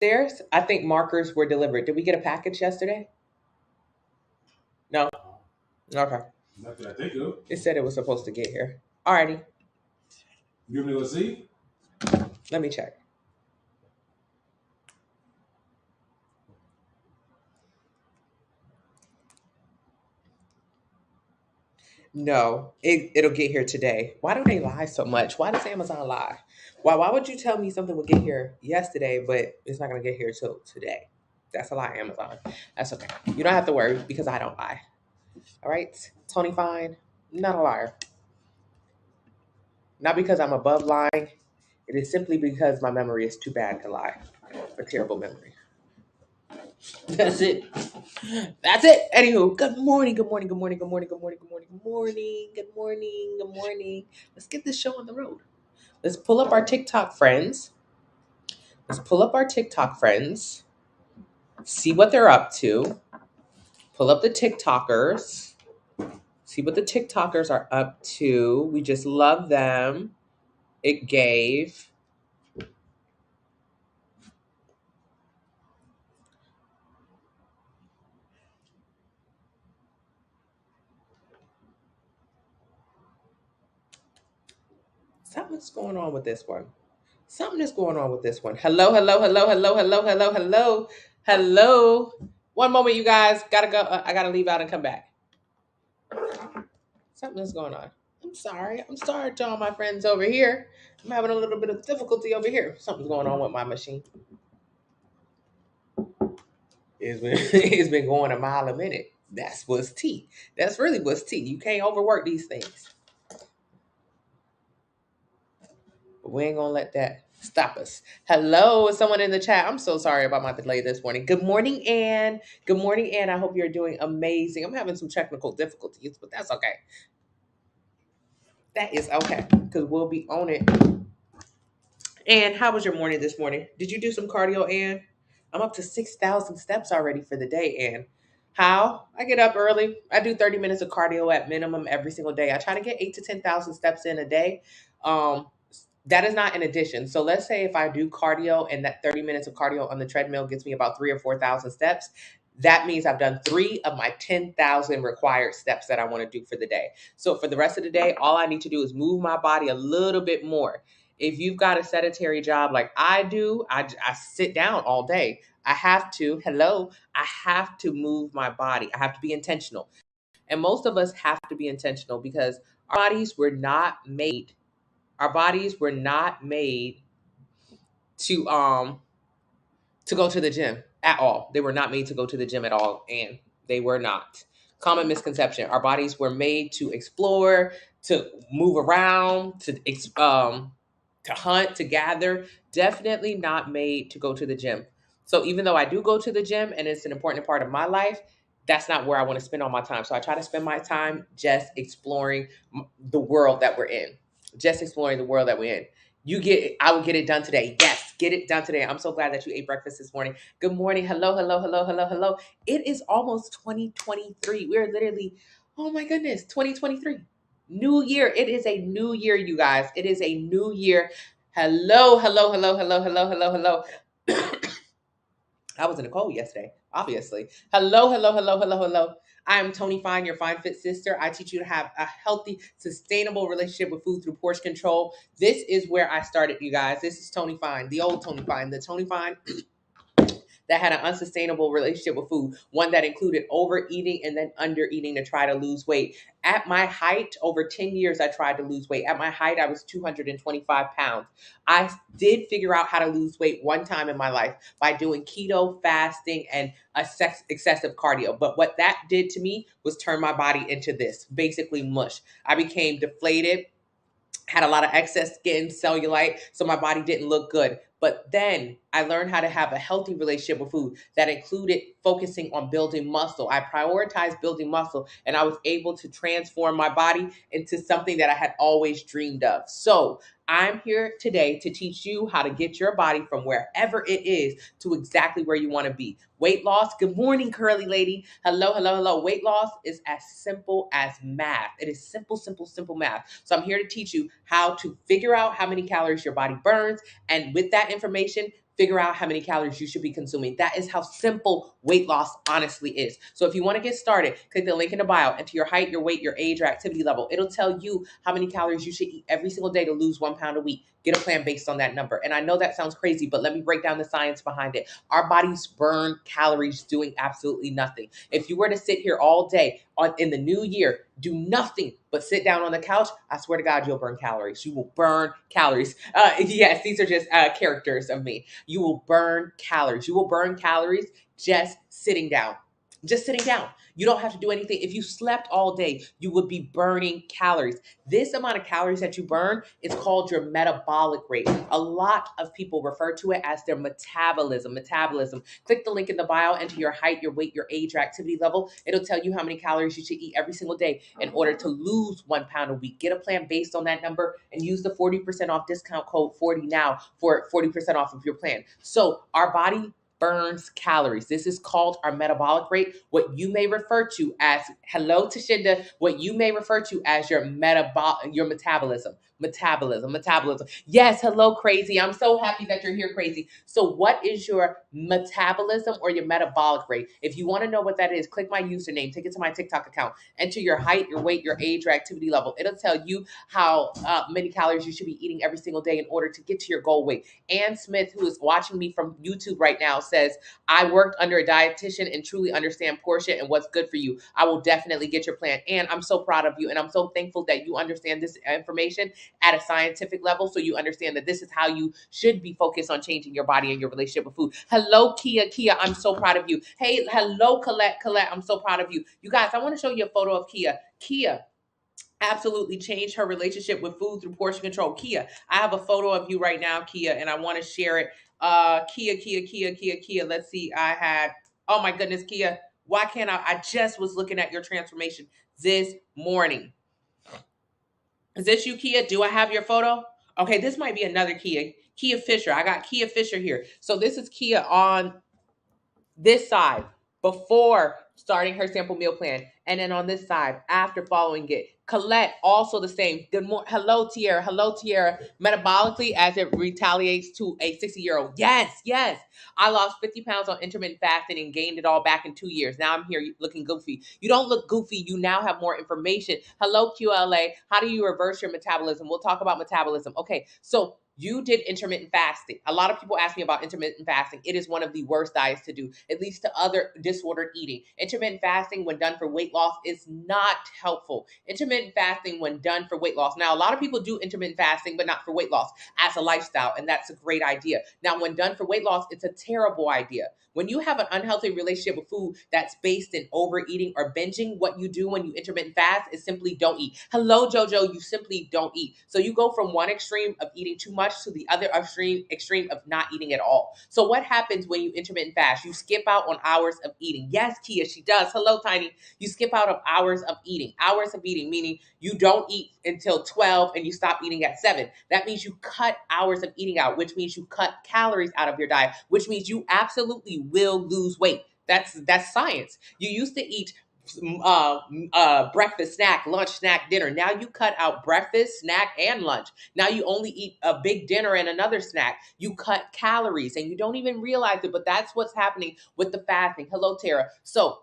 There's, I think markers were delivered. Did we get a package yesterday? No. Okay. Not that I think of. It said it was supposed to get here. Alrighty. You want me to go see? Let me check. No, it'll get here today. Why do they lie so much? Why does Amazon lie? Why would you tell me something would get here yesterday, but it's not gonna get here till today? That's a lie, Amazon. That's okay. You don't have to worry because I don't lie. All right, Tony Fine, not a liar. Not because I'm above lying. It is simply because my memory is too bad to lie. A terrible memory. That's it. That's it. Anywho, good morning, good morning, good morning, good morning, good morning, good morning, good morning, good morning, good morning. Let's get this show on the road. Let's pull up our TikTok friends. Let's pull up our TikTok friends. See what they're up to. Pull up the TikTokers. See what the TikTokers are up to. We just love them. It gave. Something's going on with this one. Something is going on with this one. Hello, hello, hello, hello, hello, hello, hello, hello. One moment, you guys. Gotta go. I gotta leave out and come back. Something is going on. I'm sorry. I'm sorry to all my friends over here. I'm having a little bit of difficulty over here. Something's going on with my machine. It's been going a mile a minute. That's what's tea. That's really what's tea. You can't overwork these things. But we ain't gonna let that stop us. Hello, is someone in the chat? I'm so sorry about my delay this morning. Good morning, Ann. Good morning, Ann. I hope you're doing amazing. I'm having some technical difficulties, but that's okay. That is okay, because we'll be on it. Ann, how was your morning this morning? Did you do some cardio, Ann? I'm up to 6,000 steps already for the day, Ann. How? I get up early. I do 30 minutes of cardio at minimum every single day. I try to get 8 to 10,000 steps in a day. That is not an addition. So let's say if I do cardio and that 30 minutes of cardio on the treadmill gets me about 3 or 4,000 steps, that means I've done 3 of my 10,000 required steps that I want to do for the day. So for the rest of the day, all I need to do is move my body a little bit more. If you've got a sedentary job like I do, I sit down all day. I have to, I have to move my body. I have to be intentional. And most of us have to be intentional because our bodies were not made to go to the gym at all. They were not made to go to the gym at all, and they were not. Common misconception. Our bodies were made to explore, to move around, to hunt, to gather. Definitely not made to go to the gym. So even though I do go to the gym and it's an important part of my life, that's not where I want to spend all my time. So I try to spend my time just exploring the world that we're in. Just exploring the world that we're in. I will get it done today. Yes, get it done today. I'm so glad that you ate breakfast this morning. Good morning. Hello, hello, hello, hello, hello. It is almost 2023. We're literally, oh my goodness, 2023. New year. It is a new year, you guys. It is a new year. Hello, hello, hello, hello, hello, hello, hello. I was in a cold yesterday, obviously. Hello, hello, hello, hello, hello. I am Tony Fine, your Fine Fit sister. I teach you to have a healthy, sustainable relationship with food through portion control. This is where I started, you guys. This is Tony Fine, the old Tony Fine, the Tony Fine that had an unsustainable relationship with food, one that included overeating and then undereating to try to lose weight. At my height, over 10 years, I tried to lose weight. At my height, I was 225 pounds. I did figure out how to lose weight one time in my life by doing keto, fasting, and excessive cardio. But what that did to me was turn my body into this, basically mush. I became deflated, had a lot of excess skin, cellulite, so my body didn't look good. But then I learned how to have a healthy relationship with food that included focusing on building muscle. I prioritized building muscle, and I was able to transform my body into something that I had always dreamed of. So I'm here today to teach you how to get your body from wherever it is to exactly where you want to be. Weight loss. Good morning, curly lady. Hello, hello, hello. Weight loss is as simple as math. It is simple, simple, simple math. So I'm here to teach you how to figure out how many calories your body burns. And with that information, figure out how many calories you should be consuming. That is how simple weight loss honestly is. So if you want to get started, click the link in the bio, enter your height, your weight, your age, or activity level. It'll tell you how many calories you should eat every single day to lose 1 pound a week. Get a plan based on that number. And I know that sounds crazy, but let me break down the science behind it. Our bodies burn calories doing absolutely nothing. If you were to sit here all day in the new year, do nothing but sit down on the couch, I swear to God, you'll burn calories. You will burn calories. Yes, these are just characters of me. You will burn calories. You will burn calories just sitting down. Just sitting down. You don't have to do anything. If you slept all day, you would be burning calories. This amount of calories that you burn is called your metabolic rate. A lot of people refer to it as their metabolism. Metabolism. Click the link in the bio, enter your height, your weight, your age, your activity level. It'll tell you how many calories you should eat every single day in order to lose 1 pound a week. Get a plan based on that number and use the 40% off discount code 40 now for 40% off of your plan. So our body burns calories. This is called our metabolic rate, what you may refer to as, hello Tashinda, what you may refer to as your metabolism. Metabolism. Yes, hello Crazy. I'm so happy that you're here, Crazy. So what is your metabolism or your metabolic rate? If you want to know what that is, click my username, take it to my TikTok account, enter your height, your weight, your age, your activity level. It'll tell you how many calories you should be eating every single day in order to get to your goal weight. Ann Smith, who is watching me from YouTube right now, says, I worked under a dietitian and truly understand portion and what's good for you. I will definitely get your plan. And I'm so proud of you. And I'm so thankful that you understand this information at a scientific level. So you understand that this is how you should be focused on changing your body and your relationship with food. Hello, Kia. I'm so proud of you. Hey, hello, Colette. I'm so proud of you. You guys, I want to show you a photo of Kia absolutely changed her relationship with food through portion control. Kia, I have a photo of you right now, Kia, and I want to share it. Kia. Let's see. Oh my goodness, Kia. Why can't I just was looking at your transformation this morning. Is this you, Kia? Do I have your photo? Okay, this might be another Kia. Kia Fisher. I got Kia Fisher here. So this is Kia on this side before starting her sample meal plan, and then on this side after following it. Colette, also the same. Good morning. Hello, Tierra. Metabolically, as it retaliates to a 60-year-old. Yes. I lost 50 pounds on intermittent fasting and gained it all back in 2 years. Now I'm here looking goofy. You don't look goofy. You now have more information. Hello, QLA. How do you reverse your metabolism? We'll talk about metabolism. Okay, so you did intermittent fasting. A lot of people ask me about intermittent fasting. It is one of the worst diets to do. It leads to other disordered eating. Intermittent fasting, when done for weight loss, is not helpful. Intermittent fasting, when done for weight loss. Now, a lot of people do intermittent fasting, but not for weight loss as a lifestyle, and that's a great idea. Now, when done for weight loss, it's a terrible idea. When you have an unhealthy relationship with food that's based in overeating or binging, what you do when you intermittent fast is simply don't eat. Hello, Jojo, you simply don't eat. So you go from one extreme of eating too much to the other extreme of not eating at all. So what happens when you intermittent fast? You skip out on hours of eating. Yes, Kia, she does. Hello, Tiny. You skip out of hours of eating. Hours of eating, meaning you don't eat until 12 and you stop eating at 7. That means you cut hours of eating out, which means you cut calories out of your diet, which means you absolutely will lose weight. That's science. You used to eat breakfast, snack, lunch, snack, dinner. Now you cut out breakfast, snack, and lunch. Now you only eat a big dinner and another snack. You cut calories and you don't even realize it, but that's what's happening with the fasting. Hello, Tara. So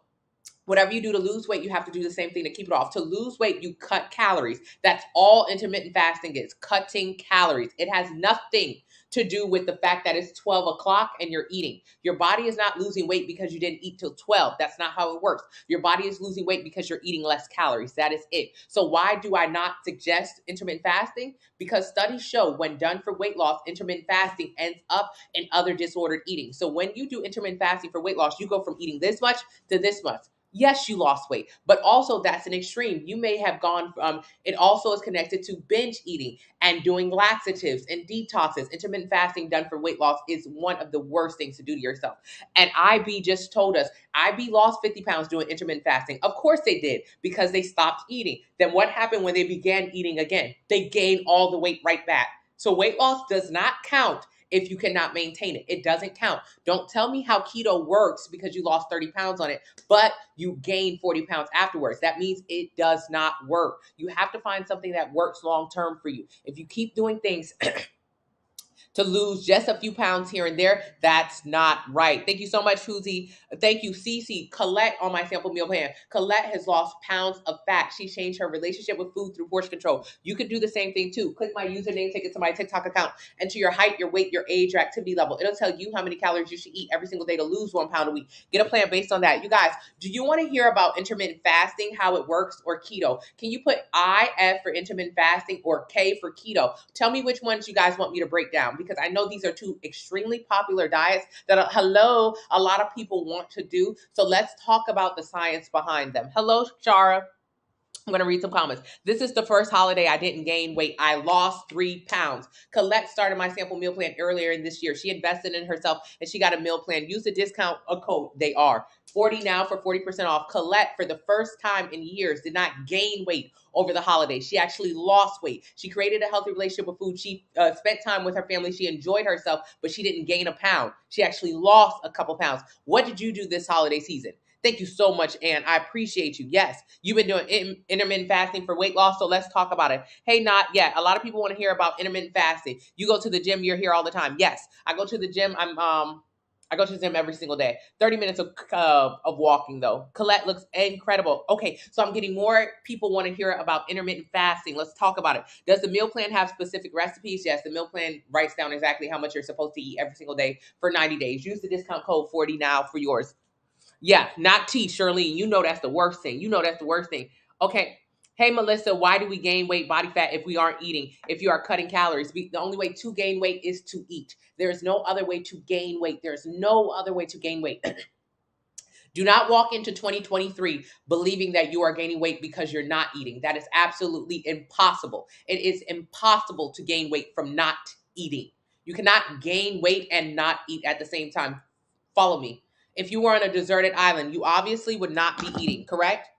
whatever you do to lose weight, you have to do the same thing to keep it off. To lose weight, you cut calories. That's all intermittent fasting is, cutting calories. It has nothing to do with the fact that it's 12 o'clock and you're eating. Your body is not losing weight because you didn't eat till 12. That's not how it works. Your body is losing weight because you're eating less calories. That is it. So why do I not suggest intermittent fasting? Because studies show when done for weight loss, intermittent fasting ends up in other disordered eating. So when you do intermittent fasting for weight loss, you go from eating this much to this much. Yes, you lost weight, but also that's an extreme. You may have gone from, it also is connected to binge eating and doing laxatives and detoxes. Intermittent fasting done for weight loss is one of the worst things to do to yourself. And IB just told us, IB lost 50 pounds doing intermittent fasting. Of course they did, because they stopped eating. Then what happened when they began eating again? They gained all the weight right back. So weight loss does not count if you cannot maintain it. It doesn't count. Don't tell me how keto works because you lost 30 pounds on it, but you gained 40 pounds afterwards. That means it does not work. You have to find something that works long-term for you. If you keep doing things to lose just a few pounds here and there. That's not right. Thank you so much, Huzi. Thank you, Cece. Colette on my sample meal plan. Colette has lost pounds of fat. She changed her relationship with food through portion control. You could do the same thing too. Click my username, take it to my TikTok account, enter your height, your weight, your age, your activity level. It'll tell you how many calories you should eat every single day to lose 1 pound a week. Get a plan based on that. You guys, do you want to hear about intermittent fasting, how it works, or keto? Can you put IF for intermittent fasting or K for keto? Tell me which ones you guys want me to break down, because I know these are two extremely popular diets that a lot of people want to do. So let's talk about the science behind them. Hello, Shara. I'm going to read some comments. This is the first holiday I didn't gain weight. I lost 3 pounds. Colette started my sample meal plan earlier in this year. She invested in herself and she got a meal plan. Use the discount code. They are 40 now for 40% off. Colette, for the first time in years, did not gain weight over the holidays. She actually lost weight. She created a healthy relationship with food. She spent time with her family. She enjoyed herself, but she didn't gain a pound. She actually lost a couple pounds. What did you do this holiday season? Thank you so much, Ann. I appreciate you. Yes, you've been doing intermittent fasting for weight loss, so let's talk about it. Hey, a lot of people want to hear about intermittent fasting. You go to the gym, you're here all the time. Yes, I go to the gym. I go to the gym every single day. 30 minutes of walking, though. Colette looks incredible. Okay, so I'm getting more people want to hear about intermittent fasting. Let's talk about it. Does the meal plan have specific recipes? Yes, the meal plan writes down exactly how much you're supposed to eat every single day for 90 days. Use the discount code 40 now for yours. Yeah, not tea, Shirlene. You know that's the worst thing. Okay. Hey, Melissa, why do we gain weight, body fat, if we aren't eating? If you are cutting calories, the only way to gain weight is to eat. There is no other way to gain weight. There's no other way to gain weight. Do not walk into 2023 believing that you are gaining weight because you're not eating. That is absolutely impossible. It is impossible to gain weight from not eating. You cannot gain weight and not eat at the same time. Follow me. If you were on a deserted island, you obviously would not be eating, correct?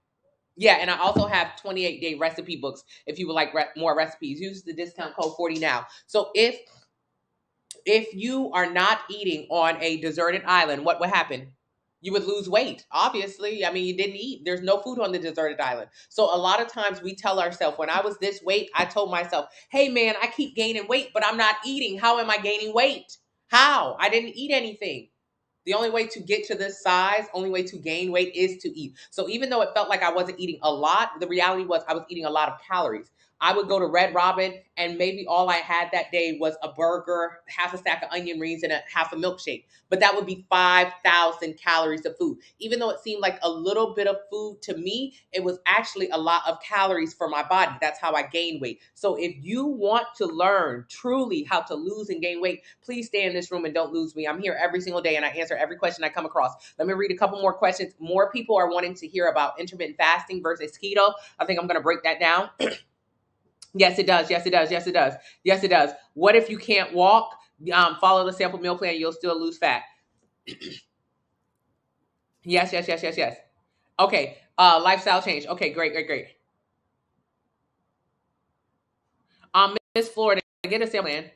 Yeah, and I also have 28-day recipe books if you would like more recipes. Use the discount code 40 now. So if you are not eating on a deserted island, what would happen? You would lose weight, obviously. I mean, you didn't eat. There's no food on the deserted island. So a lot of times we tell ourselves, when I was this weight, I told myself, hey, man, I keep gaining weight, but I'm not eating. How am I gaining weight? How? I didn't eat anything. The only way to get to this size, only way to gain weight is to eat. So even though it felt like I wasn't eating a lot, the reality was I was eating a lot of calories. I would go to Red Robin and maybe all I had that day was a burger, half a stack of onion rings, and half a milkshake. But that would be 5,000 calories of food. Even though it seemed like a little bit of food to me, it was actually a lot of calories for my body. That's how I gain weight. So if you want to learn truly how to lose and gain weight, please stay in this room and don't lose me. I'm here every single day and I answer every question I come across. Let me read a couple more questions. More people are wanting to hear about intermittent fasting versus keto. I think I'm going to break that down. Yes, it does. Yes, it does. Yes, it does. Yes, it does. What if you can't walk? Follow the sample meal plan. You'll still lose fat. Yes, yes, yes, yes, yes. Okay. Lifestyle change. Okay, great, great, great. Miss Florida, get a sample plan.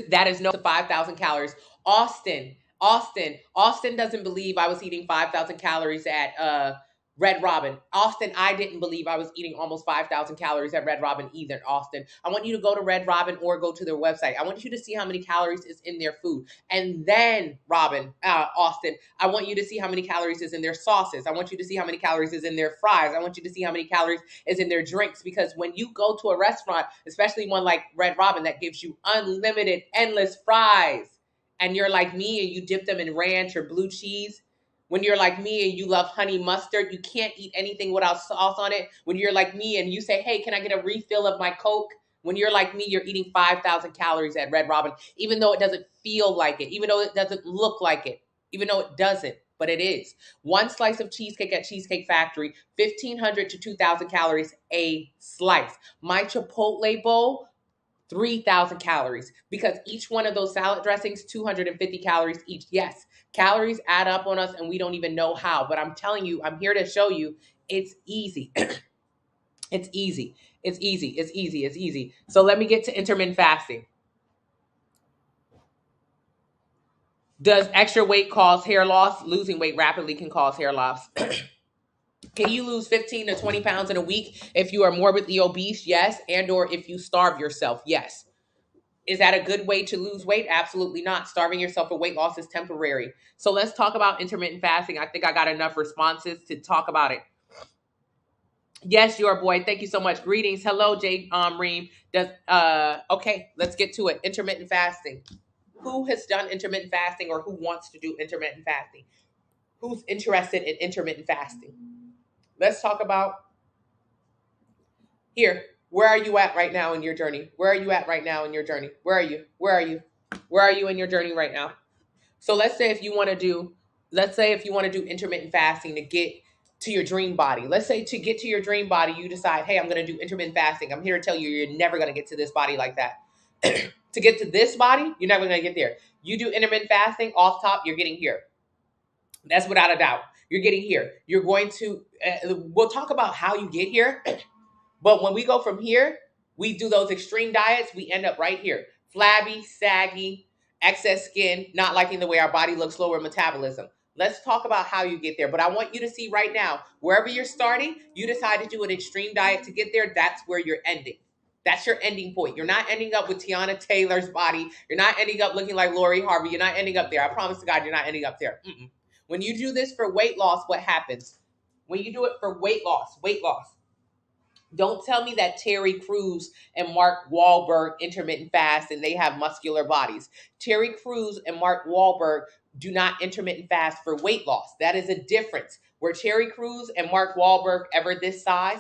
That is no 5,000 calories. Austin doesn't believe I was eating 5,000 calories at Red Robin. Austin, I didn't believe I was eating almost 5,000 calories at Red Robin either, Austin. I want you to go to Red Robin or go to their website. I want you to see how many calories is in their food. And then, Austin, I want you to see how many calories is in their sauces. I want you to see how many calories is in their fries. I want you to see how many calories is in their drinks. Because when you go to a restaurant, especially one like Red Robin that gives you unlimited, endless fries, and you're like me and you dip them in ranch or blue cheese, when you're like me and you love honey mustard, you can't eat anything without sauce on it. When you're like me and you say, hey, can I get a refill of my Coke? When you're like me, you're eating 5,000 calories at Red Robin, even though it doesn't feel like it, even though it doesn't look like it, even though it doesn't, but it is. One slice of cheesecake at Cheesecake Factory, 1,500 to 2,000 calories a slice. My Chipotle bowl, 3,000 calories, because each one of those salad dressings, 250 calories each. Yes, calories add up on us and we don't even know how, but I'm telling you, I'm here to show you it's easy. It's easy. It's easy. It's easy. It's easy. So let me get to intermittent fasting. Does extra weight cause hair loss? Losing weight rapidly can cause hair loss. Can you lose 15 to 20 pounds in a week if you are morbidly obese? Yes. And or if you starve yourself? Yes. Is that a good way to lose weight? Absolutely not. Starving yourself for weight loss is temporary. So let's talk about intermittent fasting. I think I got enough responses to talk about it. Yes, your boy. Thank you so much. Greetings. Hello, Jay Reem. Okay, let's get to it. Intermittent fasting. Who has done intermittent fasting or who wants to do intermittent fasting? Who's interested in intermittent fasting? Let's talk about here. Where are you at right now in your journey? Where are you at right now in your journey? Where are you? Where are you? Where are you in your journey right now? So let's say if you want to do, intermittent fasting to get to your dream body. Let's say to get to your dream body, you decide, hey, I'm going to do intermittent fasting. I'm here to tell you, you're never going to get to this body like that. To get to this body, you're never going to get there. You do intermittent fasting, off top, you're getting here. That's without a doubt. You're getting here. You're going to, we'll talk about how you get here. But when we go from here, we do those extreme diets, we end up right here. Flabby, saggy, excess skin, not liking the way our body looks, slower metabolism. Let's talk about how you get there. But I want you to see right now, wherever you're starting, you decide to do an extreme diet to get there. That's where you're ending. That's your ending point. You're not ending up with Tiana Taylor's body. You're not ending up looking like Lori Harvey. You're not ending up there. I promise to God, you're not ending up there. When you do this for weight loss, what happens? When you do it for weight loss. Don't tell me that Terry Crews and Mark Wahlberg intermittent fast and they have muscular bodies. Terry Crews and Mark Wahlberg do not intermittent fast for weight loss. That is a difference. Were Terry Crews and Mark Wahlberg ever this size?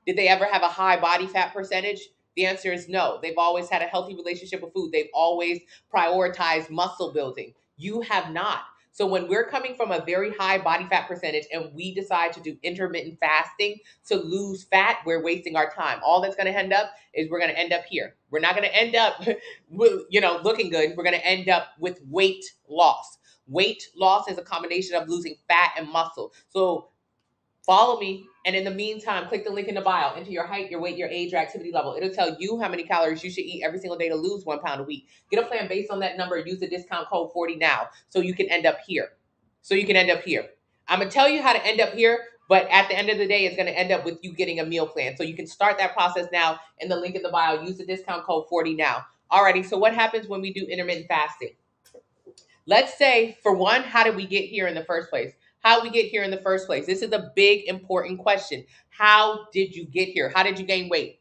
Did they ever have a high body fat percentage? The answer is no. They've always had a healthy relationship with food. They've always prioritized muscle building. You have not. So when we're coming from a very high body fat percentage and we decide to do intermittent fasting to lose fat, we're wasting our time. All that's going to end up is we're going to end up here. We're not going to end up with, looking good. We're going to end up with weight loss. Weight loss is a combination of losing fat and muscle. So follow me. And in the meantime, click the link in the bio. Enter your height, your weight, your age, your activity level. It'll tell you how many calories you should eat every single day to lose 1 pound a week. Get a plan based on that number. Use the discount code 40 now so you can end up here. I'm going to tell you how to end up here, but at the end of the day, it's going to end up with you getting a meal plan. So you can start that process now in the link in the bio. Use the discount code 40 now. Alrighty, so what happens when we do intermittent fasting? Let's say, for one, how did we get here in the first place? How did we get here in the first place? This is a big, important question. How did you get here? How did you gain weight?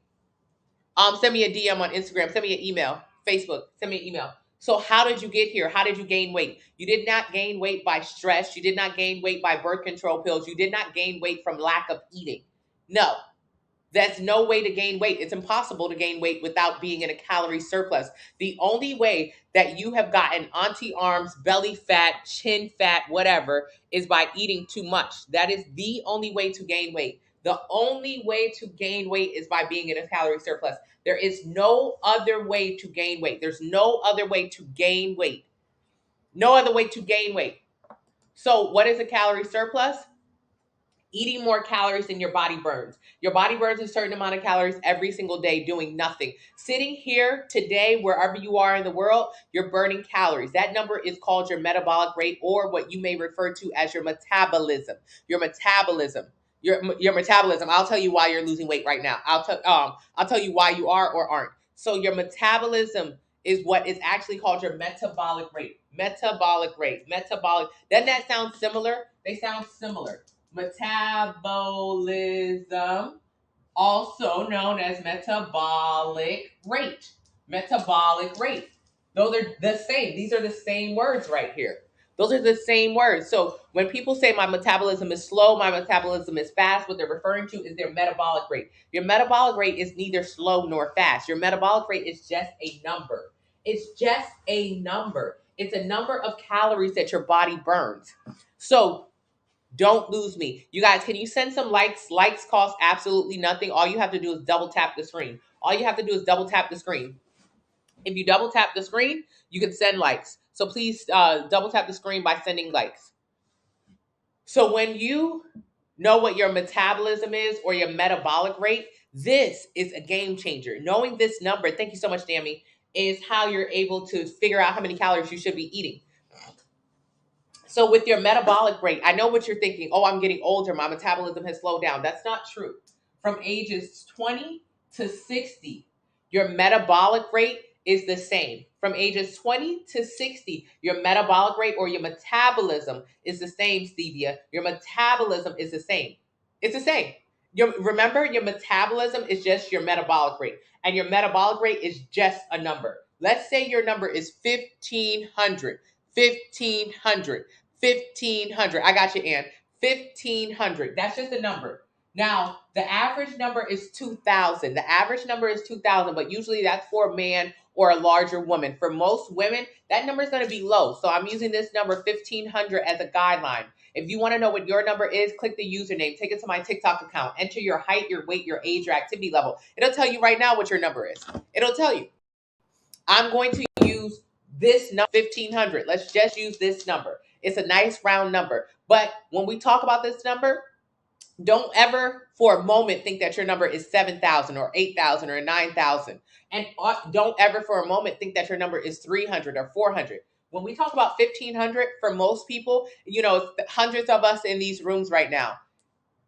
Send me a DM on Instagram. Send me an email. Facebook. Send me an email. So how did you get here? How did you gain weight? You did not gain weight by stress. You did not gain weight by birth control pills. You did not gain weight from lack of eating. No. That's no way to gain weight. It's impossible to gain weight without being in a calorie surplus. The only way that you have gotten auntie arms, belly fat, chin fat, whatever, is by eating too much. That is the only way to gain weight. The only way to gain weight is by being in a calorie surplus. There is no other way to gain weight. There's no other way to gain weight. No other way to gain weight. So what is a calorie surplus? Eating more calories than your body burns. Your body burns a certain amount of calories every single day doing nothing. Sitting here today, wherever you are in the world, you're burning calories. That number is called your metabolic rate, or what you may refer to as your metabolism. Your metabolism. Your metabolism. I'll tell you why you're losing weight right now. I'll tell you why you are or aren't. So your metabolism is what is actually called your metabolic rate. Metabolic rate. Metabolic. Doesn't that sound similar? They sound similar. Metabolism, also known as metabolic rate. Metabolic rate. Those are the same. These are the same words right here. Those are the same words. So when people say my metabolism is slow, my metabolism is fast, what they're referring to is their metabolic rate. Your metabolic rate is neither slow nor fast. Your metabolic rate is just a number. It's just a number. It's a number of calories that your body burns. So don't lose me. You guys, can you send some likes? Likes cost absolutely nothing. All you have to do is double tap the screen. All you have to do is double tap the screen. If you double tap the screen, you can send likes. So please double tap the screen by sending likes. So when you know what your metabolism is or your metabolic rate, this is a game changer. Knowing this number, thank you so much, Dammy, is how you're able to figure out how many calories you should be eating. So with your metabolic rate, I know what you're thinking. Oh, I'm getting older. My metabolism has slowed down. That's not true. From ages 20 to 60, your metabolic rate is the same. From ages 20 to 60, your metabolic rate or your metabolism is the same, Stevia. Your metabolism is the same. It's the same. Remember, your metabolism is just your metabolic rate, and your metabolic rate is just a number. Let's say your number is 1500. 1500. 1500. I got you, Ann. 1500. That's just a number. Now, the average number is 2,000. The average number is 2,000, but usually that's for a man or a larger woman. For most women, that number is going to be low. So I'm using this number 1,500 as a guideline. If you want to know what your number is, click the username, take it to my TikTok account, enter your height, your weight, your age, your activity level. It'll tell you right now what your number is. It'll tell you. I'm going to use this number, 1,500. Let's just use this number. It's a nice round number. But when we talk about this number, don't ever for a moment think that your number is 7,000 or 8,000 or 9,000. And don't ever for a moment think that your number is 300 or 400. When we talk about 1,500, for most people, hundreds of us in these rooms right now,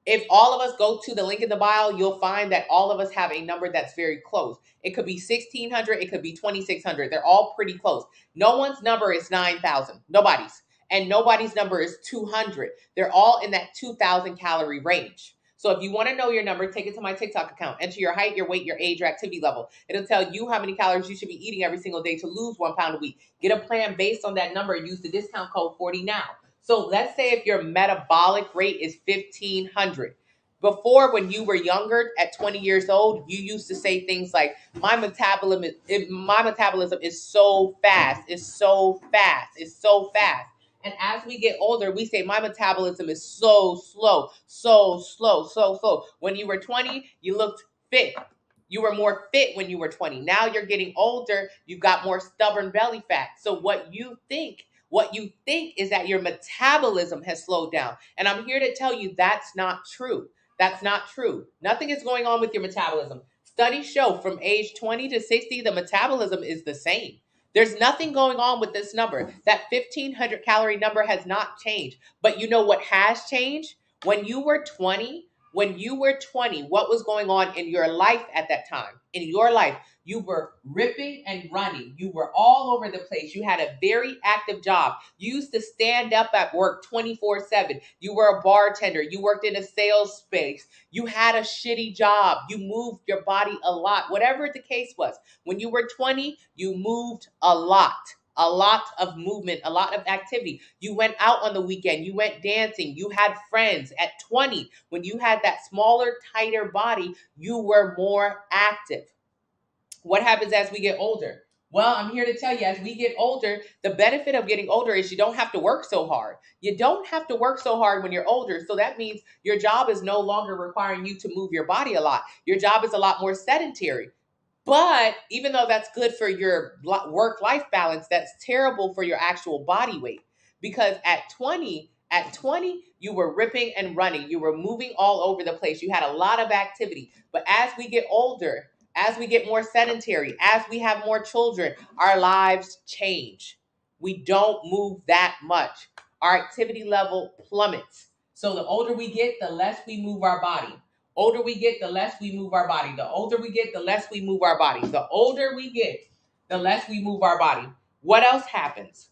if all of us go to the link in the bio, you'll find that all of us have a number that's very close. It could be 1,600. It could be 2,600. They're all pretty close. No one's number is 9,000. Nobody's. And nobody's number is 200. They're all in that 2,000 calorie range. So if you want to know your number, take it to my TikTok account. Enter your height, your weight, your age, your activity level. It'll tell you how many calories you should be eating every single day to lose 1 pound a week. Get a plan based on that number and use the discount code 40 now. So let's say if your metabolic rate is 1,500. Before, when you were younger, at 20 years old, you used to say things like, my metabolism is so fast. It's so fast. It's so fast. And as we get older, we say, my metabolism is so slow, so slow, so slow. When you were 20, you looked fit. You were more fit when you were 20. Now you're getting older. You've got more stubborn belly fat. So what you think is that your metabolism has slowed down. And I'm here to tell you that's not true. That's not true. Nothing is going on with your metabolism. Studies show from age 20 to 60, the metabolism is the same. There's nothing going on with this number. That 1,500 calorie number has not changed. But you know what has changed? When you were 20, what was going on in your life at that time? In your life, you were ripping and running. You were all over the place. You had a very active job. You used to stand up at work 24/7. You were a bartender. You worked in a sales space. You had a shitty job. You moved your body a lot. Whatever the case was, when you were 20, you moved a lot of movement, a lot of activity. You went out on the weekend. You went dancing. You had friends. At 20, when you had that smaller, tighter body, you were more active. What happens as we get older? Well, I'm here to tell you, as we get older, the benefit of getting older is you don't have to work so hard. You don't have to work so hard when you're older. So that means your job is no longer requiring you to move your body a lot. Your job is a lot more sedentary. But even though that's good for your work-life balance, that's terrible for your actual body weight. Because at 20, you were ripping and running. You were moving all over the place. You had a lot of activity. But as we get older, as we get more sedentary, as we have more children, our lives change. We don't move that much. Our activity level plummets. So the older we get, the less we move our body. Older we get, the less we move our body. The older we get, the less we move our body. The older we get, the less we move our body. What else happens?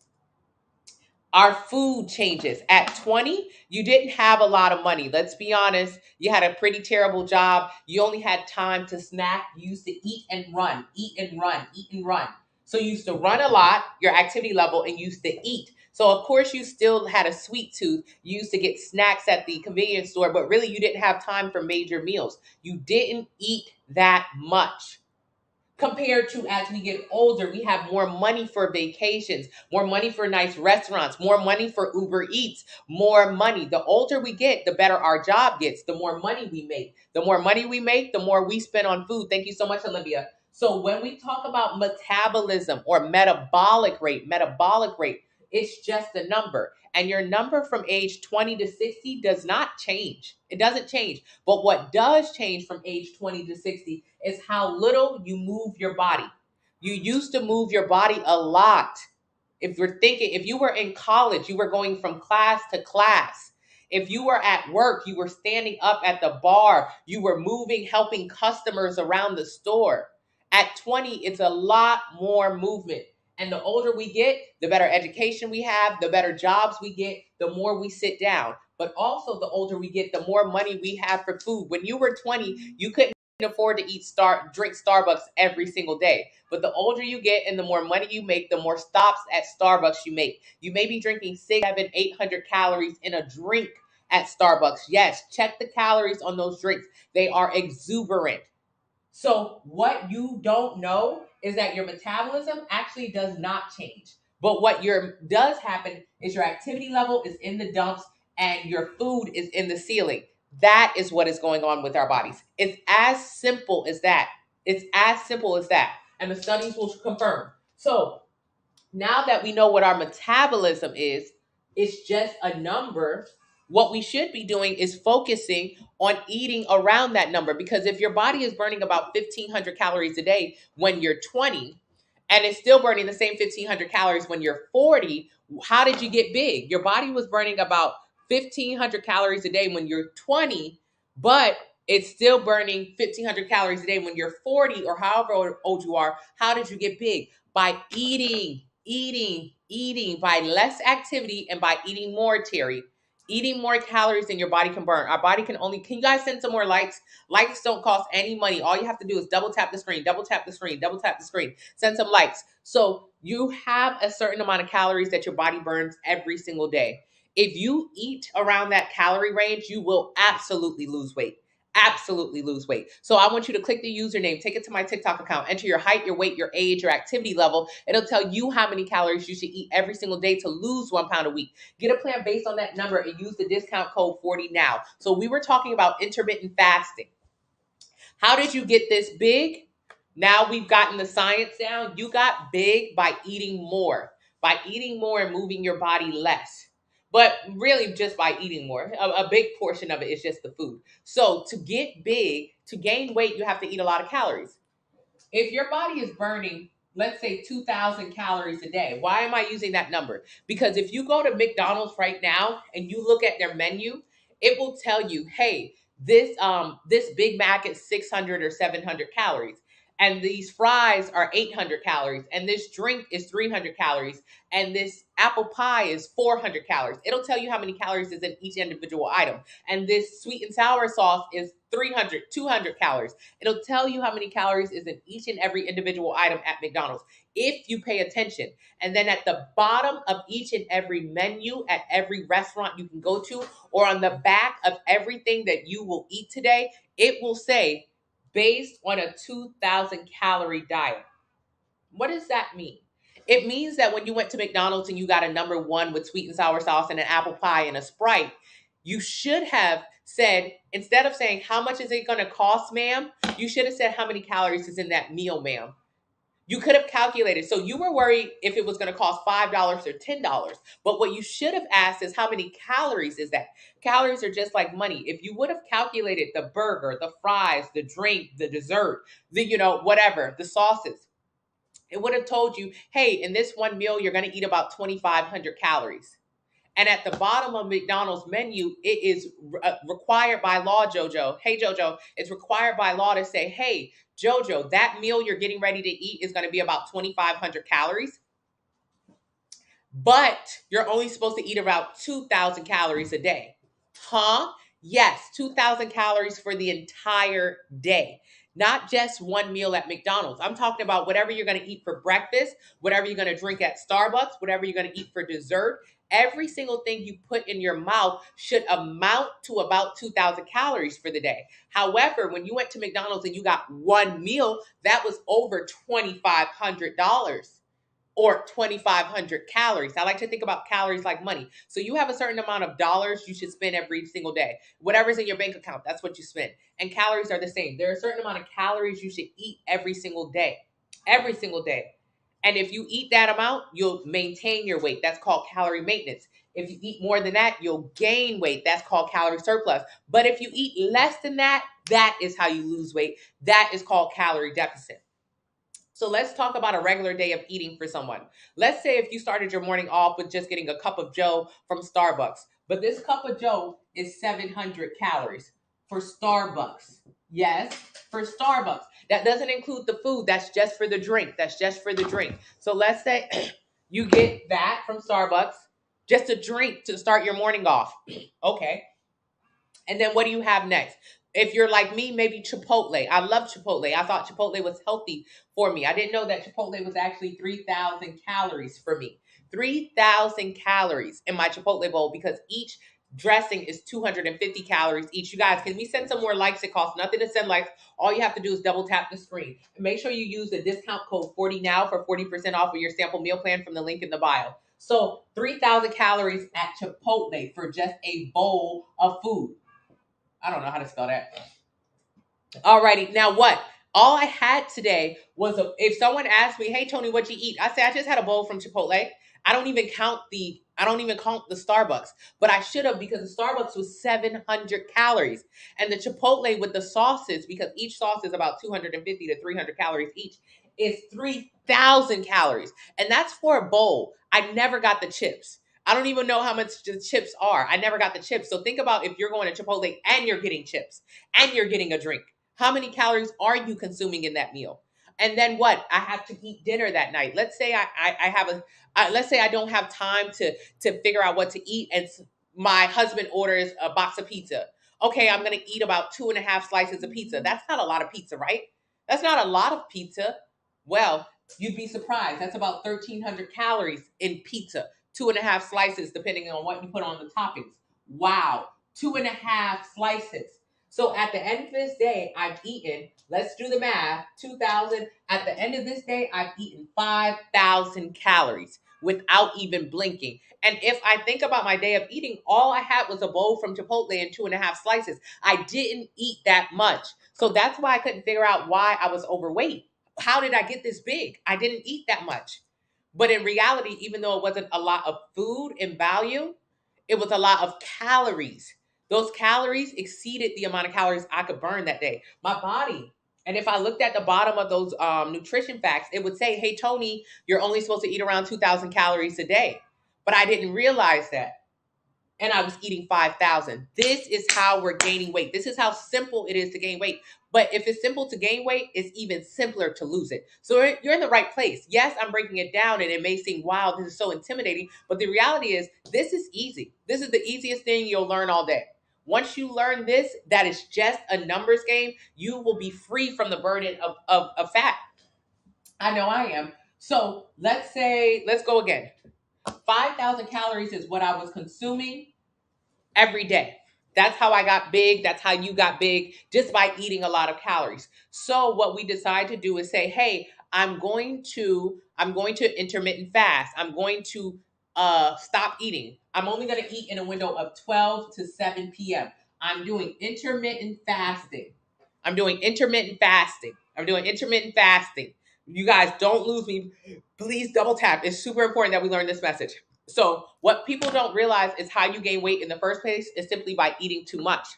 Our food changes. At 20, you didn't have a lot of money. Let's be honest. You had a pretty terrible job. You only had time to snack. You used to eat and run, eat and run, eat and run. So you used to run a lot, your activity level, and you used to eat. So of course you still had a sweet tooth. You used to get snacks at the convenience store, but really you didn't have time for major meals. You didn't eat that much. Compared to as we get older, we have more money for vacations, more money for nice restaurants, more money for Uber Eats, more money. The older we get, the better our job gets, the more money we make. The more money we make, the more we spend on food. Thank you so much, Olivia. So when we talk about metabolism or metabolic rate, it's just a number. And your number from age 20 to 60 does not change. It doesn't change. But what does change from age 20 to 60 is how little you move your body. You used to move your body a lot. If you were in college, you were going from class to class. If you were at work, you were standing up at the bar. You were moving, helping customers around the store. At 20, it's a lot more movement. And the older we get, the better education we have, the better jobs we get, the more we sit down. But also, the older we get, the more money we have for food. When you were 20, you couldn't afford to drink Starbucks every single day. But the older you get and the more money you make, the more stops at Starbucks you make. You may be drinking 6, 7, 800 calories in a drink at Starbucks. Yes, check the calories on those drinks. They are exuberant. So what you don't know is that your metabolism actually does not change. But what does happen is your activity level is in the dumps and your food is in the ceiling. That is what is going on with our bodies. It's as simple as that. It's as simple as that. And the studies will confirm. So now that we know what our metabolism is, it's just a number. What we should be doing is focusing on eating around that number, because if your body is burning about 1,500 calories a day when you're 20 and it's still burning the same 1,500 calories when you're 40, how did you get big? Your body was burning about 1,500 calories a day when you're 20, but it's still burning 1,500 calories a day when you're 40 or however old you are. How did you get big? By eating, by less activity and by eating more, Terry. Eating more calories than your body can burn. Our body can you guys send some more likes? Likes don't cost any money. All you have to do is double tap the screen, double tap the screen, double tap the screen. Send some likes. So you have a certain amount of calories that your body burns every single day. If you eat around that calorie range, you will absolutely lose weight. Absolutely lose weight. So I want you to click the username, take it to my TikTok account, enter your height, your weight, your age, your activity level. It'll tell you how many calories you should eat every single day to lose 1 pound a week. Get a plan based on that number and use the discount code 40 now. So we were talking about intermittent fasting. How did you get this big? Now we've gotten the science down. You got big by eating more and moving your body less. But really just by eating more. A big portion of it is just the food. So to get big, to gain weight, you have to eat a lot of calories. If your body is burning, let's say 2,000 calories a day, why am I using that number? Because if you go to McDonald's right now and you look at their menu, it will tell you, hey, this Big Mac is 600 or 700 calories. And these fries are 800 calories. And this drink is 300 calories. And this apple pie is 400 calories. It'll tell you how many calories is in each individual item. And this sweet and sour sauce is 300, 200 calories. It'll tell you how many calories is in each and every individual item at McDonald's if you pay attention. And then at the bottom of each and every menu at every restaurant you can go to, or on the back of everything that you will eat today, it will say, based on a 2,000 calorie diet. What does that mean? It means that when you went to McDonald's and you got a number one with sweet and sour sauce and an apple pie and a Sprite, you should have said, instead of saying, how much is it going to cost, ma'am? You should have said, how many calories is in that meal, ma'am? You could have calculated. So you were worried if it was going to cost $5 or $10. But what you should have asked is, how many calories is that? Calories are just like money. If you would have calculated the burger, the fries, the drink, the dessert, whatever, the sauces, it would have told you, hey, in this one meal, you're going to eat about 2,500 calories. And at the bottom of McDonald's menu, it is required by law, Jojo. Hey, Jojo, it's required by law to say, hey, Jojo, that meal you're getting ready to eat is going to be about 2,500 calories. But you're only supposed to eat about 2,000 calories a day. Huh? Yes, 2,000 calories for the entire day. Not just one meal at McDonald's. I'm talking about whatever you're going to eat for breakfast, whatever you're going to drink at Starbucks, whatever you're going to eat for dessert. Every single thing you put in your mouth should amount to about 2,000 calories for the day. However, when you went to McDonald's and you got one meal, that was over $2,500 or 2,500 calories. I like to think about calories like money. So you have a certain amount of dollars you should spend every single day. Whatever's in your bank account, that's what you spend. And calories are the same. There are a certain amount of calories you should eat every single day. Every single day. And if you eat that amount, you'll maintain your weight. That's called calorie maintenance. If you eat more than that, you'll gain weight. That's called calorie surplus. But if you eat less than that, that is how you lose weight. That is called calorie deficit. So let's talk about a regular day of eating for someone. Let's say if you started your morning off with just getting a cup of Joe from Starbucks, but this cup of Joe is 700 calories. for Starbucks. Yes, for Starbucks. That doesn't include the food. That's just for the drink. That's just for the drink. So let's say you get that from Starbucks, just a drink to start your morning off. Okay. And then what do you have next? If you're like me, maybe Chipotle. I love Chipotle. I thought Chipotle was healthy for me. I didn't know that Chipotle was actually 3,000 calories for me. 3,000 calories in my Chipotle bowl because each dressing is 250 calories each. You guys, can we send some more likes? It costs nothing to send likes. All you have to do is double tap the screen. And make sure you use the discount code 40NOW for 40% off of your sample meal plan from the link in the bio. So 3,000 calories at Chipotle for just a bowl of food. I don't know how to spell that. Alrighty, now what? All I had today was if someone asked me, "Hey Tony, what'd you eat?" I say I just had a bowl from Chipotle. I don't even count the Starbucks, but I should have because the Starbucks was 700 calories, and the Chipotle with the sauces, because each sauce is about 250 to 300 calories each, is 3,000 calories, and that's for a bowl. I never got the chips. I don't even know how much the chips are. I never got the chips. So think about if you're going to Chipotle and you're getting chips and you're getting a drink. How many calories are you consuming in that meal? And then what? I have to eat dinner that night. Let's say let's say I don't have time to figure out what to eat, and my husband orders a box of pizza. Okay, I'm gonna eat about 2.5 slices of pizza. That's not a lot of pizza, right? That's not a lot of pizza. Well, you'd be surprised. That's about 1,300 calories in pizza. 2.5 slices, depending on what you put on the toppings. Wow, 2.5 slices. So at the end of this day, I've eaten, let's do the math, 2,000. At the end of this day, I've eaten 5,000 calories without even blinking. And if I think about my day of eating, all I had was a bowl from Chipotle and 2.5 slices. I didn't eat that much. So that's why I couldn't figure out why I was overweight. How did I get this big? I didn't eat that much. But in reality, even though it wasn't a lot of food in value, it was a lot of calories. Those calories exceeded the amount of calories I could burn that day. My body. And if I looked at the bottom of those nutrition facts, it would say, "Hey, Tony, you're only supposed to eat around 2,000 calories a day." But I didn't realize that. And I was eating 5,000. This is how we're gaining weight. This is how simple it is to gain weight. But if it's simple to gain weight, it's even simpler to lose it. So you're in the right place. Yes, I'm breaking it down and it may seem, wow, this is so intimidating. But the reality is, this is easy. This is the easiest thing you'll learn all day. Once you learn this, that is just a numbers game, you will be free from the burden of fat. I know I am. So let's go again. 5,000 calories is what I was consuming every day. That's how I got big. That's how you got big, just by eating a lot of calories. So what we decide to do is say, "Hey, I'm going to intermittent fast. I'm going to stop eating. I'm only going to eat in a window of 12 to 7 p.m. I'm doing intermittent fasting. I'm doing intermittent fasting. I'm doing intermittent fasting." You guys, don't lose me. Please double tap. It's super important that we learn this message. So what people don't realize is how you gain weight in the first place is simply by eating too much.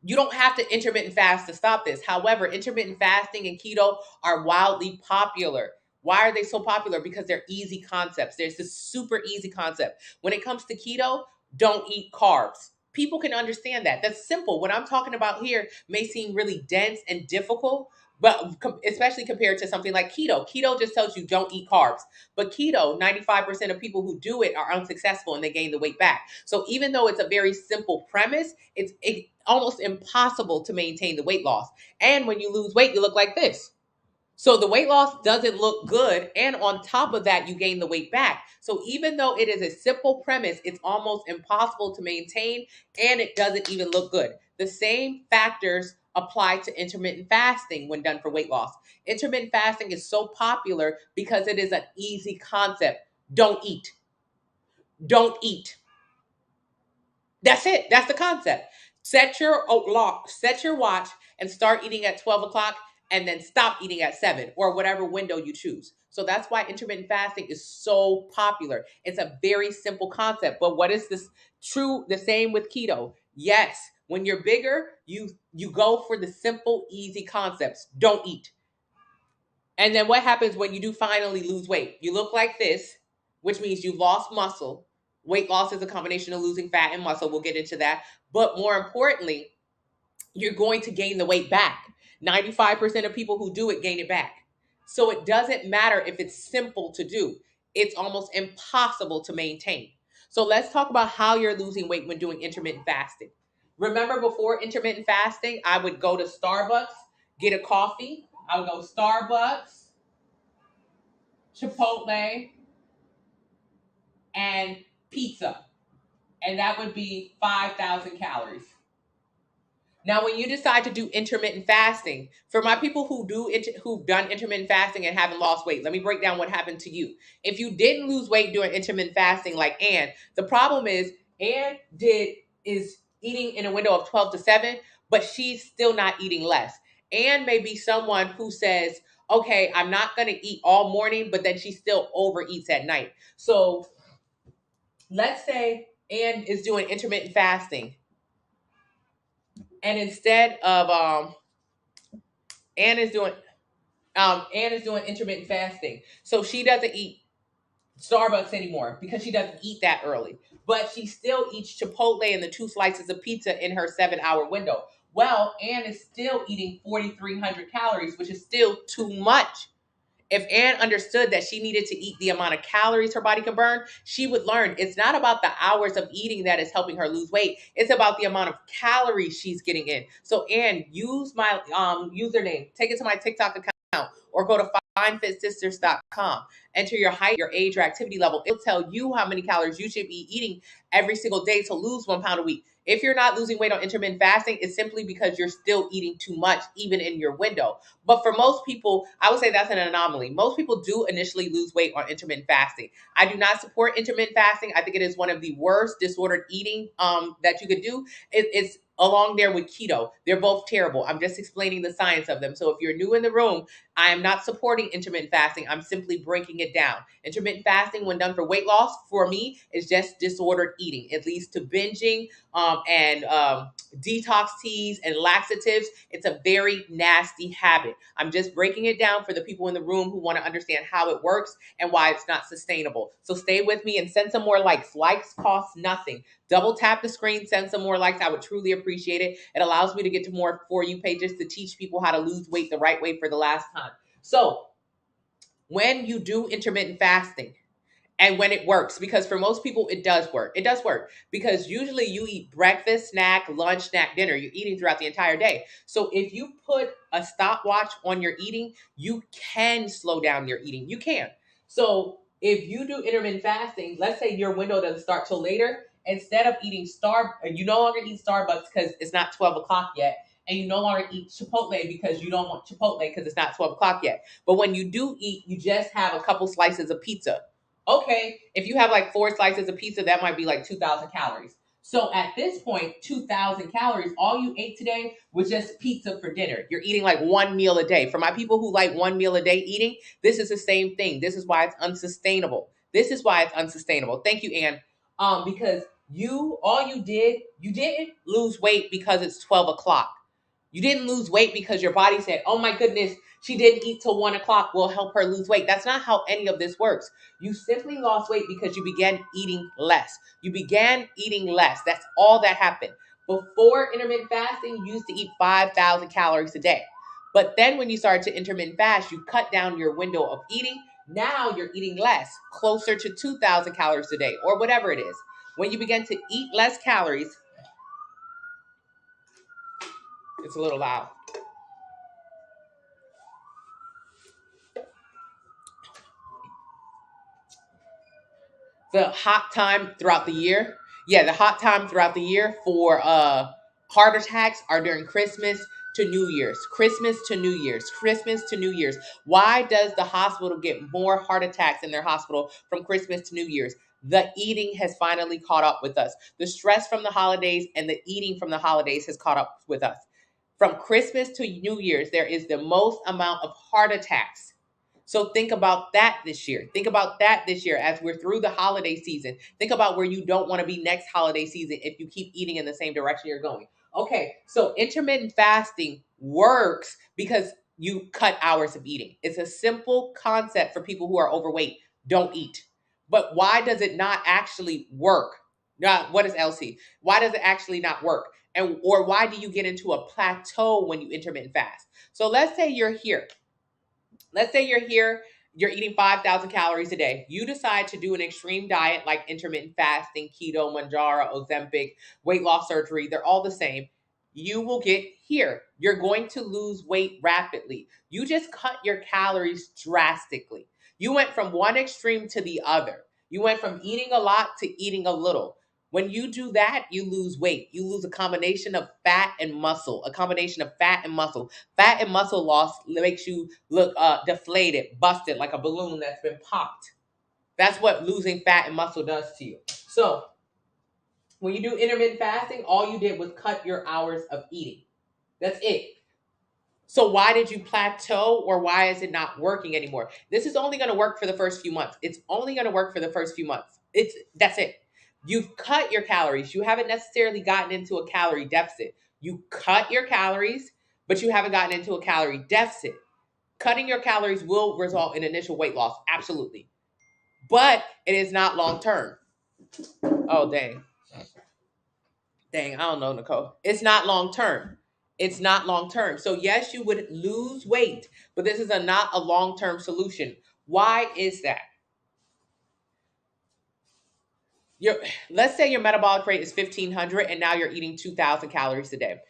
You don't have to intermittent fast to stop this. However, intermittent fasting and keto are wildly popular. Why are they so popular? Because they're easy concepts. There's this super easy concept. When it comes to keto, don't eat carbs. People can understand that. That's simple. What I'm talking about here may seem really dense and difficult, but especially compared to something like keto. Keto just tells you don't eat carbs. But keto, 95% of people who do it are unsuccessful and they gain the weight back. So even though it's a very simple premise, it's almost impossible to maintain the weight loss. And when you lose weight, you look like this. So the weight loss doesn't look good. And on top of that, you gain the weight back. So even though it is a simple premise, it's almost impossible to maintain and it doesn't even look good. The same factors apply to intermittent fasting when done for weight loss. Intermittent fasting is so popular because it is an easy concept. Don't eat. Don't eat. That's it. That's the concept. Set your watch and start eating at 12 o'clock and then stop eating at 7 or whatever window you choose. So that's why intermittent fasting is so popular. It's a very simple concept. But what is this true? The same with keto. Yes, when you're bigger, you go for the simple, easy concepts. Don't eat. And then what happens when you do finally lose weight? You look like this, which means you've lost muscle. Weight loss is a combination of losing fat and muscle. We'll get into that. But more importantly, you're going to gain the weight back. 95% of people who do it gain it back. So it doesn't matter if it's simple to do, it's almost impossible to maintain. So let's talk about how you're losing weight when doing intermittent fasting. Remember, before intermittent fasting, I would go to Starbucks, get a coffee. I would go Starbucks, Chipotle, and pizza. And that would be 5,000 calories. Now, when you decide to do intermittent fasting, for my people who've done intermittent fasting and haven't lost weight, let me break down what happened to you. If you didn't lose weight during intermittent fasting, like Ann, the problem is is eating in a window of 12 to 7, but she's still not eating less. Ann may be someone who says, "Okay, I'm not going to eat all morning," but then she still overeats at night. So let's say Ann is doing intermittent fasting, and instead of Ann is doing intermittent fasting. So she doesn't eat Starbucks anymore because she doesn't eat that early. But she still eats Chipotle and the 2 slices of pizza in her 7-hour window. Well, Ann is still eating 4,300 calories, which is still too much. If Ann understood that she needed to eat the amount of calories her body can burn, she would learn it's not about the hours of eating that is helping her lose weight. It's about the amount of calories she's getting in. So Ann, use my username. Take it to my TikTok account or go to findfitsisters.com. Enter your height, your age, your activity level. It'll tell you how many calories you should be eating every single day to lose 1 pound a week. If you're not losing weight on intermittent fasting, it's simply because you're still eating too much, even in your window. But for most people, I would say that's an anomaly. Most people do initially lose weight on intermittent fasting. I do not support intermittent fasting. I think it is one of the worst disordered eating that you could do. It's along there with keto. They're both terrible. I'm just explaining the science of them. So if you're new in the room, I am not supporting intermittent fasting. I'm simply breaking it down. Intermittent fasting, when done for weight loss, for me, is just disordered eating. It leads to binging and detox teas and laxatives. It's a very nasty habit. I'm just breaking it down for the people in the room who want to understand how it works and why it's not sustainable. So stay with me and send some more likes. Likes cost nothing. Double tap the screen, send some more likes. I would truly appreciate it. It allows me to get to more For You pages to teach people how to lose weight the right way for the last time. So when you do intermittent fasting, and when it works, because for most people it does work. It does work because usually you eat breakfast, snack, lunch, snack, dinner. You're eating throughout the entire day. So if you put a stopwatch on your eating, you can slow down your eating. You can. So if you do intermittent fasting, let's say your window doesn't start till later, instead of eating you no longer eat Starbucks because it's not 12 o'clock yet. And you no longer eat Chipotle because you don't want Chipotle because it's not 12 o'clock yet. But when you do eat, you just have a couple slices of pizza. Okay, if you have like 4 slices of pizza, that might be like 2,000 calories. So at this point, 2,000 calories, all you ate today was just pizza for dinner. You're eating like 1 meal a day. For my people who like 1 meal a day eating, this is the same thing. This is why it's unsustainable. This is why it's unsustainable. Thank you, Ann. Because you didn't lose weight because it's 12 o'clock. You didn't lose weight because your body said, oh my goodness, she didn't eat till 1 o'clock. We'll help her lose weight. That's not how any of this works. You simply lost weight because you began eating less. You began eating less. That's all that happened. Before intermittent fasting, you used to eat 5,000 calories a day. But then when you started to intermittent fast, you cut down your window of eating. Now you're eating less, closer to 2,000 calories a day or whatever it is. When you begin to eat less calories, it's a little loud. The hot time throughout the year. Yeah, the hot time throughout the year for heart attacks are during Christmas to New Year's. Christmas to New Year's. Christmas to New Year's. Why does the hospital get more heart attacks in their hospital from Christmas to New Year's? The eating has finally caught up with us. The stress from the holidays and the eating from the holidays has caught up with us. From Christmas to New Year's, there is the most amount of heart attacks. So think about that this year. Think about that this year as we're through the holiday season. Think about where you don't want to be next holiday season if you keep eating in the same direction you're going. Okay, so intermittent fasting works because you cut hours of eating. It's a simple concept for people who are overweight. Don't eat. But why does it not actually work? What is LC? Why does it actually not work? And or why do you get into a plateau when you intermittent fast? So let's say you're here. Let's say you're here, you're eating 5,000 calories a day. You decide to do an extreme diet like intermittent fasting, keto, Manjaro, Ozempic, weight loss surgery. They're all the same. You will get here. You're going to lose weight rapidly. You just cut your calories drastically. You went from one extreme to the other. You went from eating a lot to eating a little. When you do that, you lose weight. You lose a combination of fat and muscle, a combination of fat and muscle. Fat and muscle loss makes you look deflated, busted, like a balloon that's been popped. That's what losing fat and muscle does to you. So when you do intermittent fasting, all you did was cut your hours of eating. That's it. So why did you plateau, or why is it not working anymore? This is only going to work for the first few months. It's only going to work for the first few months. That's it. You've cut your calories. You haven't necessarily gotten into a calorie deficit. You cut your calories, but you haven't gotten into a calorie deficit. Cutting your calories will result in initial weight loss, absolutely. But it is not long term. Oh, dang. Dang, I don't know, Nicole. It's not long term. It's not long term. So yes, you would lose weight, but this is not a long term solution. Why is that? Your Let's say your metabolic rate is 1,500 and now you're eating 2,000 calories a day.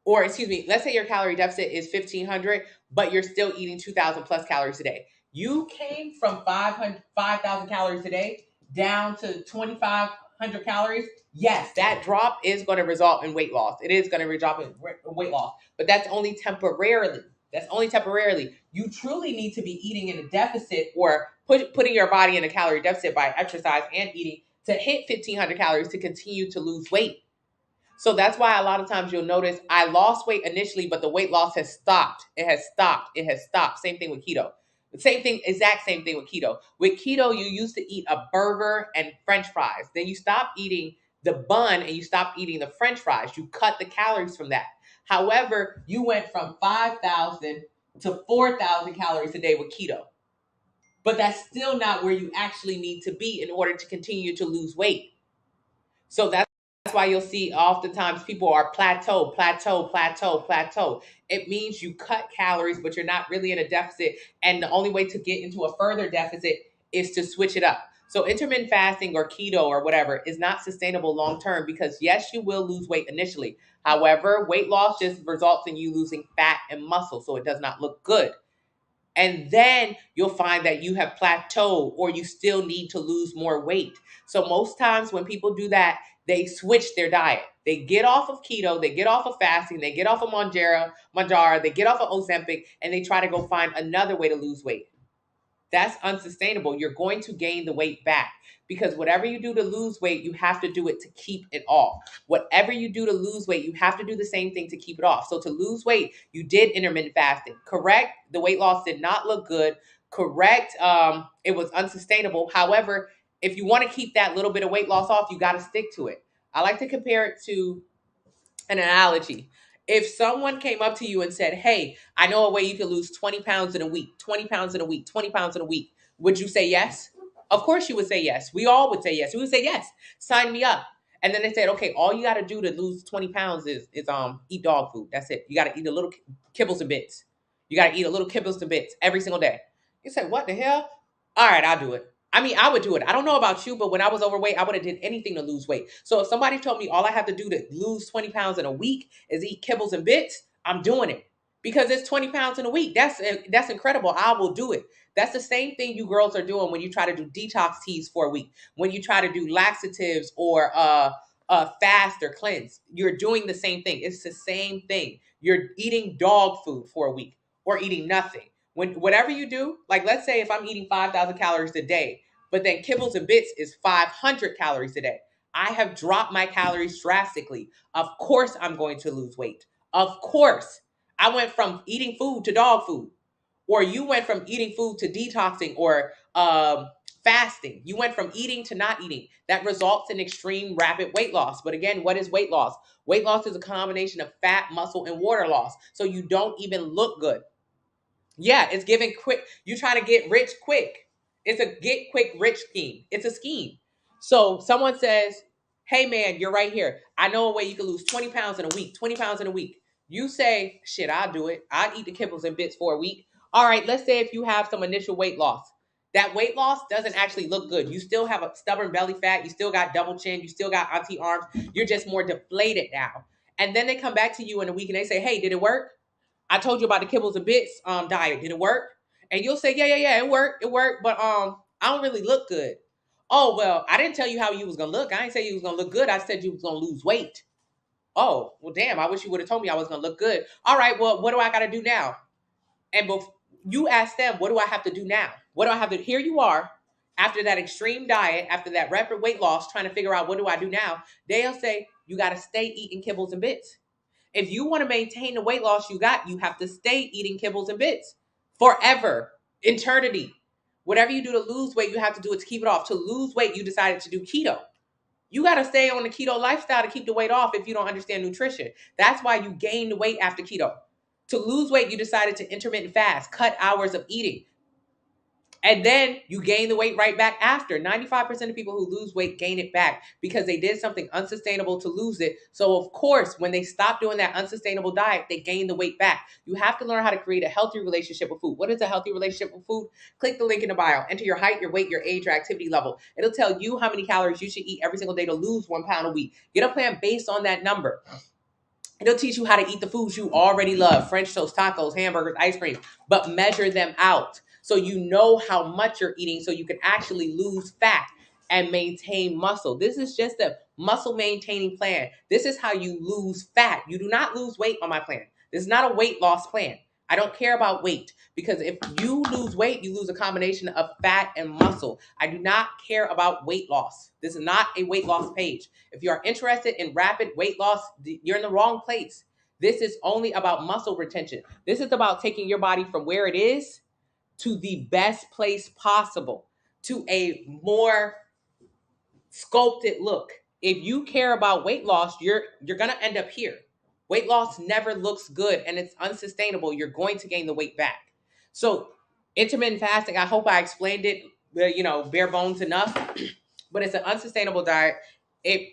Or excuse me, let's say your calorie deficit is 1,500, but you're still eating 2,000 plus calories a day. You came from 5,000 calories a day down to 2,500 calories. Yes, that drop is going to result in weight loss. It is going to result in weight loss, but that's only temporarily. That's only temporarily. You truly need to be eating in a deficit, or putting your body in a calorie deficit by exercise and eating to hit 1,500 calories to continue to lose weight. So that's why a lot of times you'll notice I lost weight initially, but the weight loss has stopped. It has stopped. It has stopped. Same thing with keto. The same thing, exact same thing with keto. With keto, you used to eat a burger and French fries. Then you stop eating the bun and you stop eating the French fries. You cut the calories from that. However, you went from 5,000 to 4,000 calories a day with keto. But that's still not where you actually need to be in order to continue to lose weight. So that's why you'll see oftentimes people are plateau. It means you cut calories, but you're not really in a deficit. And the only way to get into a further deficit is to switch it up. So intermittent fasting or keto or whatever is not sustainable long term, because yes, you will lose weight initially. However, weight loss just results in you losing fat and muscle. So it does not look good. And then you'll find that you have plateaued, or you still need to lose more weight. So most times when people do that, they switch their diet. They get off of keto, they get off of fasting, they get off of Manjaro, they get off of Ozempic, and they try to go find another way to lose weight. That's unsustainable. You're going to gain the weight back, because whatever you do to lose weight, you have to do it to keep it off. Whatever you do to lose weight, you have to do the same thing to keep it off. So to lose weight, you did intermittent fasting. Correct. The weight loss did not look good. Correct. It was unsustainable. However, if you want to keep that little bit of weight loss off, you got to stick to it. I like to compare it to an analogy. If someone came up to you and said, hey, I know a way you can lose 20 pounds in a week, 20 pounds in a week, 20 pounds in a week, would you say yes? Of course you would say yes. We all would say yes. We would say yes. Sign me up. And then they said, okay, all you got to do to lose 20 pounds is eat dog food. That's it. You got to eat a little kibbles and bits. You got to eat a little kibbles and bits every single day. You say, what the hell? All right, I'll do it. I mean, I would do it. I don't know about you, but when I was overweight, I would have did anything to lose weight. So if somebody told me all I have to do to lose 20 pounds in a week is eat kibbles and bits, I'm doing it, because it's 20 pounds in a week. That's incredible. I will do it. That's the same thing you girls are doing when you try to do detox teas for a week, when you try to do laxatives or fast or cleanse. You're doing the same thing. It's the same thing. You're eating dog food for a week or eating nothing. When whatever you do, like let's say if I'm eating 5,000 calories a day, but then kibbles and bits is 500 calories a day, I have dropped my calories drastically. Of course I'm going to lose weight. Of course. I went from eating food to dog food. Or you went from eating food to detoxing or fasting. You went from eating to not eating. That results in extreme rapid weight loss. But again, what is weight loss? Weight loss is a combination of fat, muscle, and water loss. So you don't even look good. Yeah, it's giving quick. You trying to get rich quick. It's a get quick rich scheme. It's a scheme. So someone says, hey man, you're right here. I know a way you can lose 20 pounds in a week, 20 pounds in a week. You say, shit, I'll do it. I'll eat the kibbles and bits for a week. All right, let's say if you have some initial weight loss. That weight loss doesn't actually look good. You still have a stubborn belly fat. You still got double chin. You still got auntie arms. You're just more deflated now. And then they come back to you in a week and they say, hey, did it work? I told you about the kibbles and bits diet. Did it work? And you'll say, yeah, it worked. It worked, but I don't really look good. Oh, well, I didn't tell you how you was gonna look. I didn't say you was gonna look good. I said you was gonna lose weight. Oh, well, damn, I wish you would have told me I was gonna look good. All right, well, what do I gotta do now? And you ask them, what do I have to do now? What do I have to here you are after that extreme diet, after that rapid weight loss, trying to figure out what do I do now? They'll say, you gotta stay eating kibbles and bits. If you want to maintain the weight loss you got, you have to stay eating kibbles and bits forever, eternity. Whatever you do to lose weight, you have to do it to keep it off. To lose weight, you decided to do keto. You got to stay on the keto lifestyle to keep the weight off if you don't understand nutrition. That's why you gain the weight after keto. To lose weight, you decided to intermittent fast, cut hours of eating. And then you gain the weight right back after. 95% of people who lose weight gain it back because they did something unsustainable to lose it. So, of course, when they stop doing that unsustainable diet, they gain the weight back. You have to learn how to create a healthy relationship with food. What is a healthy relationship with food? Click the link in the bio. Enter your height, your weight, your age, your activity level. It'll tell you how many calories you should eat every single day to lose 1 pound a week. Get a plan based on that number. It'll teach you how to eat the foods you already love. French toast, tacos, hamburgers, ice cream. But measure them out. So you know how much you're eating so you can actually lose fat and maintain muscle. This is just a muscle maintaining plan. This is how you lose fat. You do not lose weight on my plan. This is not a weight loss plan. I don't care about weight because if you lose weight, you lose a combination of fat and muscle. I do not care about weight loss. This is not a weight loss page. If you are interested in rapid weight loss, you're in the wrong place. This is only about muscle retention. This is about taking your body from where it is to the best place possible, to a more sculpted look. If you care about weight loss, you're going to end up here. Weight loss never looks good and it's unsustainable. You're going to gain the weight back. So intermittent fasting, I hope I explained it, bare bones enough, but it's an unsustainable diet. It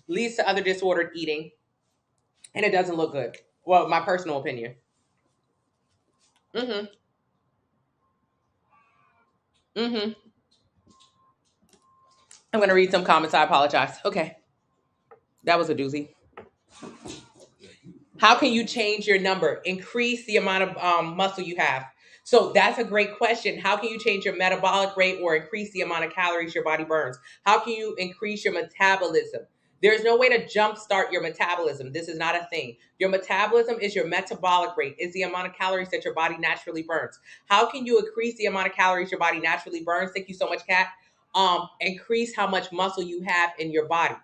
leads to other disordered eating and it doesn't look good. Well, my personal opinion. Mm-hmm. Mm-hmm. I'm going to read some comments. I apologize. Okay. That was a doozy. How can you change your number? Increase the amount of muscle you have. So that's a great question. How can you change your metabolic rate or increase the amount of calories your body burns? How can you increase your metabolism? There's no way to jumpstart your metabolism. This is not a thing. Your metabolism is your metabolic rate, is the amount of calories that your body naturally burns. How can you increase the amount of calories your body naturally burns? Thank you so much, Kat. Increase how much muscle you have in your body.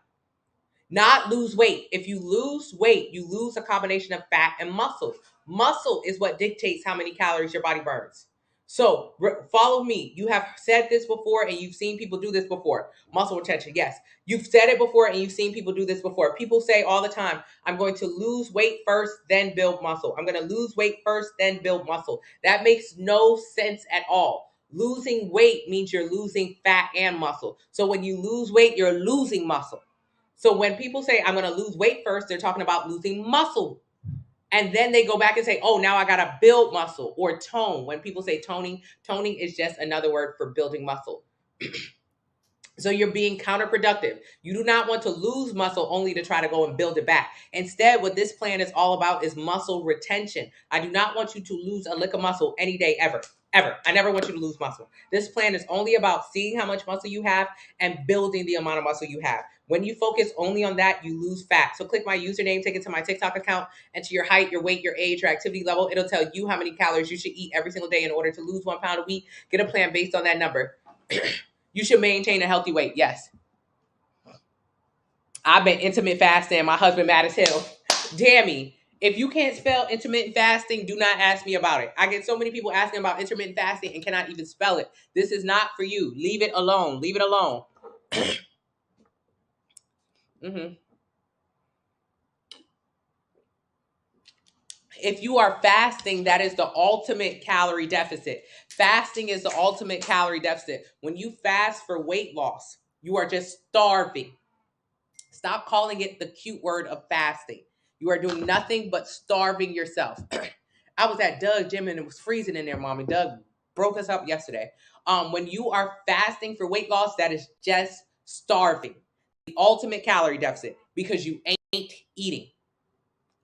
Not lose weight. If you lose weight, you lose a combination of fat and muscle. Muscle is what dictates how many calories your body burns. So follow me. You have said this before and you've seen people do this before. Muscle retention. Yes. You've said it before and you've seen people do this before. People say all the time, I'm going to lose weight first, then build muscle. I'm going to lose weight first, then build muscle. That makes no sense at all. Losing weight means you're losing fat and muscle. So when you lose weight, you're losing muscle. So when people say, I'm going to lose weight first, they're talking about losing muscle. And then they go back and say, oh, now I got to build muscle or tone. When people say toning is just another word for building muscle. So you're being counterproductive. You do not want to lose muscle only to try to go and build it back. Instead, what this plan is all about is muscle retention. I do not want you to lose a lick of muscle any day ever. Ever. I never want you to lose muscle. This plan is only about seeing how much muscle you have and building the amount of muscle you have. When you focus only on that, you lose fat. So click my username, take it to my TikTok account, enter your height, your weight, your age, your activity level. It'll tell you how many calories you should eat every single day in order to lose 1 pound a week. Get a plan based on that number. You should maintain a healthy weight. Yes. I've been intermittent fasting. My husband mad as hell. Damn me. If you can't spell intermittent fasting, do not ask me about it. I get so many people asking about intermittent fasting and cannot even spell it. This is not for you. Leave it alone. Leave it alone. Mm-hmm. If you are fasting, that is the ultimate calorie deficit. Fasting is the ultimate calorie deficit. When you fast for weight loss, you are just starving. Stop calling it the cute word of fasting. You are doing nothing but starving yourself. I was at Doug's gym and it was freezing in there, Mommy. Doug broke us up yesterday. When you are fasting for weight loss, that is just starving. The ultimate calorie deficit because you ain't eating.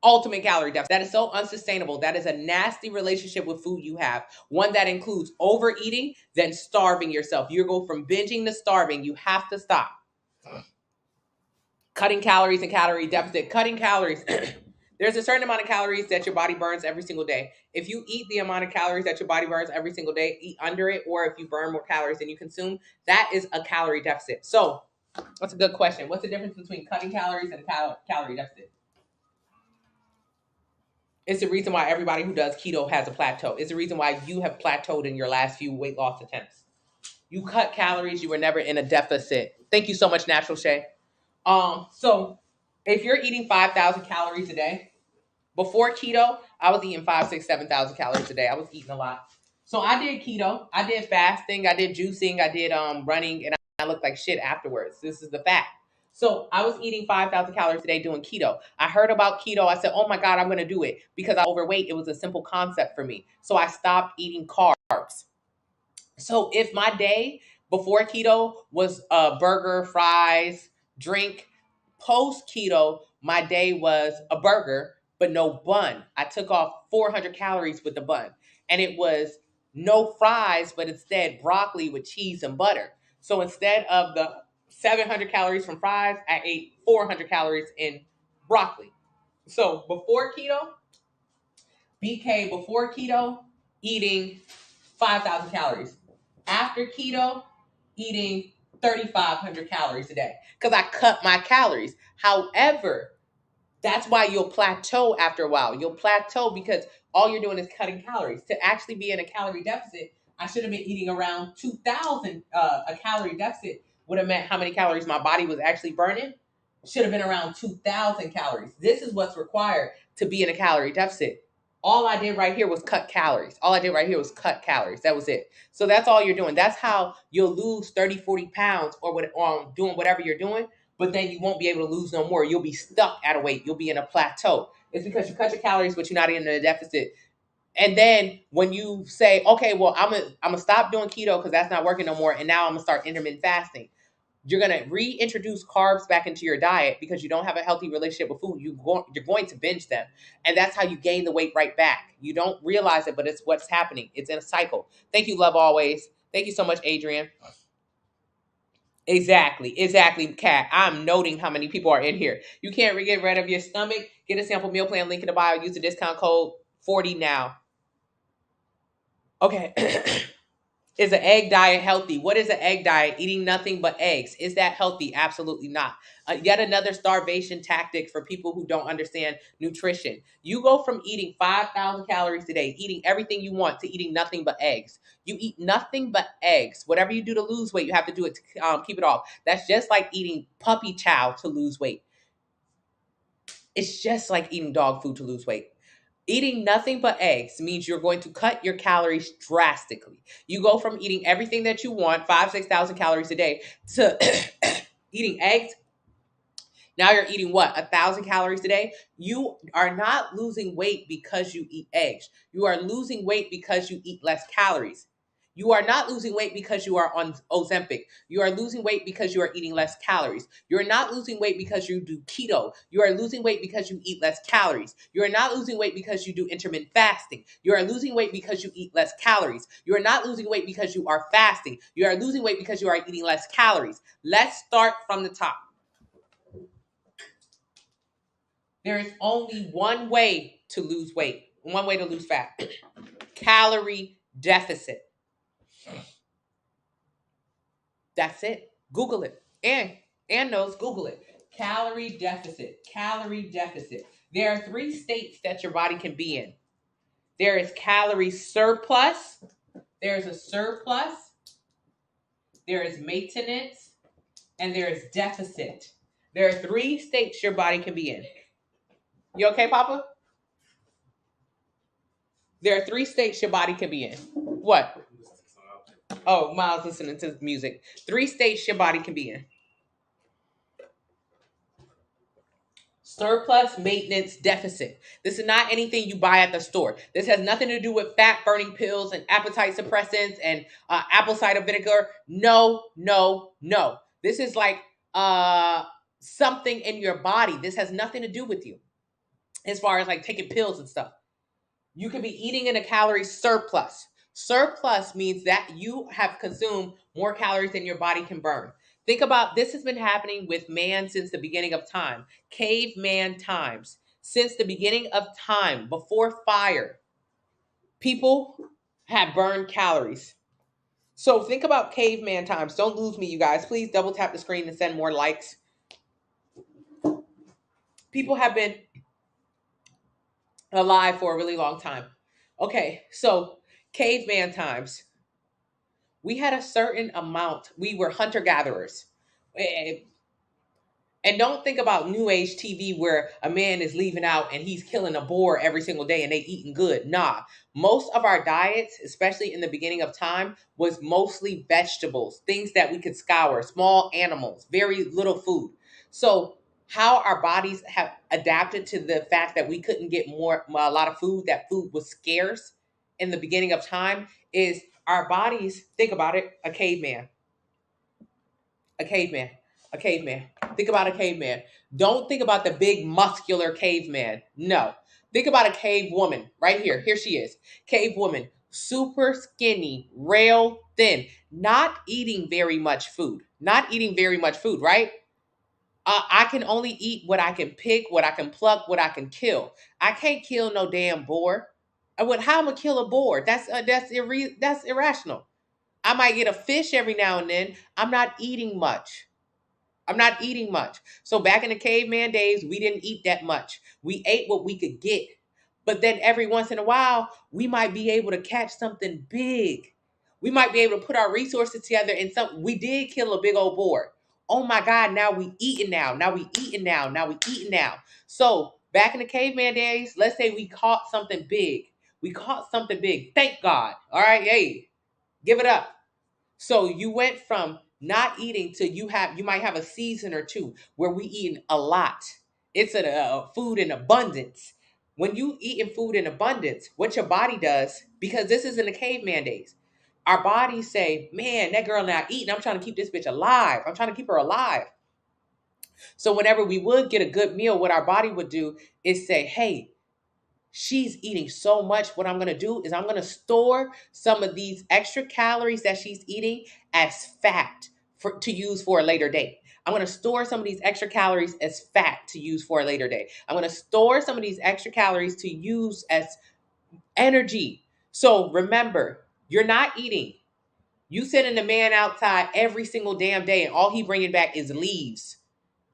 Ultimate calorie deficit. That is so unsustainable. That is a nasty relationship with food you have. One that includes overeating, then starving yourself. You go from binging to starving. You have to stop. Cutting calories and calorie deficit. Cutting calories. There's a certain amount of calories that your body burns every single day. If you eat the amount of calories that your body burns every single day, eat under it, or if you burn more calories than you consume, that is a calorie deficit. So that's a good question. What's the difference between cutting calories and calorie deficit? It's the reason why everybody who does keto has a plateau. It's the reason why you have plateaued in your last few weight loss attempts. You cut calories, you were never in a deficit. Thank you so much, Natural Shay. So if you're eating 5,000 calories a day, before keto, I was eating 5, 6, 7,000 calories a day. I was eating a lot. So I did keto, I did fasting, I did juicing, I did running, and I looked like shit afterwards. This is the fact. So I was eating 5,000 calories a day doing keto. I heard about keto. I said, oh my God, I'm going to do it because I was overweight. It was a simple concept for me. So I stopped eating carbs. So if my day before keto was burger, fries, drink, post keto, my day was a burger, but no bun. I took off 400 calories with the bun. And it was no fries, but instead broccoli with cheese and butter. So instead of the 700 calories from fries, I ate 400 calories in broccoli. So before keto, before keto, eating 5,000 calories. After keto, eating 3,500 calories a day because I cut my calories. However, that's why you'll plateau after a while. You'll plateau because all you're doing is cutting calories. To actually be in a calorie deficit, I should have been eating around 2,000. A calorie deficit would have meant how many calories my body was actually burning. Should have been around 2,000 calories. This is what's required to be in a calorie deficit. All I did right here was cut calories. All I did right here was cut calories. That was it. So that's all you're doing. That's how you'll lose 30, 40 pounds or doing whatever you're doing, but then you won't be able to lose no more. You'll be stuck at a weight. You'll be in a plateau. It's because you cut your calories, but you're not in a deficit. And then when you say, okay, well, I'm gonna stop doing keto because that's not working no more, and now I'm gonna start intermittent fasting. You're going to reintroduce carbs back into your diet because you don't have a healthy relationship with food. You're going to binge them. And that's how you gain the weight right back. You don't realize it, but it's what's happening. It's in a cycle. Thank you, Love Always. Thank you so much, Adrian. Exactly, Kat. I'm noting how many people are in here. You can't get rid of your stomach. Get a sample meal plan link in the bio. Use the discount code 40 now. Okay. Is an egg diet healthy? What is an egg diet? Eating nothing but eggs. Is that healthy? Absolutely not. Yet another starvation tactic for people who don't understand nutrition. You go from eating 5,000 calories a day, eating everything you want, to eating nothing but eggs. You eat nothing but eggs. Whatever you do to lose weight, you have to do it to keep it off. That's just like eating puppy chow to lose weight. It's just like eating dog food to lose weight. Eating nothing but eggs means you're going to cut your calories drastically. You go from eating everything that you want, 5,000, 6,000 calories a day, to eating eggs. Now you're eating what? 1,000 calories a day? You are not losing weight because you eat eggs. You are losing weight because you eat less calories. You are not losing weight because you are on Ozempic. You are losing weight because you are eating less calories. You are not losing weight because you do keto. You are losing weight because you eat less calories. You are not losing weight because you do intermittent fasting. You are losing weight because you eat less calories. You are not losing weight because you are fasting. You are losing weight because you are eating less calories. Let's start from the top. There is only one way to lose weight, one way to lose fat. Calorie deficit. That's it. Google it. And knows, Google it. Calorie deficit. Calorie deficit. There are 3 states that your body can be in. There is calorie surplus. There is a surplus. There is maintenance. And there is deficit. There are 3 states your body can be in. You okay, Papa? There are 3 states your body can be in. What? Oh, Miles listening to music. 3 states your body can be in. Surplus, maintenance, deficit. This is not anything you buy at the store. This has nothing to do with fat burning pills and appetite suppressants and apple cider vinegar. No, no, no. This is like uh, something in your body. This has nothing to do with you as far as like taking pills and stuff. You could be eating in a calorie surplus. Surplus means that you have consumed more calories than your body can burn. Think about this has been happening with man since the beginning of time, caveman times. Since the beginning of time, before fire, people have burned calories. So think about caveman times. Don't lose me, you guys. Please double tap the screen and send more likes. People have been alive for a really long time. Okay, so caveman times. We had a certain amount. We were hunter gatherers. And don't think about new age TV where a man is leaving out and he's killing a boar every single day and they eating good. Nah, most of our diets, especially in the beginning of time, was mostly vegetables, things that we could scour, small animals, very little food. So how our bodies have adapted to the fact that we couldn't get a lot of food, that food was scarce in the beginning of time, is our bodies, think about it, a caveman, a caveman, a caveman. Think about a caveman. Don't think about the big muscular caveman. No. Think about a cave woman right here. Here she is. Cave woman, super skinny, rail thin, not eating very much food. Not eating very much food, right? I can only eat what I can pick, what I can pluck, what I can kill. I can't kill no damn boar. How am I gonna kill a boar? That's irrational. I might get a fish every now and then. I'm not eating much. I'm not eating much. So back in the caveman days, we didn't eat that much. We ate what we could get. But then every once in a while, we might be able to catch something big. We might be able to put our resources together and we did kill a big old boar. Oh my God, now we eating now. Now we eating now. Now we eating now. So back in the caveman days, let's say we caught something big. We caught something big. Thank God. All right, hey, give it up. So you went from not eating to you might have a season or two where we eating a lot. It's a food in abundance. When you eating food in abundance, what your body does, because this is in the caveman days, our bodies say, man, that girl not eating. I'm trying to keep this bitch alive. I'm trying to keep her alive. So whenever we would get a good meal, what our body would do is say, hey, she's eating so much. What I'm going to do is I'm going to store some of these extra calories that she's eating as fat to use for a later date. I'm going to store some of these extra calories as fat to use for a later date. I'm going to store some of these extra calories to use as energy. So remember, you're not eating. You sending the man outside every single damn day and all he bringing back is leaves.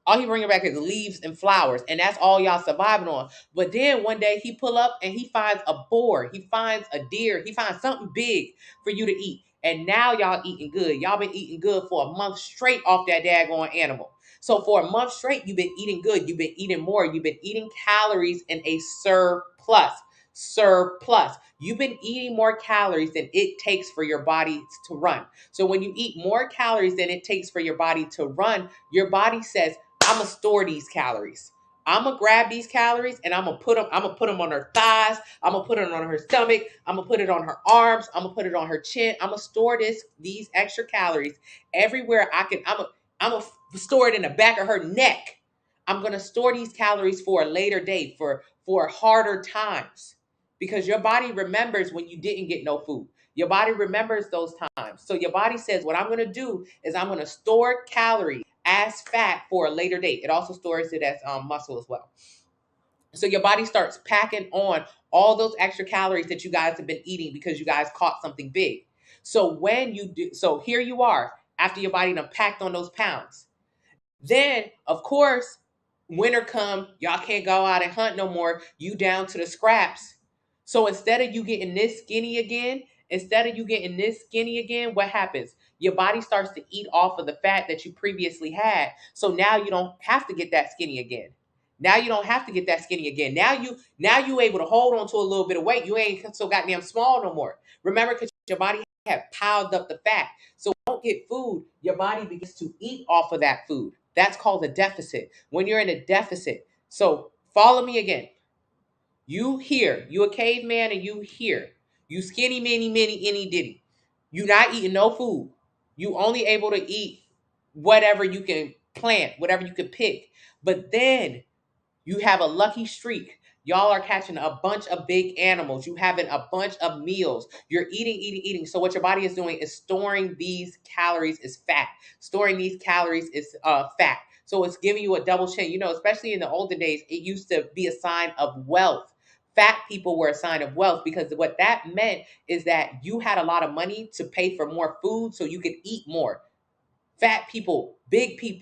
All he bringing back is leaves and flowers, and that's all y'all surviving on. But then one day he pull up and he finds a boar, he finds a deer, he finds something big for you to eat. And now y'all eating good. Y'all been eating good for a month straight off that daggone animal. So for a month straight, you've been eating good. You've been eating more. You've been eating calories in a surplus. Surplus. You've been eating more calories than it takes for your body to run. So when you eat more calories than it takes for your body to run, your body says, I'm gonna store these calories. I'm gonna grab these calories and I'm gonna put them on her thighs. I'm gonna put it on her stomach. I'm gonna put it on her arms. I'm gonna put it on her chin. I'm gonna store these extra calories everywhere I can. I'm gonna store it in the back of her neck. I'm gonna store these calories for a later date, for harder times, because your body remembers when you didn't get no food. Your body remembers those times. So your body says, what I'm gonna do is I'm gonna store calories as fat for a later date. It also stores it as muscle as well. So your body starts packing on all those extra calories that you guys have been eating because you guys caught something big. So when you do, so here you are after your body done packed on those pounds. Then, of course, winter come, y'all can't go out and hunt no more. You down to the scraps. So instead of you getting this skinny again, what happens? Your body starts to eat off of the fat that you previously had. So now you don't have to get that skinny again. Now you able to hold on to a little bit of weight. You ain't so goddamn small no more. Remember, because your body had piled up the fat. So don't get food, your body begins to eat off of that food. That's called a deficit. When you're in a deficit, So follow me again. You here, you a caveman and you here. You skinny mini mini any diddy. You not eating no food. You only able to eat whatever you can plant, whatever you can pick. But then you have a lucky streak. Y'all are catching a bunch of big animals. You having a bunch of meals. You're eating, eating, eating. So what your body is doing is storing these calories as fat. Storing these calories is fat. So it's giving you a double chin. You know, especially in the olden days, it used to be a sign of wealth. Fat people were a sign of wealth because what that meant is that you had a lot of money to pay for more food so you could eat more. Fat people, big, big,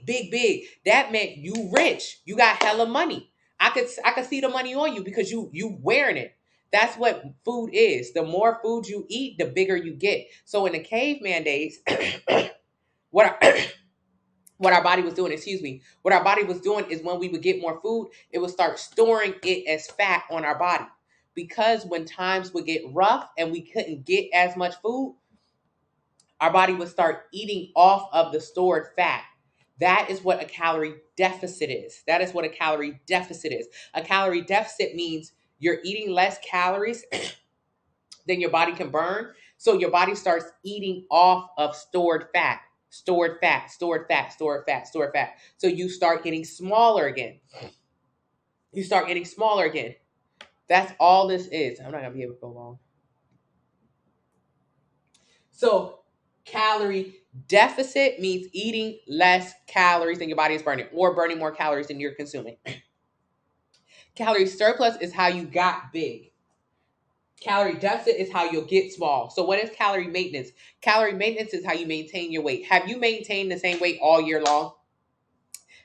big. That meant you rich. You got hella money. I could see the money on you because you wearing it. That's what food is. The more food you eat, the bigger you get. So in the caveman days, what our, what our body was doing, excuse me, what our body was doing is when we would get more food, it would start storing it as fat on our body. Because when times would get rough and we couldn't get as much food, our body would start eating off of the stored fat. That is what a calorie deficit is. That is what a calorie deficit is. A calorie deficit means you're eating less calories than your body can burn. So your body starts eating off of stored fat, stored fat, stored fat, stored fat, stored fat. So you start getting smaller again. You start getting smaller again. That's all this is. I'm not going to be able to go long. So calorie deficit means eating less calories than your body is burning or burning more calories than you're consuming. Calorie surplus is how you got big. Calorie deficit is how you'll get small. So what is calorie maintenance? Calorie maintenance is how you maintain your weight. Have you maintained the same weight all year long?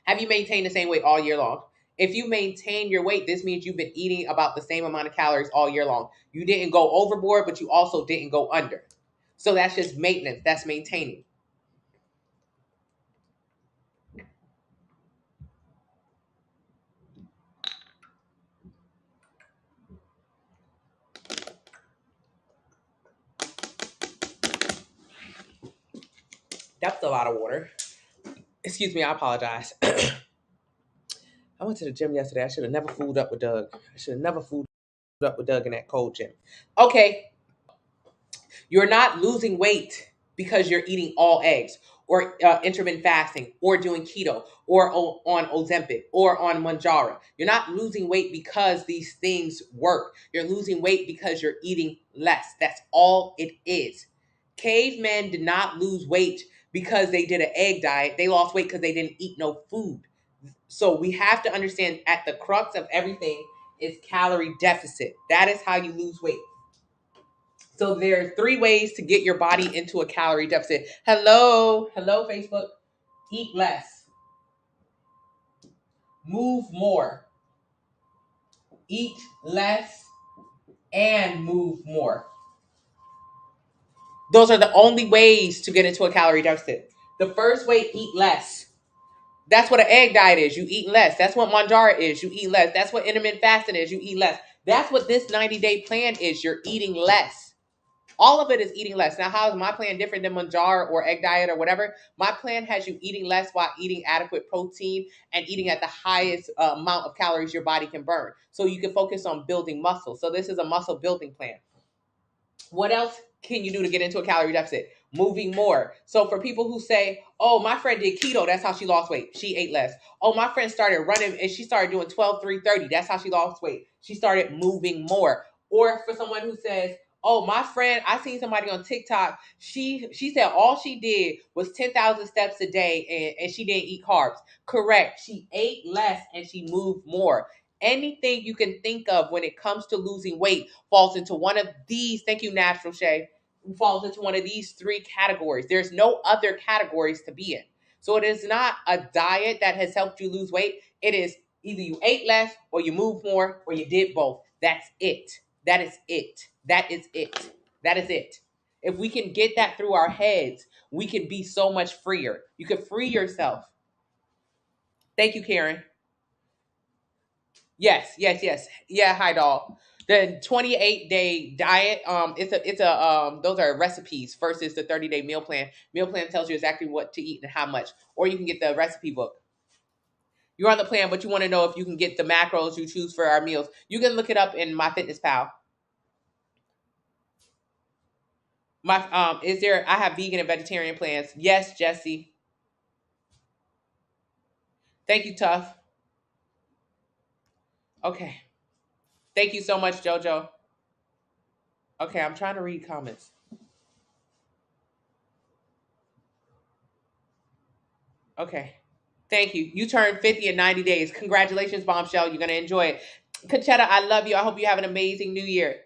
Have you maintained the same weight all year long? If you maintain your weight, this means you've been eating about the same amount of calories all year long. You didn't go overboard, but you also didn't go under. So that's just maintenance. That's maintaining. That's a lot of water. Excuse me, I apologize. I went to the gym yesterday. I should have never fooled up with Doug. I should have never fooled up with Doug in that cold gym. Okay, you're not losing weight because you're eating all eggs or intermittent fasting or doing keto or on Ozempic or on Manjaro. You're not losing weight because these things work. You're losing weight because you're eating less. That's all it is. Cavemen did not lose weight because they did an egg diet. They lost weight because they didn't eat no food. So we have to understand at the crux of everything is calorie deficit. That is how you lose weight. So there are 3 ways to get your body into a calorie deficit. Hello, Facebook. Eat less. Move more. Eat less and move more. Those are the only ways to get into a calorie deficit. The first way, eat less. That's what an egg diet is. You eat less. That's what Manjaro is. You eat less. That's what intermittent fasting is. You eat less. That's what this 90-day plan is. You're eating less. All of it is eating less. Now, how is my plan different than Manjaro or egg diet or whatever? My plan has you eating less while eating adequate protein and eating at the highest amount of calories your body can burn. So you can focus on building muscle. So this is a muscle building plan. What else can you do to get into a calorie deficit? Moving more. So for people who say, oh, my friend did keto, that's how she lost weight. She ate less. Oh, my friend started running and she started doing 12, 3, 30. That's how she lost weight. She started moving more. Or for someone who says, oh, my friend, I seen somebody on TikTok. She said all she did was 10,000 steps a day and she didn't eat carbs. Correct. She ate less and she moved more. Anything you can think of when it comes to losing weight falls into one of these. Thank you, Natural Shay. Falls into one of these 3 categories. There's no other categories to be in. So it is not a diet that has helped you lose weight. It is either you ate less or you moved more or you did both. That's it. That is it. That is it. That is it. If we can get that through our heads, we can be so much freer. You can free yourself. Thank you, Karen. Yes, yes, yes. Yeah, hi doll. The 28-day diet, it's a those are recipes versus the 30-day meal plan. Meal plan tells you exactly what to eat and how much. Or you can get the recipe book. You're on the plan, but you want to know if you can get the macros you choose for our meals. You can look it up in MyFitnessPal. Is there? I have vegan and vegetarian plans. Yes, Jesse. Thank you, Tough. Okay. Thank you so much, JoJo. Okay, I'm trying to read comments. Okay. Thank you. You turned 50 in 90 days. Congratulations, Bombshell. You're going to enjoy it. Conchetta, I love you. I hope you have an amazing new year.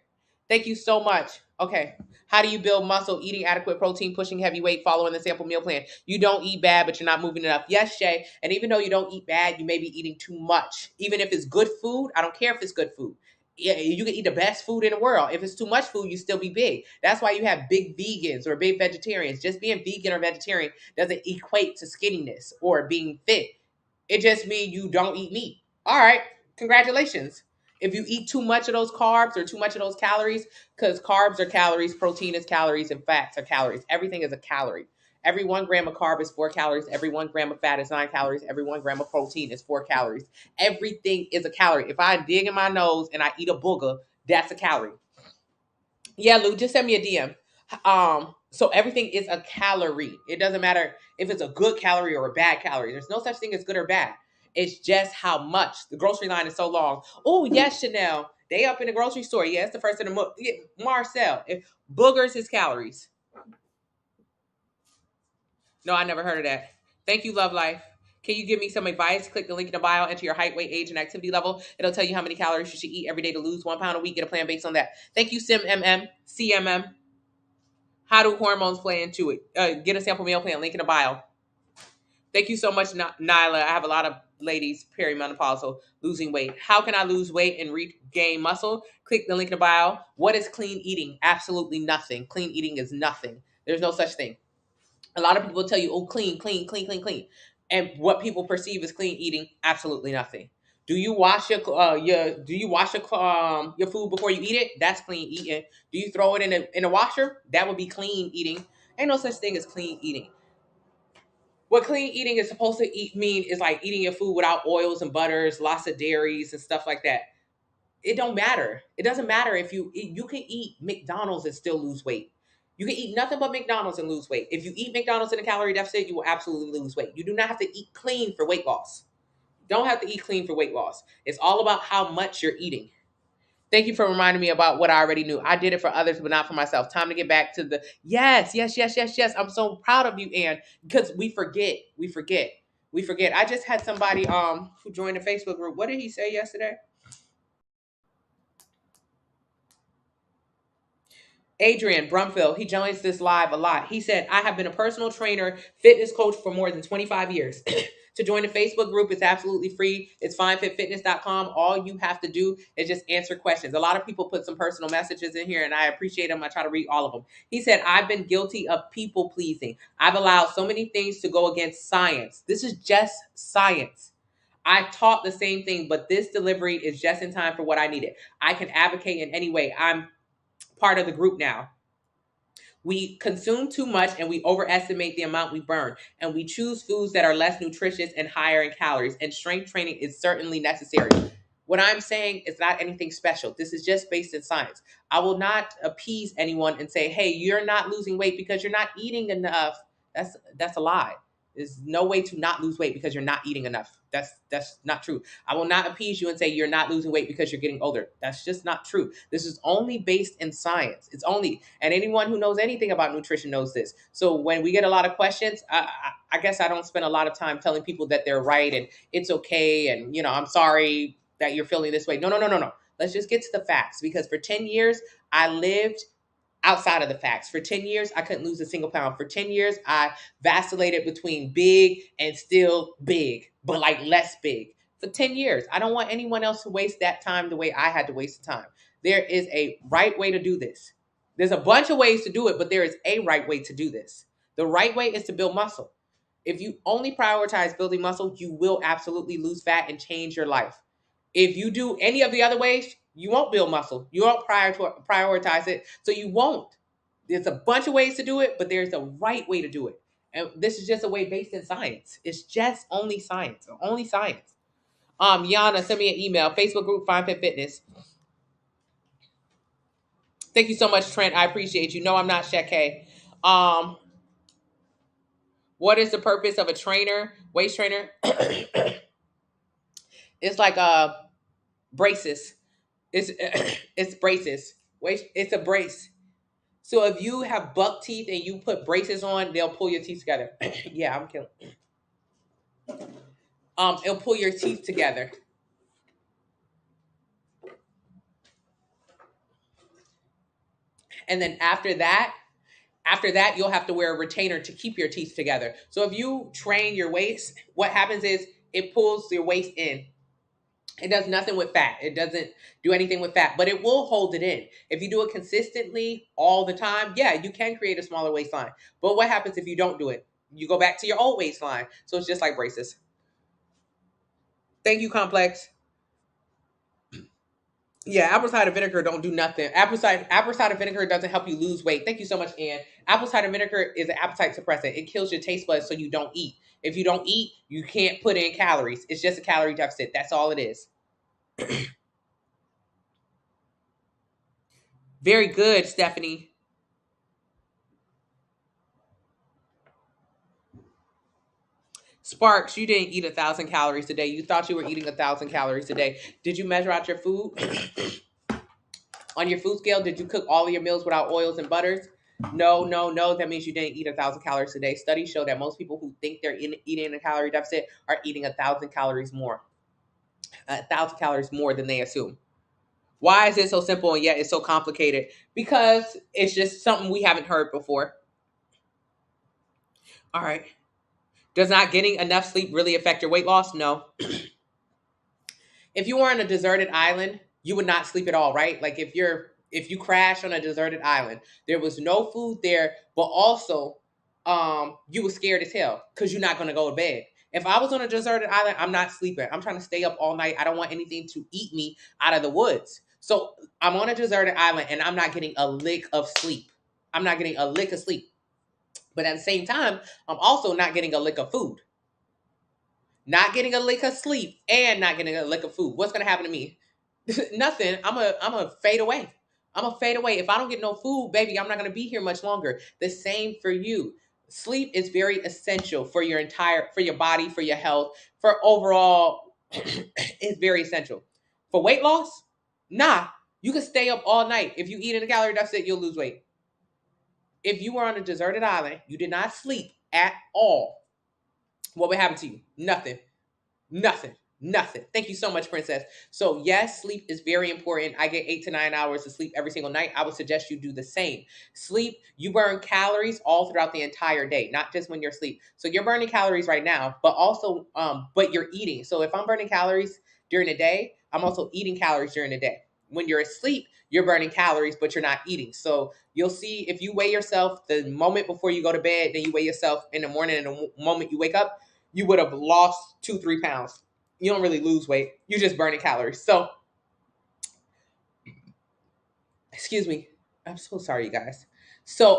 Thank you so much. Okay. How do you build muscle? Eating adequate protein, pushing heavy weight, following the sample meal plan. You don't eat bad, but you're not moving enough. Yes, Shay. And even though you don't eat bad, you may be eating too much. Even if it's good food, I don't care if it's good food. Yeah, you can eat the best food in the world. If it's too much food, you still be big. That's why you have big vegans or big vegetarians. Just being vegan or vegetarian doesn't equate to skinniness or being fit. It just means you don't eat meat. All right, congratulations. If you eat too much of those carbs or too much of those calories, because carbs are calories, protein is calories, and fats are calories. Everything is a calorie. Every 1 gram of carb is 4 calories. Every 1 gram of fat is 9 calories. Every 1 gram of protein is 4 calories. Everything is a calorie. If I dig in my nose and I eat a booger, that's a calorie. Yeah, Lou, just send me a DM. So everything is a calorie. It doesn't matter if it's a good calorie or a bad calorie. There's no such thing as good or bad. It's just how much. The grocery line is so long. Oh, yes, Chanel. They up in the grocery store. Yeah, it's the first of the month. Yeah, Marcel. If boogers is calories. No, I never heard of that. Thank you, Love Life. Can you give me some advice? Click the link in the bio, enter your height, weight, age, and activity level. It'll tell you how many calories you should eat every day to lose 1 pound a week. Get a plan based on that. Thank you, CMM. How do hormones play into it? Get a sample meal plan. Link in the bio. Thank you so much, Nyla. I have a lot of ladies perimenopausal losing weight. How can I lose weight and regain muscle? Click the link in the bio. What is clean eating? Absolutely nothing. Clean eating is nothing. There's no such thing. A lot of people tell you, "Oh, clean, clean, clean, clean, clean," and what people perceive as clean eating, absolutely nothing. Do you wash your food before you eat it? That's clean eating. Do you throw it in a washer? That would be clean eating. Ain't no such thing as clean eating. What clean eating is supposed to mean is like eating your food without oils and butters, lots of dairies and stuff like that. It don't matter. It doesn't matter if you can eat McDonald's and still lose weight. You can eat nothing but McDonald's and lose weight. If you eat McDonald's in a calorie deficit, you will absolutely lose weight. You do not have to eat clean for weight loss. Don't have to eat clean for weight loss. It's all about how much you're eating. Thank you for reminding me about what I already knew. I did it for others, but not for myself. Time to get back to the yes, yes, yes, yes, yes. I'm so proud of you, Ann, because we forget. We forget. We forget. I just had somebody who joined the Facebook group. What did he say yesterday? Adrian Brumfield, he joins this live a lot. He said, I have been a personal trainer, fitness coach for more than 25 years. To join the Facebook group, it's absolutely free. It's finefitfitness.com. All you have to do is just answer questions. A lot of people put some personal messages in here, and I appreciate them. I try to read all of them. He said, I've been guilty of people pleasing. I've allowed so many things to go against science. This is just science. I taught the same thing, but this delivery is just in time for what I needed. I can advocate in any way. I'm part of the group now. We consume too much and we overestimate the amount we burn. And we choose foods that are less nutritious and higher in calories. And strength training is certainly necessary. What I'm saying is not anything special. This is just based in science. I will not appease anyone and say, hey, you're not losing weight because you're not eating enough. That's a lie. There's no way to not lose weight because you're not eating enough. That's not true. I will not appease you and say you're not losing weight because you're getting older. That's just not true. This is only based in science. It's only, and anyone who knows anything about nutrition knows this. So when we get a lot of questions, I guess I don't spend a lot of time telling people that they're right and it's okay. And, I'm sorry that you're feeling this way. No, no, no, no, no. Let's just get to the facts, because for 10 years, I lived outside of the facts. For 10 years, I couldn't lose a single pound. For 10 years, I vacillated between big and still big, but like less big. For 10 years, I don't want anyone else to waste that time the way I had to waste the time. There is a right way to do this. There's a bunch of ways to do it, but there is a right way to do this. The right way is to build muscle. If you only prioritize building muscle, you will absolutely lose fat and change your life. If you do any of the other ways, you won't build muscle. You won't prioritize it, so you won't. There's a bunch of ways to do it, but there's a right way to do it. And this is just a way based in science. It's just only science, only science. Yana, send me an email. Facebook group, Fine Fit Fitness. Thank you so much, Trent. I appreciate you. No, I'm not Shaq. Um, what is the purpose of a trainer, waist trainer? It's like braces. It's it's braces. Waist. It's a brace. So if you have buck teeth and you put braces on, they'll pull your teeth together. Yeah, I'm killing. It'll pull your teeth together, and then after that, you'll have to wear a retainer to keep your teeth together. So if you train your waist, what happens is it pulls your waist in. It does nothing with fat. It doesn't do anything with fat, but it will hold it in. If you do it consistently all the time, yeah, you can create a smaller waistline. But what happens if you don't do it? You go back to your old waistline. So it's just like braces. Thank you, Complex. Yeah, apple cider vinegar don't do nothing. Apple cider vinegar doesn't help you lose weight. Thank you so much, Ann. Apple cider vinegar is an appetite suppressant. It kills your taste buds so you don't eat. If you don't eat, you can't put in calories. It's just a calorie deficit. That's all it is. Very good, Stephanie. Sparks, you didn't eat 1,000 calories a day. You thought you were eating 1,000 calories a day. Did you measure out your food on your food scale? Did you cook all of your meals without oils and butters? No, no, no. That means you didn't eat 1,000 calories a day. Studies show that most people who think they're eating a calorie deficit are eating 1,000 calories more, 1,000 calories more than they assume. Why is it so simple and yet it's so complicated? Because it's just something we haven't heard before. All right. Does not getting enough sleep really affect your weight loss? No. If you were on a deserted island, you would not sleep at all, right? Like if you crash on a deserted island, there was no food there, but also you were scared as hell because you're not gonna go to bed. If I was on a deserted island, I'm not sleeping. I'm trying to stay up all night. I don't want anything to eat me out of the woods. So I'm on a deserted island and I'm not getting a lick of sleep. I'm not getting a lick of sleep. But at the same time, I'm also not getting a lick of food. Not getting a lick of sleep and not getting a lick of food. What's gonna happen to me? Nothing. I'm a fade away. I'm a fade away. If I don't get no food, baby, I'm not gonna be here much longer. The same for you. Sleep is very essential for your body, for your health, for overall. It's very essential. For weight loss, nah. You can stay up all night. If you eat in a calorie deficit, you'll lose weight. If you were on a deserted island, you did not sleep at all. What would happen to you? Nothing. Nothing. Nothing. Thank you so much, Princess. So, yes, sleep is very important. I get 8 to 9 hours of sleep every single night. I would suggest you do the same. Sleep, you burn calories all throughout the entire day, not just when you're asleep. So, you're burning calories right now, but also, but you're eating. So, if I'm burning calories during the day, I'm also eating calories during the day. When you're asleep, you're burning calories, but you're not eating. So, you'll see if you weigh yourself the moment before you go to bed, then you weigh yourself in the morning, and the moment you wake up, you would have lost 2-3 pounds. You don't really lose weight. You're just burning calories. So, excuse me. I'm so sorry, you guys. So,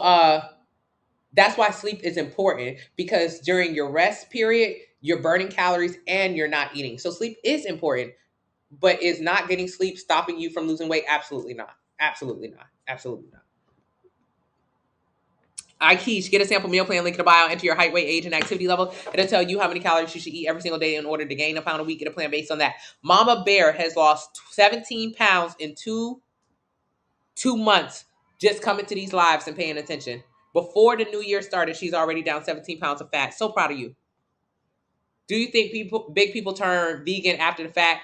that's why sleep is important because during your rest period, you're burning calories and you're not eating. So, sleep is important, but is not getting sleep stopping you from losing weight? Absolutely not. Absolutely not. Absolutely not. Keish, get a sample meal plan, link in the bio, enter your height, weight, age, and activity level. It'll tell you how many calories you should eat every single day in order to gain a pound a week. Get a plan based on that. Mama Bear has lost 17 pounds in two months just coming to these lives and paying attention. Before the new year started, she's already down 17 pounds of fat. So proud of you. Do you think big people turn vegan after the fact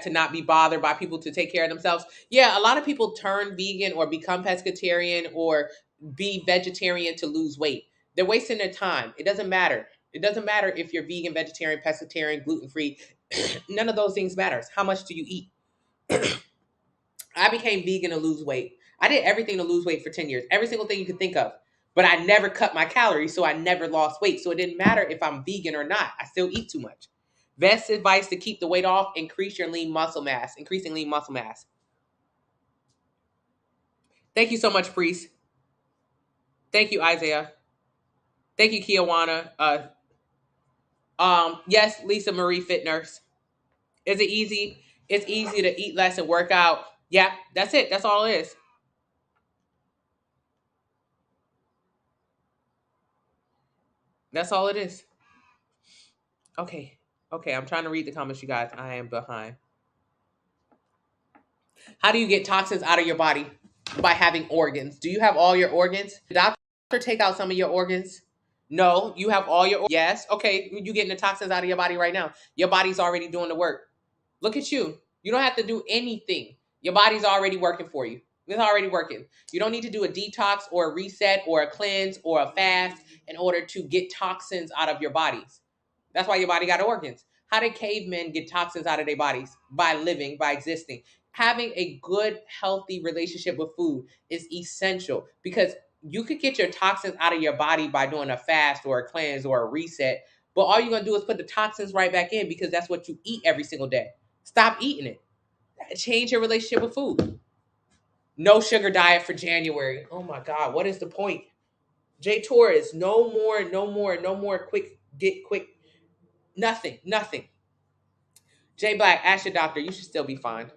to not be bothered by people to take care of themselves? Yeah, a lot of people turn vegan or become pescatarian or be vegetarian to lose weight. They're wasting their time. It doesn't matter. It doesn't matter if you're vegan, vegetarian, pescatarian, gluten-free. None of those things matters. How much do you eat? I became vegan to lose weight. I did everything to lose weight for 10 years. Every single thing you could think of. But I never cut my calories, so I never lost weight. So it didn't matter if I'm vegan or not. I still eat too much. Best advice to keep the weight off, increase your lean muscle mass. Increasing lean muscle mass. Thank you so much, Priest. Thank you, Isaiah. Thank you, Kiawana. Yes, Lisa Marie Fit Nurse. Is it easy? It's easy to eat less and work out. Yeah, that's it. That's all it is. That's all it is. Okay. Okay, I'm trying to read the comments, you guys. I am behind. How do you get toxins out of your body? By having organs. Do you have all your organs? Did the doctor take out some of your organs? No, you have all your. Yes. Okay, you getting the toxins out of your body right now. Your body's already doing the work. Look at you. You don't have to do anything. Your body's already working for you. It's already working. You don't need to do a detox or a reset or a cleanse or a fast in order to get toxins out of your bodies. That's why your body got organs. How did cavemen get toxins out of their bodies? By living, by existing. Having a good, healthy relationship with food is essential because you could get your toxins out of your body by doing a fast or a cleanse or a reset, but all you're going to do is put the toxins right back in because that's what you eat every single day. Stop eating it. Change your relationship with food. No sugar diet for January. Oh my God, what is the point? Jay Torres, no more, no more, no more quick, get quick. Nothing, nothing. Jay Black, ask your doctor. You should still be fine.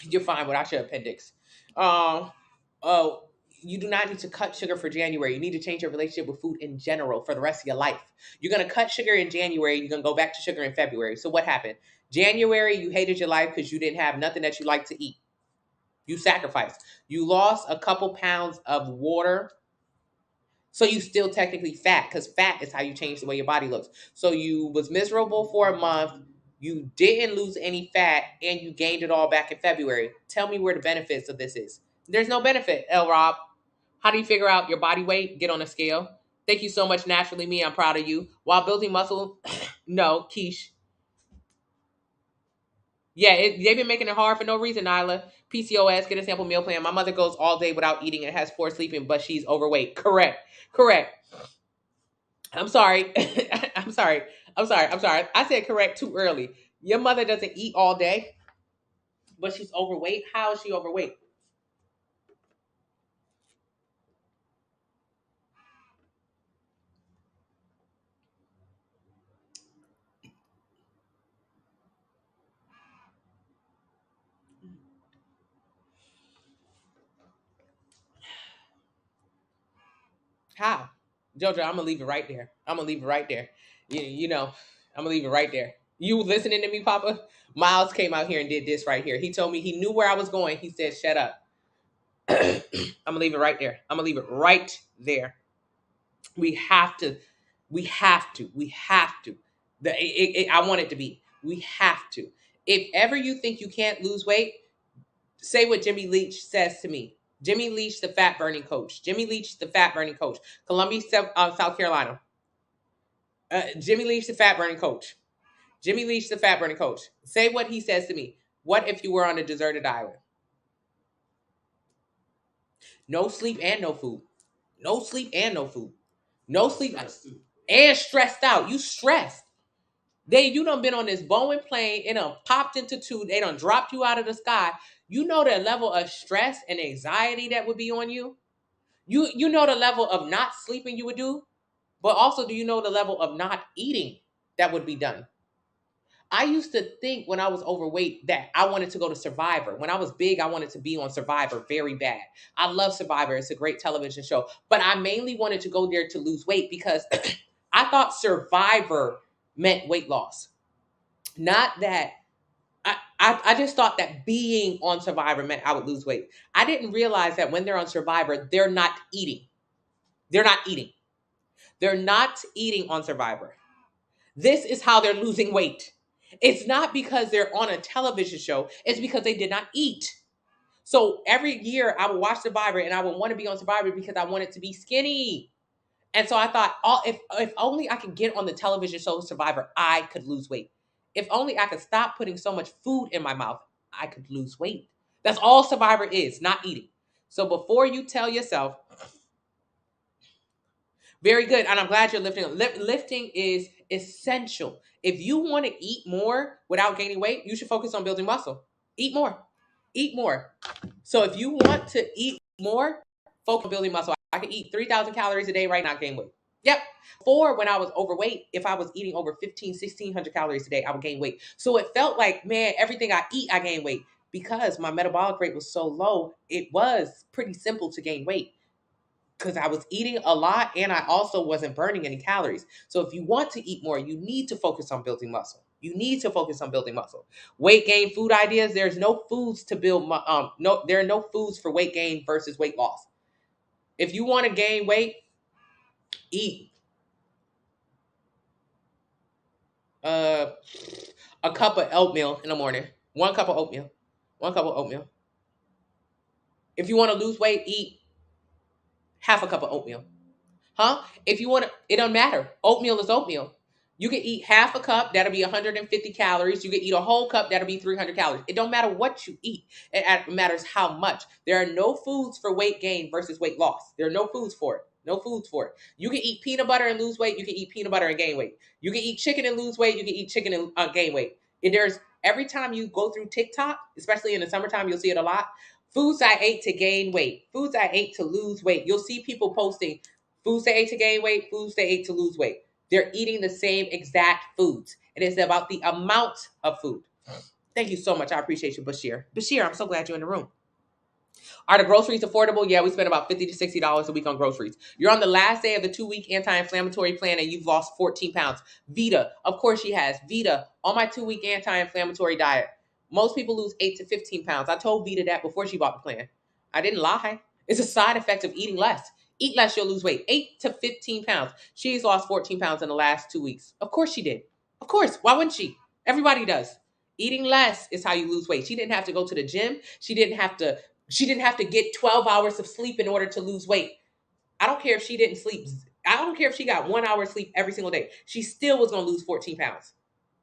You're fine without your appendix. Um, oh, you do not need to cut sugar for January. You need to change your relationship with food in general for the rest of your life. You're gonna cut sugar in January. You're gonna go back to sugar in February. So what happened? January, you hated your life because you didn't have nothing that you like to eat. You sacrificed. You lost a couple pounds of water. So you still technically fat because fat is how you change the way your body looks. So you was miserable for a month. You didn't lose any fat and you gained it all back in February. Tell me where the benefits of this is. There's no benefit, L Rob. How do you figure out your body weight? Get on a scale. Thank you so much, Naturally Me. I'm proud of you. While building muscle, no, quiche. Yeah, they've been making it hard for no reason, Nyla. PCOS, get a sample meal plan. My mother goes all day without eating and has poor sleeping, but she's overweight. Correct. Correct. I'm sorry. I'm sorry. I'm sorry. I'm sorry. I said correct too early. Your mother doesn't eat all day, but she's overweight. How is she overweight? How? Jojo, I'm gonna leave it right there. I'm gonna leave it right there. You know, I'm gonna leave it right there. You listening to me, Papa? Miles came out here and did this right here. He told me he knew where I was going. He said, "Shut up." I'm gonna leave it right there. I'm gonna leave it right there. We have to. We have to. We have to. I want it to be. We have to. If ever you think you can't lose weight, say what Jimmy Leach says to me. Jimmy Leach, the fat burning coach. Jimmy Leach, the fat burning coach. Columbia, South Carolina. Jimmy Leach, the fat burning coach. Jimmy Leach, the fat burning coach. Say what he says to me. What if you were on a deserted island? No sleep and no food. No sleep and no food. No sleep and stressed out. You stressed. You done been on this Boeing plane. It done popped into two. They done dropped you out of the sky. You know the level of stress and anxiety that would be on you. You know the level of not sleeping you would do, but also do you know the level of not eating that would be done? I used to think when I was overweight that I wanted to go to Survivor. When I was big, I wanted to be on Survivor very bad. I love Survivor. It's a great television show. But I mainly wanted to go there to lose weight because I thought Survivor meant weight loss. Not that I just thought that being on Survivor meant I would lose weight. I didn't realize that when they're on Survivor, they're not eating. They're not eating. They're not eating on Survivor. This is how they're losing weight. It's not because they're on a television show. It's because they did not eat. So every year I would watch Survivor and I would want to be on Survivor because I wanted to be skinny. And so I thought, if only I could get on the television show Survivor, I could lose weight. If only I could stop putting so much food in my mouth, I could lose weight. That's all Survivor is, not eating. So before you tell yourself, very good, and I'm glad you're lifting. Lifting is essential. If you want to eat more without gaining weight, you should focus on building muscle. Eat more. Eat more. So if you want to eat more, focus on building muscle. I can eat 3,000 calories a day right now, gain weight. Yep. Before, when I was overweight, if I was eating over 1,600 calories a day, I would gain weight. So it felt like, man, everything I eat, I gain weight. Because my metabolic rate was so low, it was pretty simple to gain weight because I was eating a lot and I also wasn't burning any calories. So if you want to eat more, you need to focus on building muscle. You need to focus on building muscle. Weight gain food ideas. There's no foods to build. No, there are no foods for weight gain versus weight loss. If you want to gain weight, eat uh, a cup of oatmeal in the morning. 1 cup of oatmeal. 1 cup of oatmeal. If you want to lose weight, eat half a cup of oatmeal. Huh? If you want to, it don't matter. Oatmeal is oatmeal. You can eat half a cup, that'll be 150 calories. You can eat a whole cup, that'll be 300 calories. It don't matter what you eat. It matters how much. There are no foods for weight gain versus weight loss. There are no foods for it. No foods for it. You can eat peanut butter and lose weight. You can eat peanut butter and gain weight. You can eat chicken and lose weight. You can eat chicken and gain weight. And there's every time you go through TikTok, especially in the summertime, you'll see it a lot. Foods I ate to gain weight. Foods I ate to lose weight. You'll see people posting foods they ate to gain weight, foods they ate to lose weight. They're eating the same exact foods. It is about the amount of food. Thank you so much. I appreciate you, Bashir. Bashir, I'm so glad you're in the room. Are the groceries affordable? Yeah, we spend about $50 to $60 a week on groceries. You're on the last day of the 2-week anti-inflammatory plan and you've lost 14 pounds. Vita, of course she has. Vita, on my 2-week anti-inflammatory diet. Most people lose 8 to 15 pounds. I told Vita that before she bought the plan. I didn't lie. It's a side effect of eating less. Eat less, you'll lose weight. 8 to 15 pounds. She's lost 14 pounds in the last 2 weeks. Of course she did. Of course. Why wouldn't she? Everybody does. Eating less is how you lose weight. She didn't have to go to the gym. She didn't have to get 12 hours of sleep in order to lose weight. I don't care if she didn't sleep. I don't care if she got 1 hour of sleep every single day. She still was going to lose 14 pounds.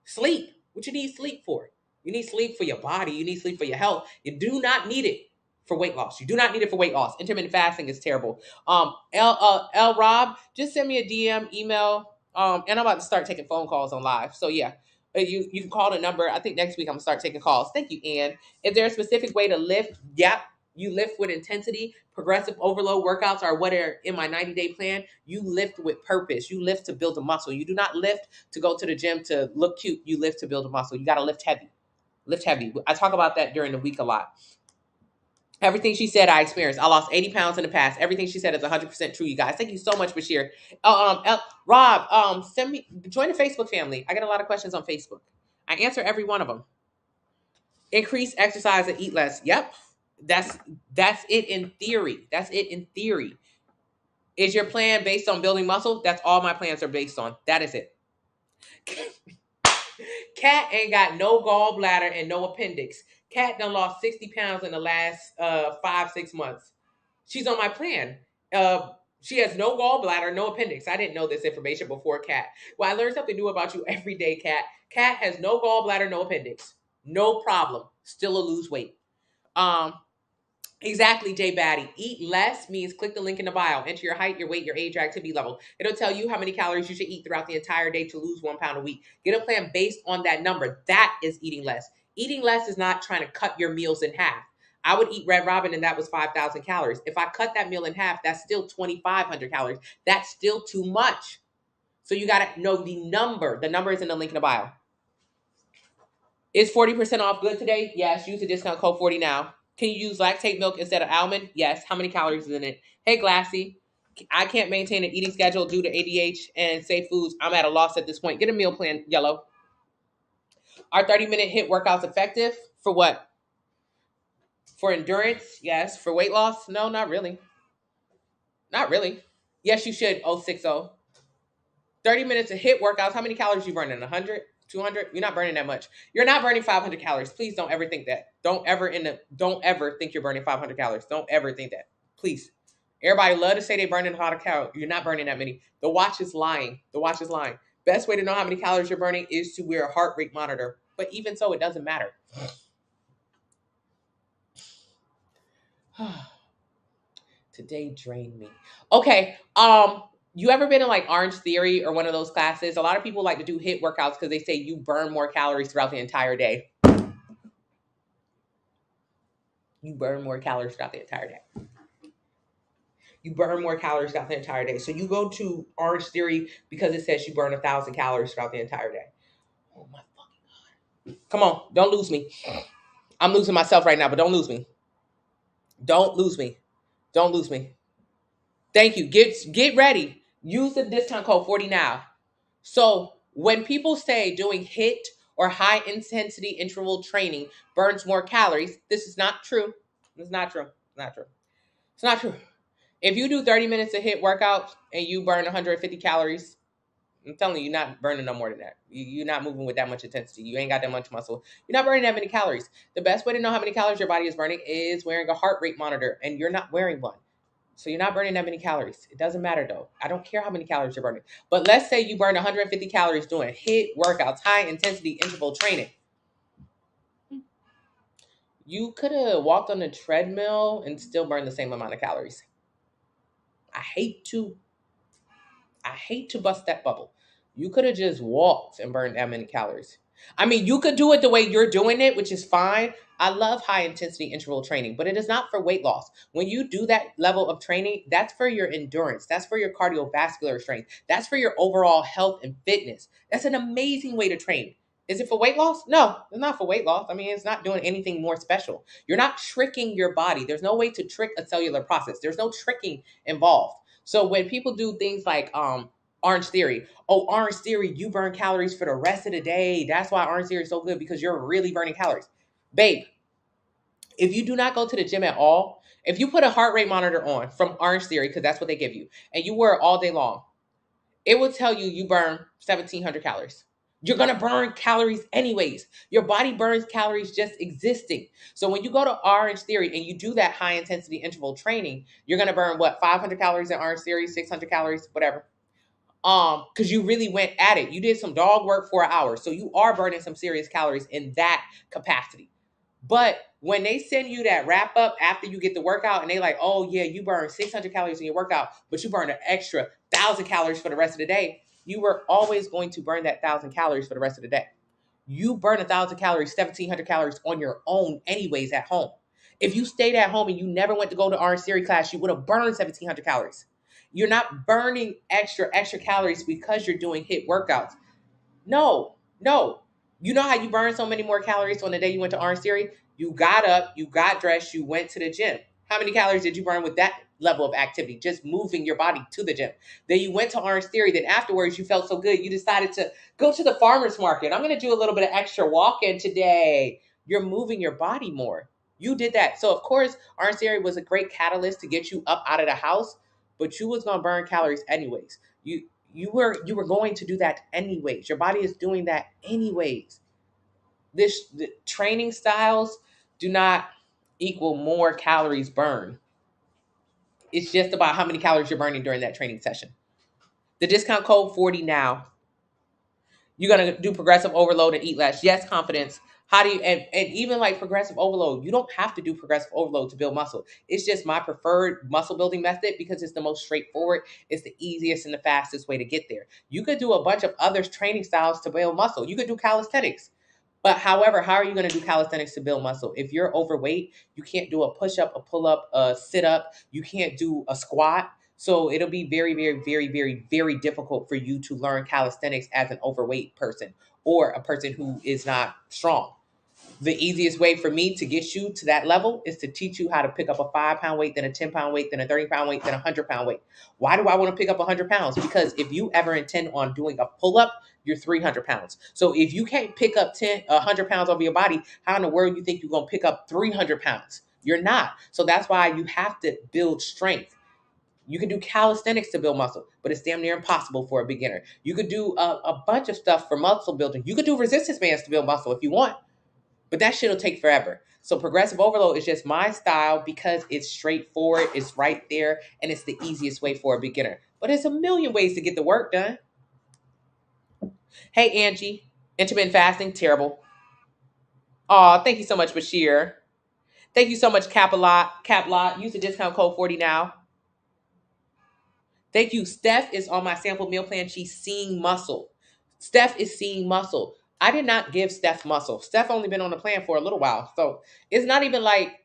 Sleep. What you need sleep for? You need sleep for your body. You need sleep for your health. You do not need it for weight loss. You do not need it for weight loss. Intermittent fasting is terrible. L Rob, just send me a DM, email, and I'm about to start taking phone calls on live. So yeah, you can call the number. I think next week I'm gonna start taking calls. Thank you, Ann. Is there a specific way to lift? Yep. You lift with intensity. Progressive overload workouts are what are in my 90-day plan. You lift with purpose. You lift to build a muscle. You do not lift to go to the gym to look cute. You lift to build a muscle. You got to lift heavy. Lift heavy. I talk about that during the week a lot. Everything she said, I experienced. I lost 80 pounds in the past. Everything she said is 100% true, you guys. Thank you so much, Bashir. Rob, join the Facebook family. I get a lot of questions on Facebook. I answer every one of them. Increase exercise and eat less. Yep. That's it in theory. That's it in theory. Is your plan based on building muscle? That's all my plans are based on. That is it. Cat ain't got no gallbladder and no appendix. Cat done lost 60 pounds in the last 5-6 months. She's on my plan. She has no gallbladder, no appendix. I didn't know this information before, Cat. Well, I learned something new about you every day, Cat. Cat has no gallbladder, no appendix. No problem. Still a lose weight. Exactly, Jay Batty. Eat less means click the link in the bio. Enter your height, your weight, your age, your activity level. It'll tell you how many calories you should eat throughout the entire day to lose 1 pound a week. Get a plan based on that number. That is eating less. Eating less is not trying to cut your meals in half. I would eat Red Robin and that was 5,000 calories. If I cut that meal in half, that's still 2,500 calories. That's still too much. So you got to know the number. The number is in the link in the bio. Is 40% off good today? Yes. Use the discount code 40 now. Can you use lactate milk instead of almond? Yes. How many calories is in it? Hey, Glassy. I can't maintain an eating schedule due to ADH and safe foods. I'm at a loss at this point. Get a meal plan, Yellow. Are 30-minute HIIT workouts effective? For what? For endurance? Yes. For weight loss? No, not really. Not really. Yes, you should. 060. 30 minutes of HIIT workouts. How many calories you burning? 100? 200? You're not burning that much. You're not burning 500 calories. Please don't ever think that. Don't ever think you're burning 500 calories. Don't ever think that. Please. Everybody love to say they're burning a lot of calories. You're not burning that many. The watch is lying. The watch is lying. Best way to know how many calories you're burning is to wear a heart rate monitor. But even so, it doesn't matter. Today drained me. Okay. You ever been in like Orange Theory or one of those classes? A lot of people like to do HIIT workouts because they say you burn more calories throughout the entire day. You burn more calories throughout the entire day. You burn more calories throughout the entire day. So you go to Orange Theory because it says you burn 1,000 calories throughout the entire day. Oh my fucking. Come on, don't lose me. I'm losing myself right now, but don't lose me. Don't lose me. Don't lose me. Thank you. Get ready. Use the discount code 40 now. So when people say doing HIIT or high intensity interval training burns more calories, this is not true. It's not true. It's not true. It's not true. If you do 30 minutes of HIIT workouts and you burn 150 calories, I'm telling you, you're not burning no more than that. You're not moving with that much intensity. You ain't got that much muscle. You're not burning that many calories. The best way to know how many calories your body is burning is wearing a heart rate monitor, and you're not wearing one. So you're not burning that many calories. It doesn't matter though. I don't care how many calories you're burning. But let's say you burn 150 calories doing HIIT workouts, high intensity interval training. You could have walked on a treadmill and still burn the same amount of calories. I hate to bust that bubble. You could have just walked and burned that many calories. I mean, you could do it the way you're doing it, which is fine. I love high intensity interval training, but it is not for weight loss. When you do that level of training, that's for your endurance. That's for your cardiovascular strength. That's for your overall health and fitness. That's an amazing way to train. Is it for weight loss? No, it's not for weight loss. I mean, it's not doing anything more special. You're not tricking your body. There's no way to trick a cellular process. There's no tricking involved. So when people do things like Orange Theory, oh, Orange Theory, you burn calories for the rest of the day. That's why Orange Theory is so good, because you're really burning calories. Babe, if you do not go to the gym at all, if you put a heart rate monitor on from Orange Theory, because that's what they give you, and you wear it all day long, it will tell you you burn 1,700 calories. You're going to burn calories anyways. Your body burns calories just existing. So when you go to Orange Theory and you do that high intensity interval training, you're going to burn what, 500 calories in Orange Theory, 600 calories, whatever. Because you really went at it. You did some dog work for an hour. So you are burning some serious calories in that capacity. But when they send you that wrap up after you get the workout and they like, oh yeah, you burn 600 calories in your workout, but you burn an extra 1,000 calories for the rest of the day, you were always going to burn that 1,000 calories for the rest of the day. You burn 1,000 calories, 1,700 calories on your own anyways at home. If you stayed at home and you never went to go to Orange Theory class, you would have burned 1,700 calories. You're not burning extra calories because you're doing HIIT workouts. No, no. You know how you burn so many more calories on the day you went to Orange Theory? You got up, you got dressed, you went to the gym. How many calories did you burn with that level of activity? Just moving your body to the gym. Then you went to Orange Theory. Then afterwards, you felt so good, you decided to go to the farmer's market. I'm going to do a little bit of extra walking today. You're moving your body more. You did that. So, of course, Orange Theory was a great catalyst to get you up out of the house, but you was going to burn calories anyways. You were going to do that anyways. Your body is doing that anyways. The training styles do not equal more calories burned. It's just about how many calories you're burning during that training session. The discount code 40 now. You're going to do progressive overload and eat less. Yes, confidence. How do you, and even like progressive overload, you don't have to do progressive overload to build muscle. It's just my preferred muscle building method because it's the most straightforward. It's the easiest and the fastest way to get there. You could do a bunch of other training styles to build muscle. You could do calisthenics. But however, how are you going to do calisthenics to build muscle? If you're overweight, you can't do a push-up, a pull-up, a sit-up. You can't do a squat. So it'll be very, very, very, very, very difficult for you to learn calisthenics as an overweight person or a person who is not strong. The easiest way for me to get you to that level is to teach you how to pick up a 5-pound weight, then a 10-pound weight, then a 30-pound weight, then a 100-pound weight. Why do I want to pick up 100 pounds? Because if you ever intend on doing a pull-up, you're 300 pounds. So if you can't pick up 100 pounds over your body, how in the world you think you're going to pick up 300 pounds? You're not. So that's why you have to build strength. You can do calisthenics to build muscle, but it's damn near impossible for a beginner. You could do a bunch of stuff for muscle building. You could do resistance bands to build muscle if you want. But that shit will take forever. So progressive overload is just my style because it's straightforward, it's right there, and it's the easiest way for a beginner. But there's a million ways to get the work done. Hey, Angie. Intermittent fasting, terrible. Aw, thank you so much, Bashir. Thank you so much, Caplot. Use the discount code 40 now. Thank you. Steph is on my sample meal plan. She's seeing muscle. Steph is seeing muscle. I did not give Steph muscle. Steph only been on the plan for a little while. So it's not even like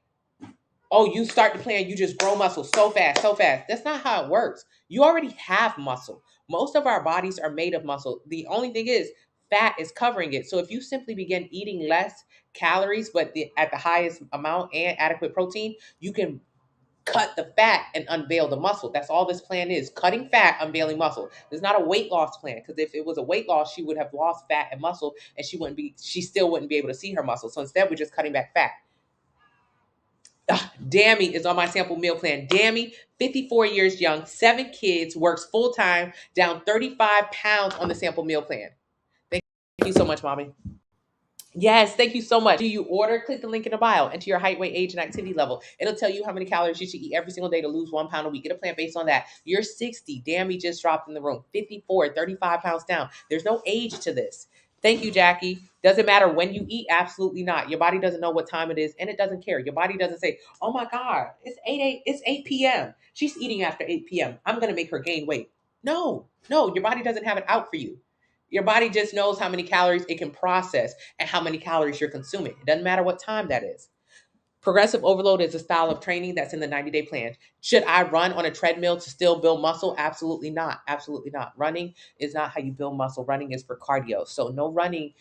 Oh, you start the plan, you just grow muscle so fast, so fast. That's not how it works. You already have muscle. Most of our bodies are made of muscle. The only thing is, fat is covering it. So if you simply begin eating less calories, but at the highest amount and adequate protein, you can cut the fat and unveil the muscle. That's all this plan is: cutting fat, unveiling muscle. It's not a weight loss plan, because if it was a weight loss, she would have lost fat and muscle, and she still wouldn't be able to see her muscle. So instead, we're just cutting back fat. Dammy is on my sample meal plan. Dammy, 54 years young, 7 kids, works full time, down 35 pounds on the sample meal plan. Thank you so much, mommy. Yes, thank you so much. Do you order? Click the link in the bio. Enter your height, weight, age, and activity level. It'll tell you how many calories you should eat every single day to lose 1 pound a week. Get a plan based on that. You're 60. Dammy just dropped in the room. 54, 35 pounds down. There's no age to this. Thank you, Jackie. Doesn't matter when you eat. Absolutely not. Your body doesn't know what time it is, and it doesn't care. Your body doesn't say, "Oh my God, it's 8 p.m. She's eating after 8 p.m. I'm gonna make her gain weight." No, no, your body doesn't have it out for you. Your body just knows how many calories it can process and how many calories you're consuming. It doesn't matter what time that is. Progressive overload is a style of training that's in the 90-day plan. Should I run on a treadmill to still build muscle? Absolutely not. Absolutely not. Running is not how you build muscle. Running is for cardio. So no running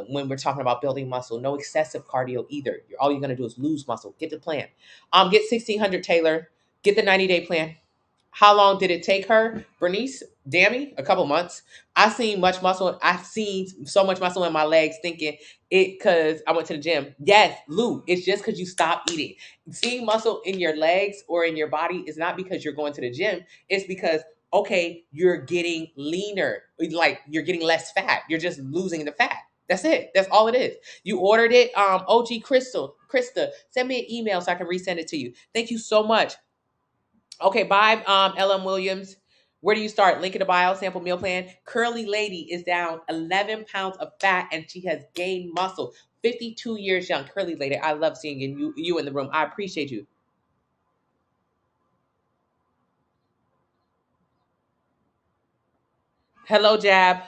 when we're talking about building muscle. No excessive cardio either. All you're going to do is lose muscle. Get the plan. Get 1600 Taylor. Get the 90-day plan. How long did it take her? Bernice, Dammy, a couple months. I've seen so much muscle in my legs thinking it because I went to the gym. Yes, Lou, it's just because you stopped eating. Seeing muscle in your legs or in your body is not because you're going to the gym. It's because, okay, you're getting leaner. Like you're getting less fat. You're just losing the fat. That's it. That's all it is. You ordered it. OG Krista, send me an email so I can resend it to you. Thank you so much. Okay, bye, LM Williams. Where do you start? Link in the bio, sample meal plan. Curly Lady is down 11 pounds of fat and she has gained muscle. 52 years young. Curly Lady, I love seeing you in the room. I appreciate you. Hello, Jab.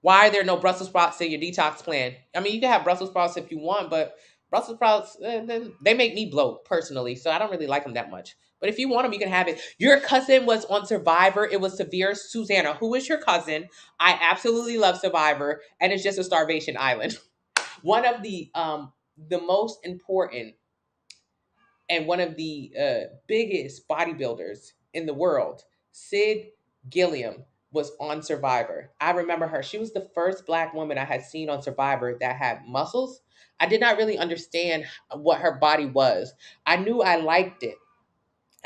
Why are there no Brussels sprouts in your detox plan? I mean, you can have Brussels sprouts if you want, but Brussels sprouts, they make me bloat personally, so I don't really like them that much. But if you want them, you can have it. Your cousin was on Survivor. It was severe. Susanna, who is your cousin? I absolutely love Survivor, and it's just a starvation island. One of the most important and one of the biggest bodybuilders in the world, Sid Gilliam, was on Survivor. I remember her. She was the first Black woman I had seen on Survivor that had muscles. I did not really understand what her body was. I knew I liked it.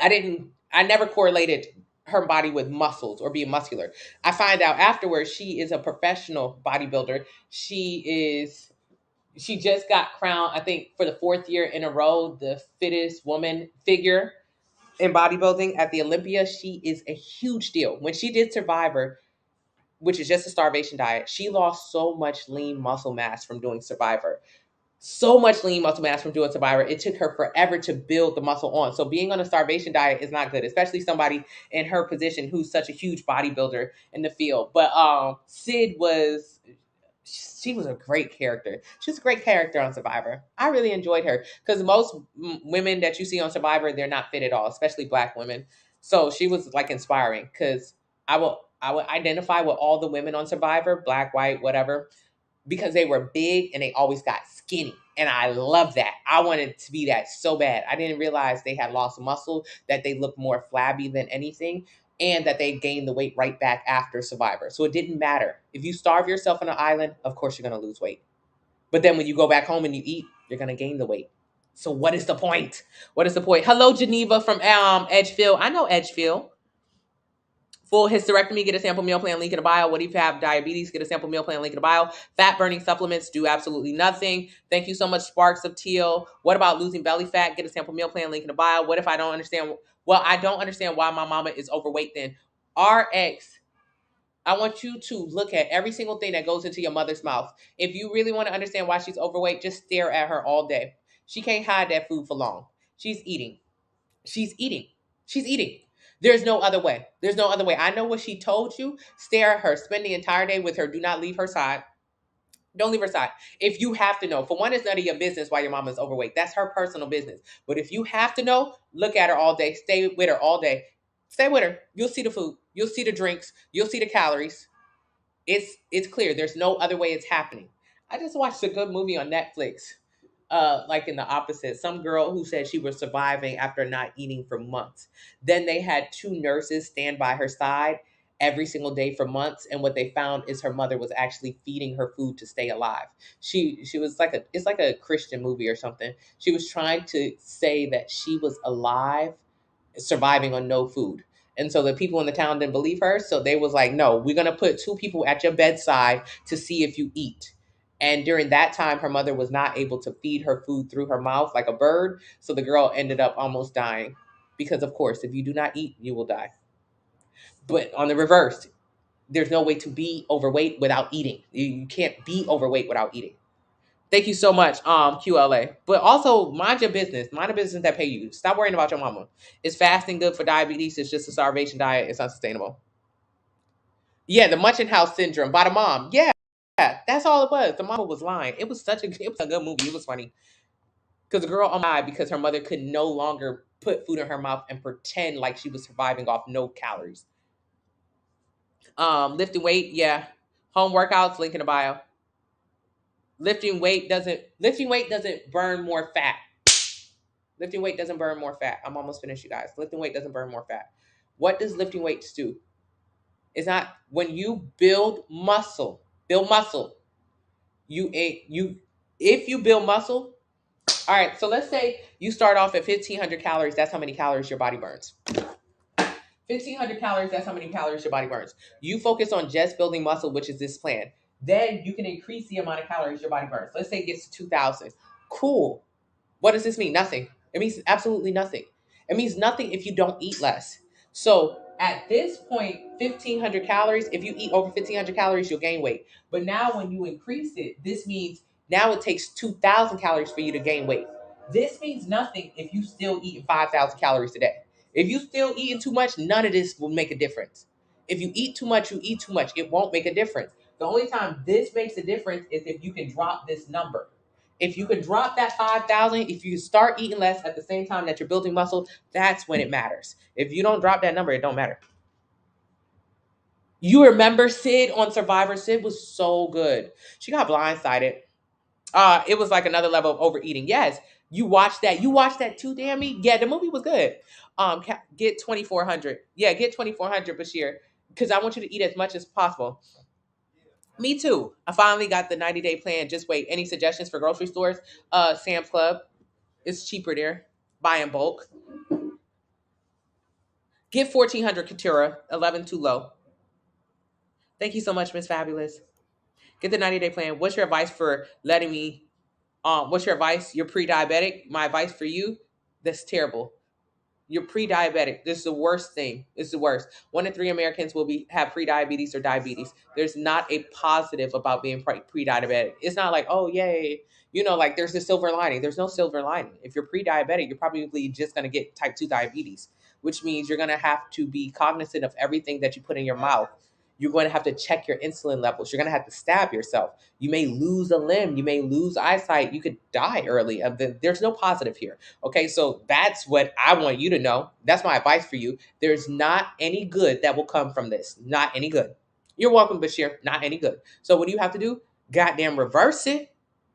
I never correlated her body with muscles or being muscular. I find out afterwards she is a professional bodybuilder. She just got crowned, I think, for the fourth year in a row, the fittest woman figure in bodybuilding at the Olympia. She is a huge deal. When she did Survivor, which is just a starvation diet, she lost so much lean muscle mass from doing Survivor. So much lean muscle mass from doing Survivor. It took her forever to build the muscle on. So being on a starvation diet is not good, especially somebody in her position who's such a huge bodybuilder in the field. But Sid was she was a great character. She's a great character on Survivor. I really enjoyed her because most women that you see on Survivor, they're not fit at all, especially Black women. So she was like inspiring because I will identify with all the women on Survivor, Black, white, whatever, because they were big and they always got skinny. And I love that. I wanted to be that so bad. I didn't realize they had lost muscle, that they looked more flabby than anything, and that they gained the weight right back after Survivor. So it didn't matter. If you starve yourself on an island, of course you're going to lose weight. But then when you go back home and you eat, you're going to gain the weight. So what is the point? What is the point? Hello, Geneva from Edgefield. I know Edgefield. Full hysterectomy, get a sample meal plan, link in the bio. What if you have diabetes? Get a sample meal plan, link in the bio. Fat burning supplements do absolutely nothing. Thank you so much, Sparks of Teal. What about losing belly fat? Get a sample meal plan, link in the bio. What if I don't understand? Well, I don't understand why my mama is overweight then. RX, I want you to look at every single thing that goes into your mother's mouth. If you really want to understand why she's overweight, just stare at her all day. She can't hide that food for long. She's eating. She's eating. She's eating. There's no other way. There's no other way. I know what she told you. Stare at her. Spend the entire day with her. Do not leave her side. Don't leave her side. If you have to know, for one, it's none of your business why your mama's overweight. That's her personal business. But if you have to know, look at her all day. Stay with her all day. Stay with her. You'll see the food. You'll see the drinks. You'll see the calories. It's clear. There's no other way it's happening. I just watched a good movie on Netflix. Like in the opposite, some girl who said she was surviving after not eating for months. Then they had two nurses stand by her side every single day for months, and what they found is her mother was actually feeding her food to stay alive. She was like it's like a Christian movie or something. She was trying to say that she was alive surviving on no food. And so the people in the town didn't believe her. So they was like, no, we're going to put two people at your bedside to see if you eat. And during that time, her mother was not able to feed her food through her mouth like a bird. So the girl ended up almost dying because, of course, if you do not eat, you will die. But on the reverse, there's no way to be overweight without eating. You can't be overweight without eating. Thank you so much, QLA. But also mind your business. Mind a business that pay you. Stop worrying about your mama. Is fasting good for diabetes? It's just a starvation diet. It's unsustainable. Yeah, the Munchkin House syndrome by the mom. Yeah, that's all it was. The mama was lying. It was a good movie. It was funny because the girl died because her mother could no longer put food in her mouth and pretend like she was surviving off no calories. Lifting weight, yeah. Home workouts, link in the bio. Lifting weight doesn't burn more fat. Lifting weight doesn't burn more fat. I'm almost finished, you guys. Lifting weight doesn't burn more fat. What does lifting weights do? It's not when you build muscle. You if you build muscle, all right, so let's say you start off at 1,500 calories. That's how many calories your body burns. 1,500 calories, that's how many calories your body burns. You focus on just building muscle, which is this plan. Then you can increase the amount of calories your body burns. Let's say it gets to 2,000. Cool. What does this mean? Nothing. It means absolutely nothing. It means nothing if you don't eat less. So at this point, 1,500 calories, if you eat over 1,500 calories, you'll gain weight. But now when you increase it, this means now it takes 2,000 calories for you to gain weight. This means nothing if you still eat 5,000 calories a day. If you still eating too much, none of this will make a difference. If you eat too much, you eat too much. It won't make a difference. The only time this makes a difference is if you can drop this number. If you can drop that 5,000, if you start eating less at the same time that you're building muscle, that's when it matters. If you don't drop that number, it don't matter. You remember Sid on Survivor? Sid was so good. She got blindsided. It was like another level of overeating. Yes, you watched that. You watched that too, Dammy. Yeah, the movie was good. Get 2,400. Yeah, get 2,400, Bashir, because I want you to eat as much as possible. Me too. I finally got the 90-day plan. Just wait. Any suggestions for grocery stores? Sam's Club. It's cheaper there. Buy in bulk. Get 1,400 Katura. 11 too low. Thank you so much, Miss Fabulous. Get the 90-day plan. What's your advice for letting me? What's your advice? You're pre-diabetic. My advice for you? That's terrible. You're pre-diabetic. This is the worst thing. It's the worst. 1 in 3 Americans will have pre-diabetes or diabetes. There's not a positive about being pre-diabetic. It's not like, oh, yay. Like there's a silver lining. There's no silver lining. If you're pre-diabetic, you're probably just going to get type 2 diabetes, which means you're going to have to be cognizant of everything that you put in your mouth. You're going to have to check your insulin levels. You're going to have to stab yourself. You may lose a limb. You may lose eyesight. You could die early. There's no positive here. Okay, so that's what I want you to know. That's my advice for you. There's not any good that will come from this. Not any good. You're welcome, Bashir. Not any good. So what do you have to do? Goddamn reverse it.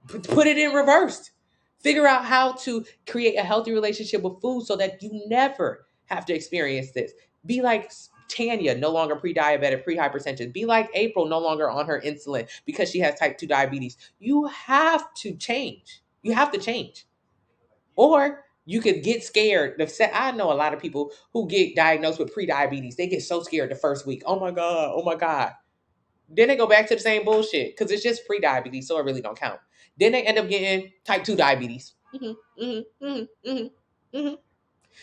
Put it in reverse. Figure out how to create a healthy relationship with food so that you never have to experience this. Be like Tanya, no longer pre-diabetic, pre-hypertension. Be like April, no longer on her insulin because she has type 2 diabetes. You have to change. You have to change. Or you could get scared. I know a lot of people who get diagnosed with pre-diabetes. They get so scared the first week. Oh my God. Oh my God. Then they go back to the same bullshit because it's just pre-diabetes, so it really don't count. Then they end up getting type 2 diabetes.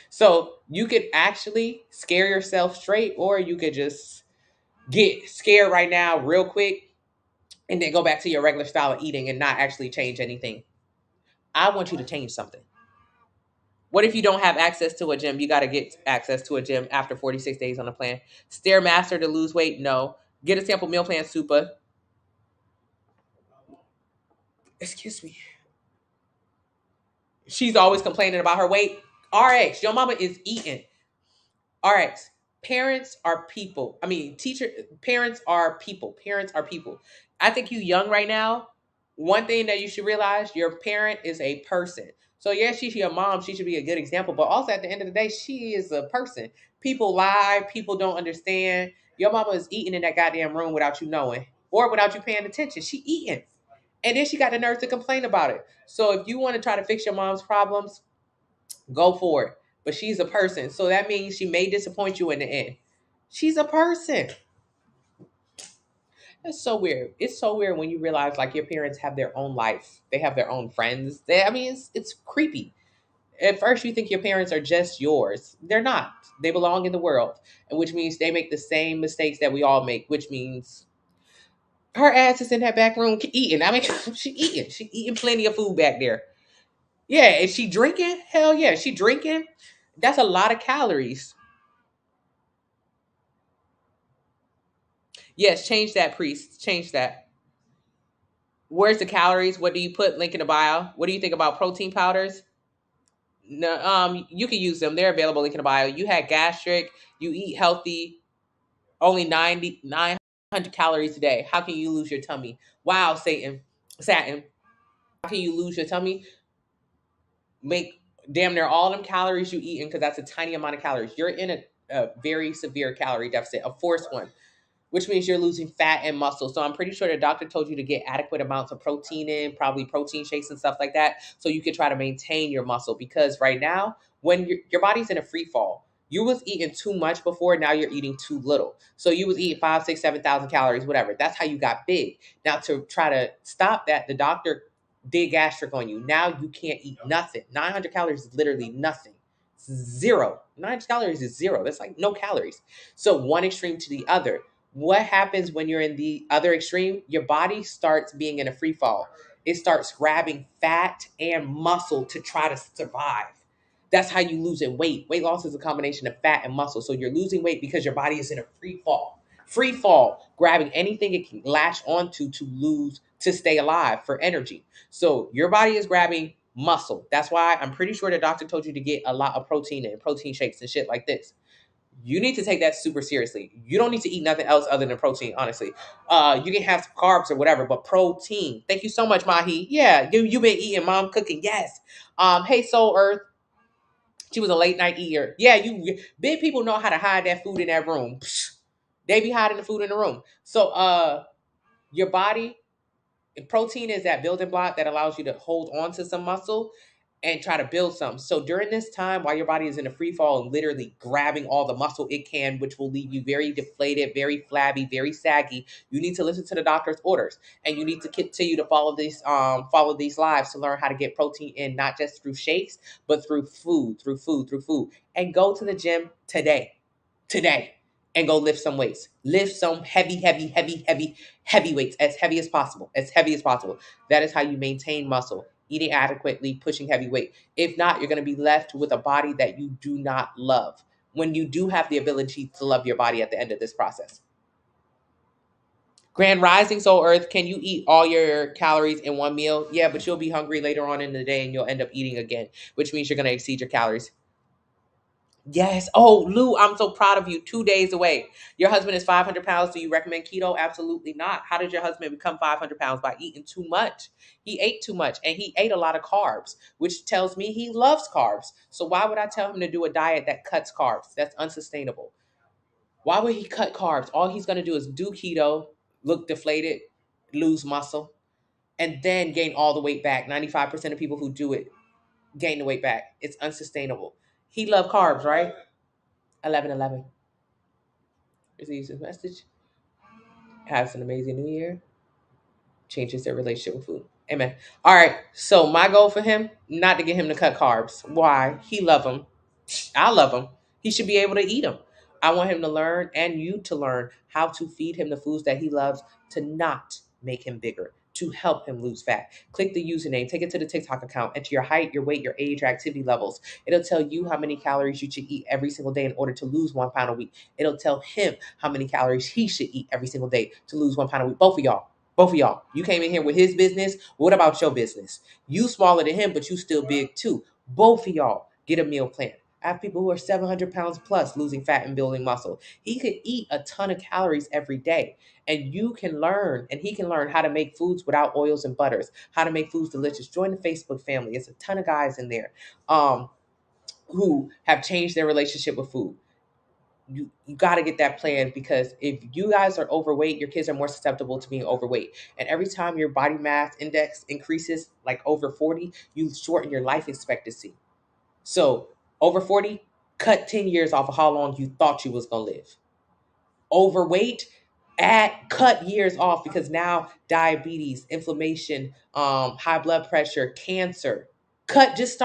So you could actually scare yourself straight, or you could just get scared right now real quick and then go back to your regular style of eating and not actually change anything. I want you to change something. What if you don't have access to a gym? You got to get access to a gym after 46 days on a plan. Stairmaster to lose weight? No. Get a sample meal plan, Super. Excuse me. She's always complaining about her weight. RX, your mama is eating. RX, parents are people. I mean, parents are people. Parents are people. I think you young right now. One thing that you should realize, your parent is a person. So yes, she's your mom. She should be a good example. But also at the end of the day, she is a person. People lie. People don't understand. Your mama is eating in that goddamn room without you knowing or without you paying attention. She eating. And then she got the nerve to complain about it. So if you want to try to fix your mom's problems, go for it. But she's a person. So that means she may disappoint you in the end. She's a person. That's so weird. It's so weird when you realize like your parents have their own life. They have their own friends. I mean, it's creepy. At first you think your parents are just yours. They're not. They belong in the world. And which means they make the same mistakes that we all make, which means her ass is in that back room eating. I mean, she eating. She eating plenty of food back there. Yeah, is she drinking? Hell yeah, she drinking. That's a lot of calories. Yes, change that, priest. Change that. Where's the calories? What do you put? Link in the bio. What do you think about protein powders? No, you can use them. They're available. Link in the bio. You had gastric. You eat healthy. Only 900 calories a day. How can you lose your tummy? Wow, Satin. How can you lose your tummy? Make damn near all them calories you eating because that's a tiny amount of calories. You're in a very severe calorie deficit, a forced one, which means you're losing fat and muscle. So I'm pretty sure the doctor told you to get adequate amounts of protein in, probably protein shakes and stuff like that, so you can try to maintain your muscle. Because right now, when your body's in a free fall, you was eating too much before, now you're eating too little. So you was eating 5, 6, 7,000 calories, whatever. That's how you got big. Now to try to stop that, the doctor did gastric on you. Now you can't eat nothing. 900 calories is literally nothing. Zero. 900 calories is zero. That's like no calories. So one extreme to the other. What happens when you're in the other extreme? Your body starts being in a free fall. It starts grabbing fat and muscle to try to survive. That's how you lose in weight. Weight loss is a combination of fat and muscle. So you're losing weight because your body is in a free fall. Free fall, grabbing anything it can latch onto to lose, to stay alive for energy. So your body is grabbing muscle. That's why I'm pretty sure the doctor told you to get a lot of protein and protein shakes and shit like this. You need to take that super seriously. You don't need to eat nothing else other than protein, honestly. You can have some carbs or whatever, but protein. Thank you so much, Mahi. Yeah, you been eating, mom cooking. Yes. Hey, Soul Earth. She was a late night eater. Yeah, you big people know how to hide that food in that room. Psh, they be hiding the food in the room. So your body, protein is that building block that allows you to hold on to some muscle and try to build some. So during this time, while your body is in a free fall and literally grabbing all the muscle it can, which will leave you very deflated, very flabby, very saggy, you need to listen to the doctor's orders, and you need to continue to follow these lives to learn how to get protein in, not just through shakes, but through food, and go to the gym today, and go lift some weights. Lift some heavy weights, as heavy as possible. That is how you maintain muscle. Eating adequately, pushing heavy weight. If not, you're going to be left with a body that you do not love when you do have the ability to love your body at the end of this process. Grand Rising Soul Earth, can you eat all your calories in one meal? Yeah, but you'll be hungry later on in the day and you'll end up eating again, which means you're going to exceed your calories. Yes. Oh, Lou, I'm so proud of you. 2 days away. Your husband is 500 pounds. Do you recommend keto? Absolutely not. How did your husband become 500 pounds? By eating too much. He ate too much and he ate a lot of carbs, which tells me he loves carbs. So why would I tell him to do a diet that cuts carbs? That's unsustainable. Why would he cut carbs? All he's going to do is do keto, look deflated, lose muscle, and then gain all the weight back. 95% of people who do it gain the weight back. It's unsustainable. He loved carbs, right? 11/11. Receives his message. Has an amazing new year. Changes their relationship with food. Amen. All right. So my goal for him, not to get him to cut carbs. Why? He love them. I love him. He should be able to eat them. I want him to learn, and you to learn, how to feed him the foods that he loves to not make him bigger, to help him lose fat. Click the username, take it to the TikTok account, enter your height, your weight, your age, your activity levels. It'll tell you how many calories you should eat every single day in order to lose 1 pound a week. It'll tell him how many calories he should eat every single day to lose 1 pound a week. Both of y'all. Both of y'all. You came in here with his business. What about your business? You smaller than him, but you still big too. Both of y'all get a meal plan. I have people who are 700 pounds plus losing fat and building muscle. He could eat a ton of calories every day. And you can learn, and he can learn how to make foods without oils and butters, how to make foods delicious. Join the Facebook family. It's a ton of guys in there who have changed their relationship with food. You got to get that plan, because if you guys are overweight, your kids are more susceptible to being overweight. And every time your body mass index increases like over 40, you shorten your life expectancy. So over 40, cut 10 years off of how long you thought you was going to live. Overweight, cut years off, because now diabetes, inflammation, high blood pressure, cancer. Just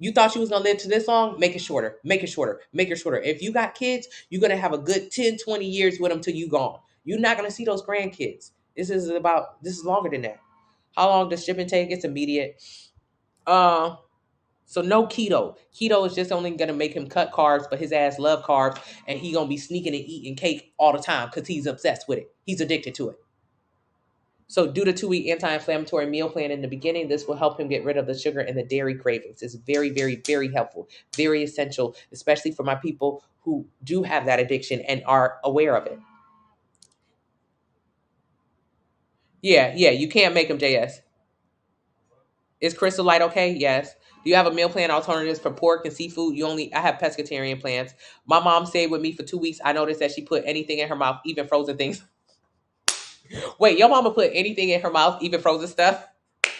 you thought you was gonna live to this long, make it shorter, make it shorter, make it shorter. If you got kids, you're gonna have a good 10, 20 years with them till you gone. You're not gonna see those grandkids. This is longer than that. How long does shipping take? It's immediate. Uh so no keto. Keto is just only gonna make him cut carbs, but his ass love carbs, and he gonna be sneaking and eating cake all the time because he's obsessed with it. He's addicted to it. So do the 2-week anti-inflammatory meal plan in the beginning. This will help him get rid of the sugar and the dairy cravings. It's very, very, very helpful, very essential, especially for my people who do have that addiction and are aware of it. Yeah, you can't make them, JS. Is Crystal Light okay? Yes. Do you have a meal plan alternatives for pork and seafood? I have pescatarian plans. My mom stayed with me for 2 weeks. I noticed that she put anything in her mouth, even frozen things. Wait, your mama put anything in her mouth, even frozen stuff?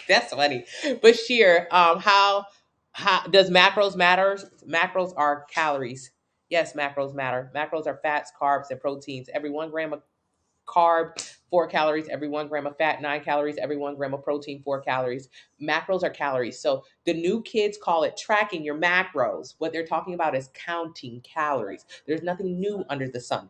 That's funny. But Sheer, how does macros matter? Macros are calories. Yes, macros matter. Macros are fats, carbs, and proteins. Every 1 gram of carb, 4 calories. Every 1 gram of fat, 9 calories. Every 1 gram of protein, 4 calories. Macros are calories. So the new kids call it tracking your macros. What they're talking about is counting calories. There's nothing new under the sun.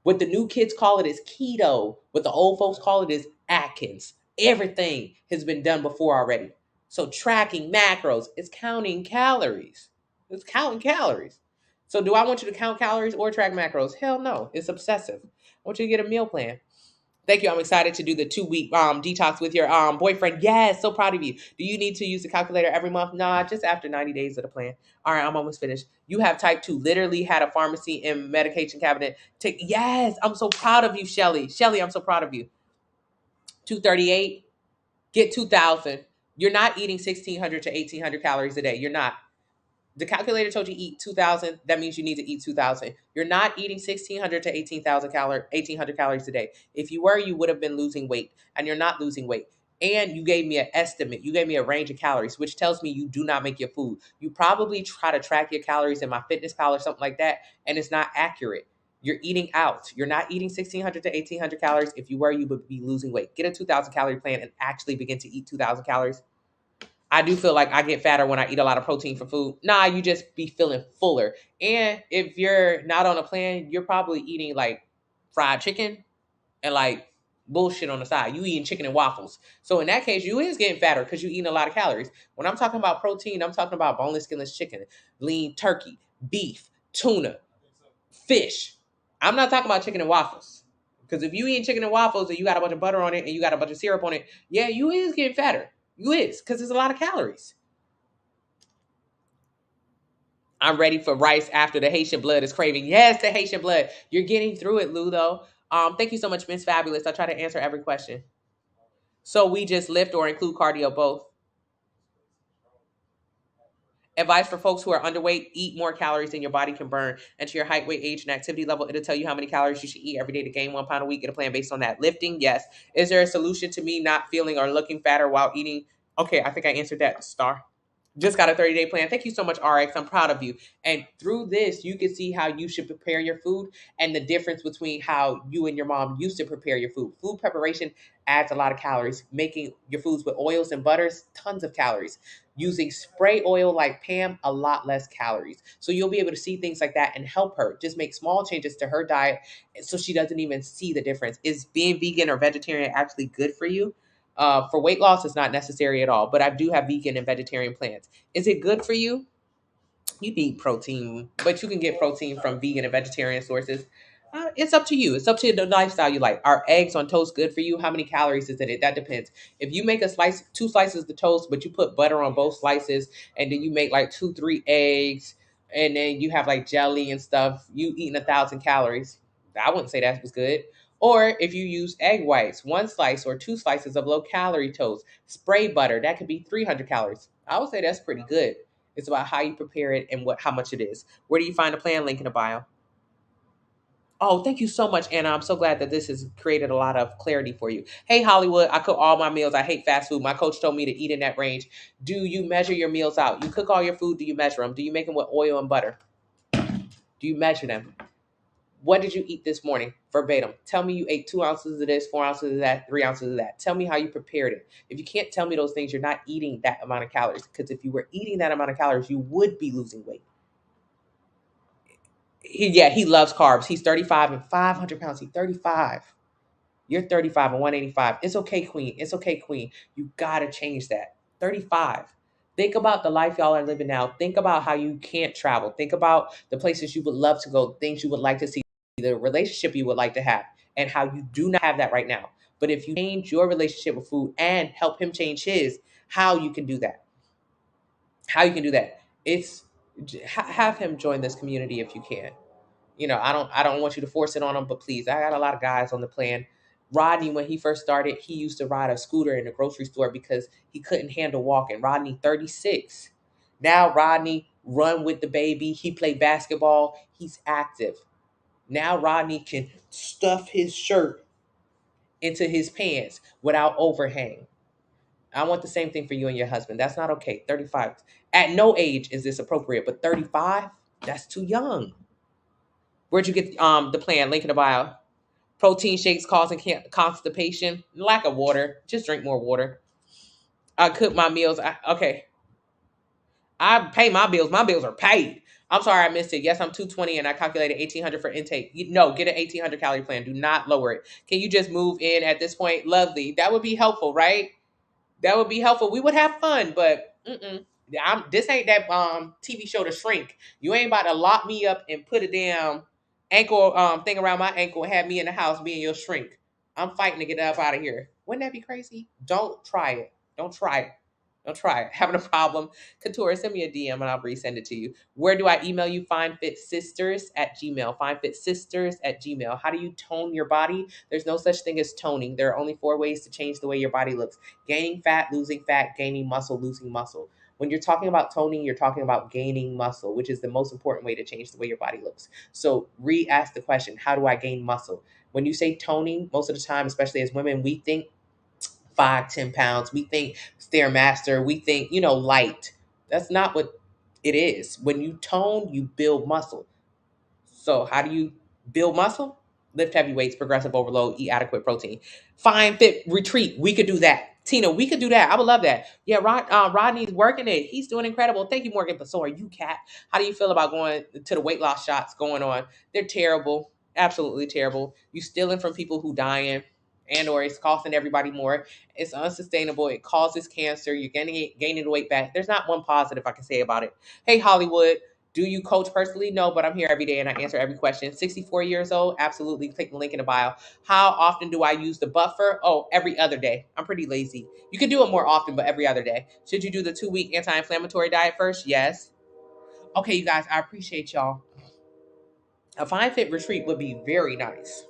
What the new kids call it is keto. What the old folks call it is Atkins. Everything has been done before already. So tracking macros is counting calories. It's counting calories. So do I want you to count calories or track macros? Hell no. It's obsessive. I want you to get a meal plan. Thank you. I'm excited to do the 2-week detox with your boyfriend. Yes, so proud of you. Do you need to use the calculator every month? Nah, just after 90 days of the plan. All right, I'm almost finished. You have type 2. Literally had a pharmacy and medication cabinet. Yes, I'm so proud of you, Shelly. Shelly, I'm so proud of you. 238, get 2,000. You're not eating 1,600 to 1,800 calories a day. You're not. The calculator told you eat 2,000. That means you need to eat 2,000. You're not eating 1,600 to 1,800 calories a day. If you were, you would have been losing weight, and you're not losing weight. And you gave me an estimate. You gave me a range of calories, which tells me you do not make your food. You probably try to track your calories in MyFitnessPal or something like that, and it's not accurate. You're eating out. You're not eating 1,600 to 1,800 calories. If you were, you would be losing weight. Get a 2,000 calorie plan and actually begin to eat 2,000 calories. I do feel like I get fatter when I eat a lot of protein for food. Nah, you just be feeling fuller. And if you're not on a plan, you're probably eating like fried chicken and like bullshit on the side. You eating chicken and waffles. So in that case, you is getting fatter because you eating a lot of calories. When I'm talking about protein, I'm talking about boneless, skinless chicken, lean turkey, beef, tuna, fish. I'm not talking about chicken and waffles. Because if you eat chicken and waffles and you got a bunch of butter on it and you got a bunch of syrup on it, yeah, you is getting fatter. You is, because there's a lot of calories. I'm ready for rice after the Haitian blood is craving. Yes, the Haitian blood. You're getting through it, Lou, though. Thank you so much, Miss Fabulous. I try to answer every question. So we just lift or include cardio both. Advice for folks who are underweight: eat more calories than your body can burn. And to your height, weight, age, and activity level, it'll tell you how many calories you should eat every day to gain 1 pound a week. Get a plan based on that. Lifting, yes. Is there a solution to me not feeling or looking fatter while eating? Okay, I think I answered that, Star. Just got a 30-day plan. Thank you so much, RX. I'm proud of you. And through this, you can see how you should prepare your food and the difference between how you and your mom used to prepare your food. Food preparation adds a lot of calories. Making your foods with oils and butters, tons of calories. Using spray oil like Pam, a lot less calories. So you'll be able to see things like that and help her. Just make small changes to her diet so she doesn't even see the difference. Is being vegan or vegetarian actually good for you? For weight loss, it's not necessary at all, but I do have vegan and vegetarian plans. Is it good for you? You need protein, but you can get protein from vegan and vegetarian sources. It's up to you. It's up to the lifestyle you like. Are eggs on toast good for you? How many calories is in it? That depends. If you make a slice, two slices of toast, but you put butter on both slices, and then you make like two, three eggs, and then you have like jelly and stuff, you eating 1,000 calories. I wouldn't say that was good. Or if you use egg whites, one slice or two slices of low calorie toast, spray butter, that could be 300 calories. I would say that's pretty good. It's about how you prepare it and how much it is. Where do you find the plan? Link in the bio. Oh, thank you so much, Anna. I'm so glad that this has created a lot of clarity for you. Hey, Hollywood, I cook all my meals. I hate fast food. My coach told me to eat in that range. Do you measure your meals out? You cook all your food. Do you measure them? Do you make them with oil and butter? Do you measure them? What did you eat this morning? Verbatim. Tell me you ate 2 ounces of this, 4 ounces of that, 3 ounces of that. Tell me how you prepared it. If you can't tell me those things, you're not eating that amount of calories. Because if you were eating that amount of calories, you would be losing weight. He loves carbs. He's 35 and 500 pounds. He's 35. You're 35 and 185. It's okay, queen. It's okay, queen. You got to change that. 35. Think about the life y'all are living now. Think about how you can't travel. Think about the places you would love to go, things you would like to see, the relationship you would like to have, and how you do not have that right now. But if you change your relationship with food and help him change his, how you can do that. How you can do that. It's have him join this community if you can. I don't want you to force it on him, but please, I got a lot of guys on the plan. Rodney, when he first started, he used to ride a scooter in the grocery store because he couldn't handle walking. Rodney, 36. Now Rodney run with the baby. He played basketball. He's active. Now Rodney can stuff his shirt into his pants without overhang. I want the same thing for you and your husband. That's not okay. 35. At no age is this appropriate, but 35, that's too young. Where'd you get the plan? Link in the bio. Protein shakes causing constipation, lack of water. Just drink more water. I cook my meals. Okay. I pay my bills. My bills are paid. I'm sorry I missed it. Yes, I'm 220 and I calculated 1,800 for intake. No, get an 1,800 calorie plan. Do not lower it. Can you just move in at this point? Lovely. That would be helpful, right? That would be helpful. We would have fun, but this ain't that TV show The Shrink. You ain't about to lock me up and put a damn ankle thing around my ankle and have me in the house being your shrink. I'm fighting to get up out of here. Wouldn't that be crazy? Don't try it. Don't try it. Don't try it. Having a problem? Couture, send me a DM and I'll resend it to you. Where do I email you? Findfitsisters@gmail. Findfitsisters@gmail. How do you tone your body? There's no such thing as toning. There are only 4 ways to change the way your body looks: gaining fat, gaining muscle, losing muscle. When you're talking about toning, you're talking about gaining muscle, which is the most important way to change the way your body looks. So re-ask the question, how do I gain muscle? When you say toning, most of the time, especially as women, we think 5, 10 pounds. We think Stairmaster. We think, light. That's not what it is. When you tone, you build muscle. So how do you build muscle? Lift heavy weights, progressive overload, eat adequate protein. Find fit retreat. We could do that. Tina, we could do that. I would love that. Yeah, Rodney's working it. He's doing incredible. Thank you, Morgan. But so are you, Kat. How do you feel about going to the weight loss shots going on? They're terrible. Absolutely terrible. You stealing from people who dying, and or it's costing everybody more. It's unsustainable. It causes cancer. You're gaining the weight back. There's not one positive I can say about it. Hey, Hollywood. Do you coach personally? No, but I'm here every day and I answer every question. 64 years old? Absolutely. Click the link in the bio. How often do I use the buffer? Oh, every other day. I'm pretty lazy. You can do it more often, but every other day. Should you do the 2-week anti-inflammatory diet first? Yes. Okay, you guys, I appreciate y'all. A Fine Fit retreat would be very nice.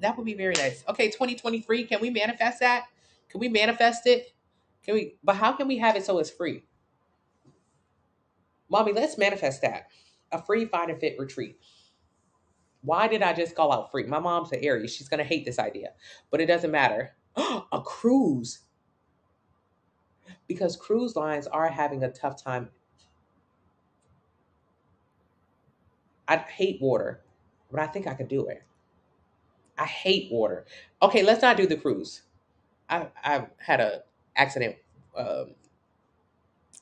That would be very nice. Okay, 2023. Can we manifest that? Can we manifest it? Can we? But how can we have it so it's free? Mommy, let's manifest that. A free Fine and Fit retreat. Why did I just call out free? My mom's an Aries. She's going to hate this idea, but it doesn't matter. A cruise. Because cruise lines are having a tough time. I hate water, but I think I could do it. I hate water. Okay, let's not do the cruise. I've had a accident,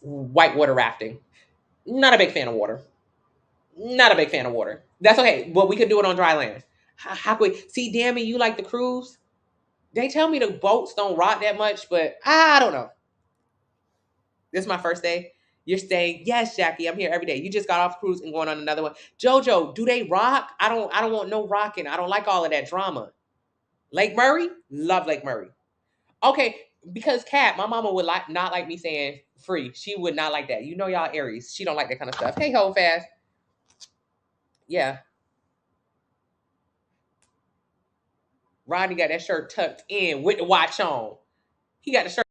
whitewater rafting. Not a big fan of water. Not a big fan of water. That's okay. But we could do it on dry land. How could we? See, Dammy, you like the cruise? They tell me the boats don't rock that much, but I don't know. This is my first day. You're staying. Yes, Jackie, I'm here every day. You just got off cruise and going on another one. Jojo, do they rock? I don't want no rocking. I don't like all of that drama. Lake Murray? Love Lake Murray. Okay, because Kat, my mama would like not like me saying free. She would not like that. You know y'all Aries. She don't like that kind of stuff. Hey, hold fast. Yeah. Rodney got that shirt tucked in with the watch on. He got the shirt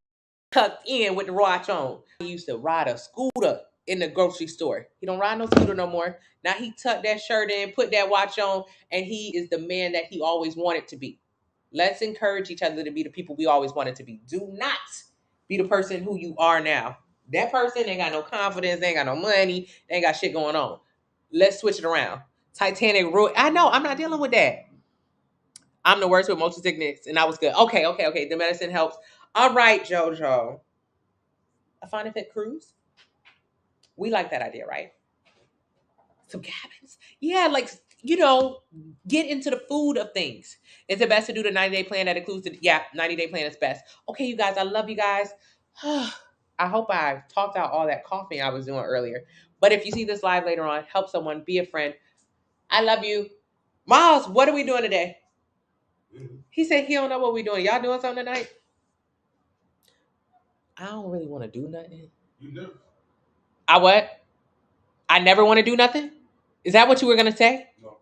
tucked in with the watch on. He used to ride a scooter in the grocery store. He don't ride no scooter no more. Now he tucked that shirt in, put that watch on, and he is the man that he always wanted to be. Let's encourage each other to be the people we always wanted to be. Do not be the person who you are now. That person ain't got no confidence, they ain't got no money, they ain't got shit going on. Let's switch it around. Titanic ruined. I know, I'm not dealing with that. I'm the worst with motion sickness, and I was good. Okay. The medicine helps. All right, JoJo. A fun and fit cruise. We like that idea, right? Some cabins. Yeah, like, get into the food of things. Is it best to do the 90-day plan that includes the 90-day plan is best. Okay, you guys, I love you guys. I hope I talked out all that coughing I was doing earlier. But if you see this live later on, help someone, be a friend. I love you. Miles, what are we doing today? He said he don't know what we're doing. Y'all doing something tonight? I don't really want to do nothing. You never. I what? I never want to do nothing? Is that what you were going to say? No.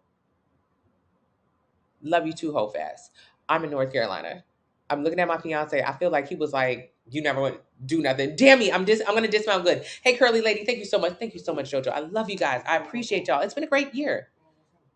Love you too, whole fast. I'm in North Carolina. I'm looking at my fiance. I feel like he was like, you never want to do nothing. Damn me. I'm going to dismount good. Hey, curly lady. Thank you so much. Thank you so much, JoJo. I love you guys. I appreciate y'all. It's been a great year.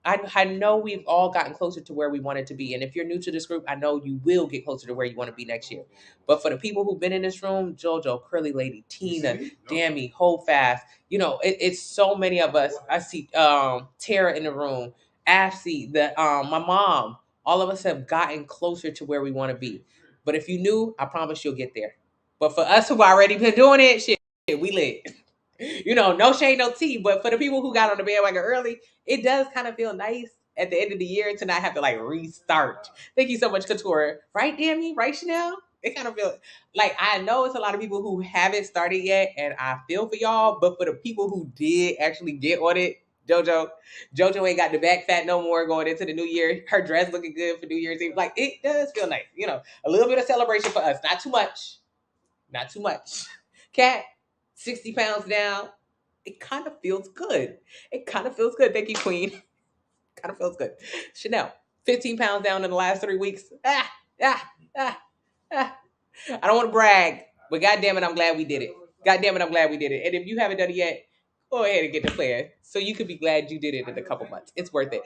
I know we've all gotten closer to where we wanted to be. And if you're new to this group, I know you will get closer to where you want to be next year. But for the people who've been in this room, JoJo, Curly Lady, Tina, Dammy, Hold Fast, it's so many of us. I see Tara in the room, Ashley, my mom. All of us have gotten closer to where we want to be. But if you knew, I promise you'll get there. But for us who've already been doing it, shit, we lit. No shade, no tea. But for the people who got on the bandwagon early, it does kind of feel nice at the end of the year to not have to like restart. Thank you so much, Couture. Right, Dammy? Right, Chanel? It kind of feels like I know it's a lot of people who haven't started yet, and I feel for y'all. But for the people who did actually get on it, JoJo ain't got the back fat no more going into the new year. Her dress looking good for New Year's Eve. Like, it does feel nice. A little bit of celebration for us. Not too much. Not too much. Cat, 60 pounds down. It kind of feels good. It kind of feels good. Thank you, Queen. Kind of feels good. Chanel, 15 pounds down in the last 3 weeks. Ah. I don't want to brag, but God damn it, I'm glad we did it. God damn it, I'm glad we did it. And if you haven't done it yet, go ahead and get the plan. So you could be glad you did it in a couple months. It's worth it.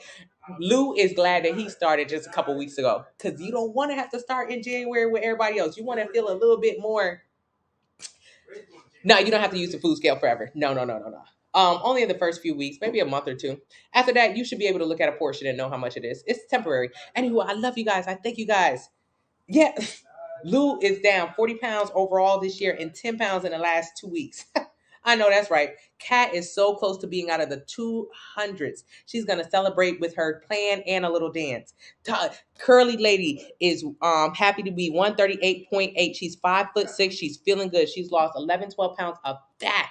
Lou is glad that he started just a couple weeks ago because you don't want to have to start in January with everybody else. You want to feel a little bit more. No, you don't have to use the food scale forever. No. Only in the first few weeks, maybe a month or two. After that, you should be able to look at a portion and know how much it is. It's temporary. Anywho, I love you guys. I thank you guys. Yeah. Lou is down 40 pounds overall this year and 10 pounds in the last 2 weeks. I know that's right. Kat is so close to being out of the 200s. She's going to celebrate with her plan and a little dance. Curly Lady is happy to be 138.8. She's 5'6". She's feeling good. She's lost 11, 12 pounds of fat.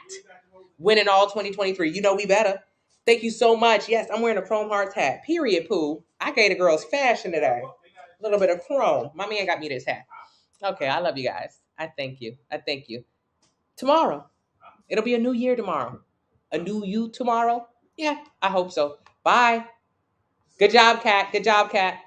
Winning all 2023. We better. Thank you so much. Yes, I'm wearing a Chrome Hearts hat. Period, Pooh. I gave the girls fashion today. A little bit of chrome. My man got me this hat. Okay, I love you guys. I thank you. Tomorrow. It'll be a new year tomorrow. A new you tomorrow? Yeah, I hope so. Bye. Good job, Kat. Good job, Kat.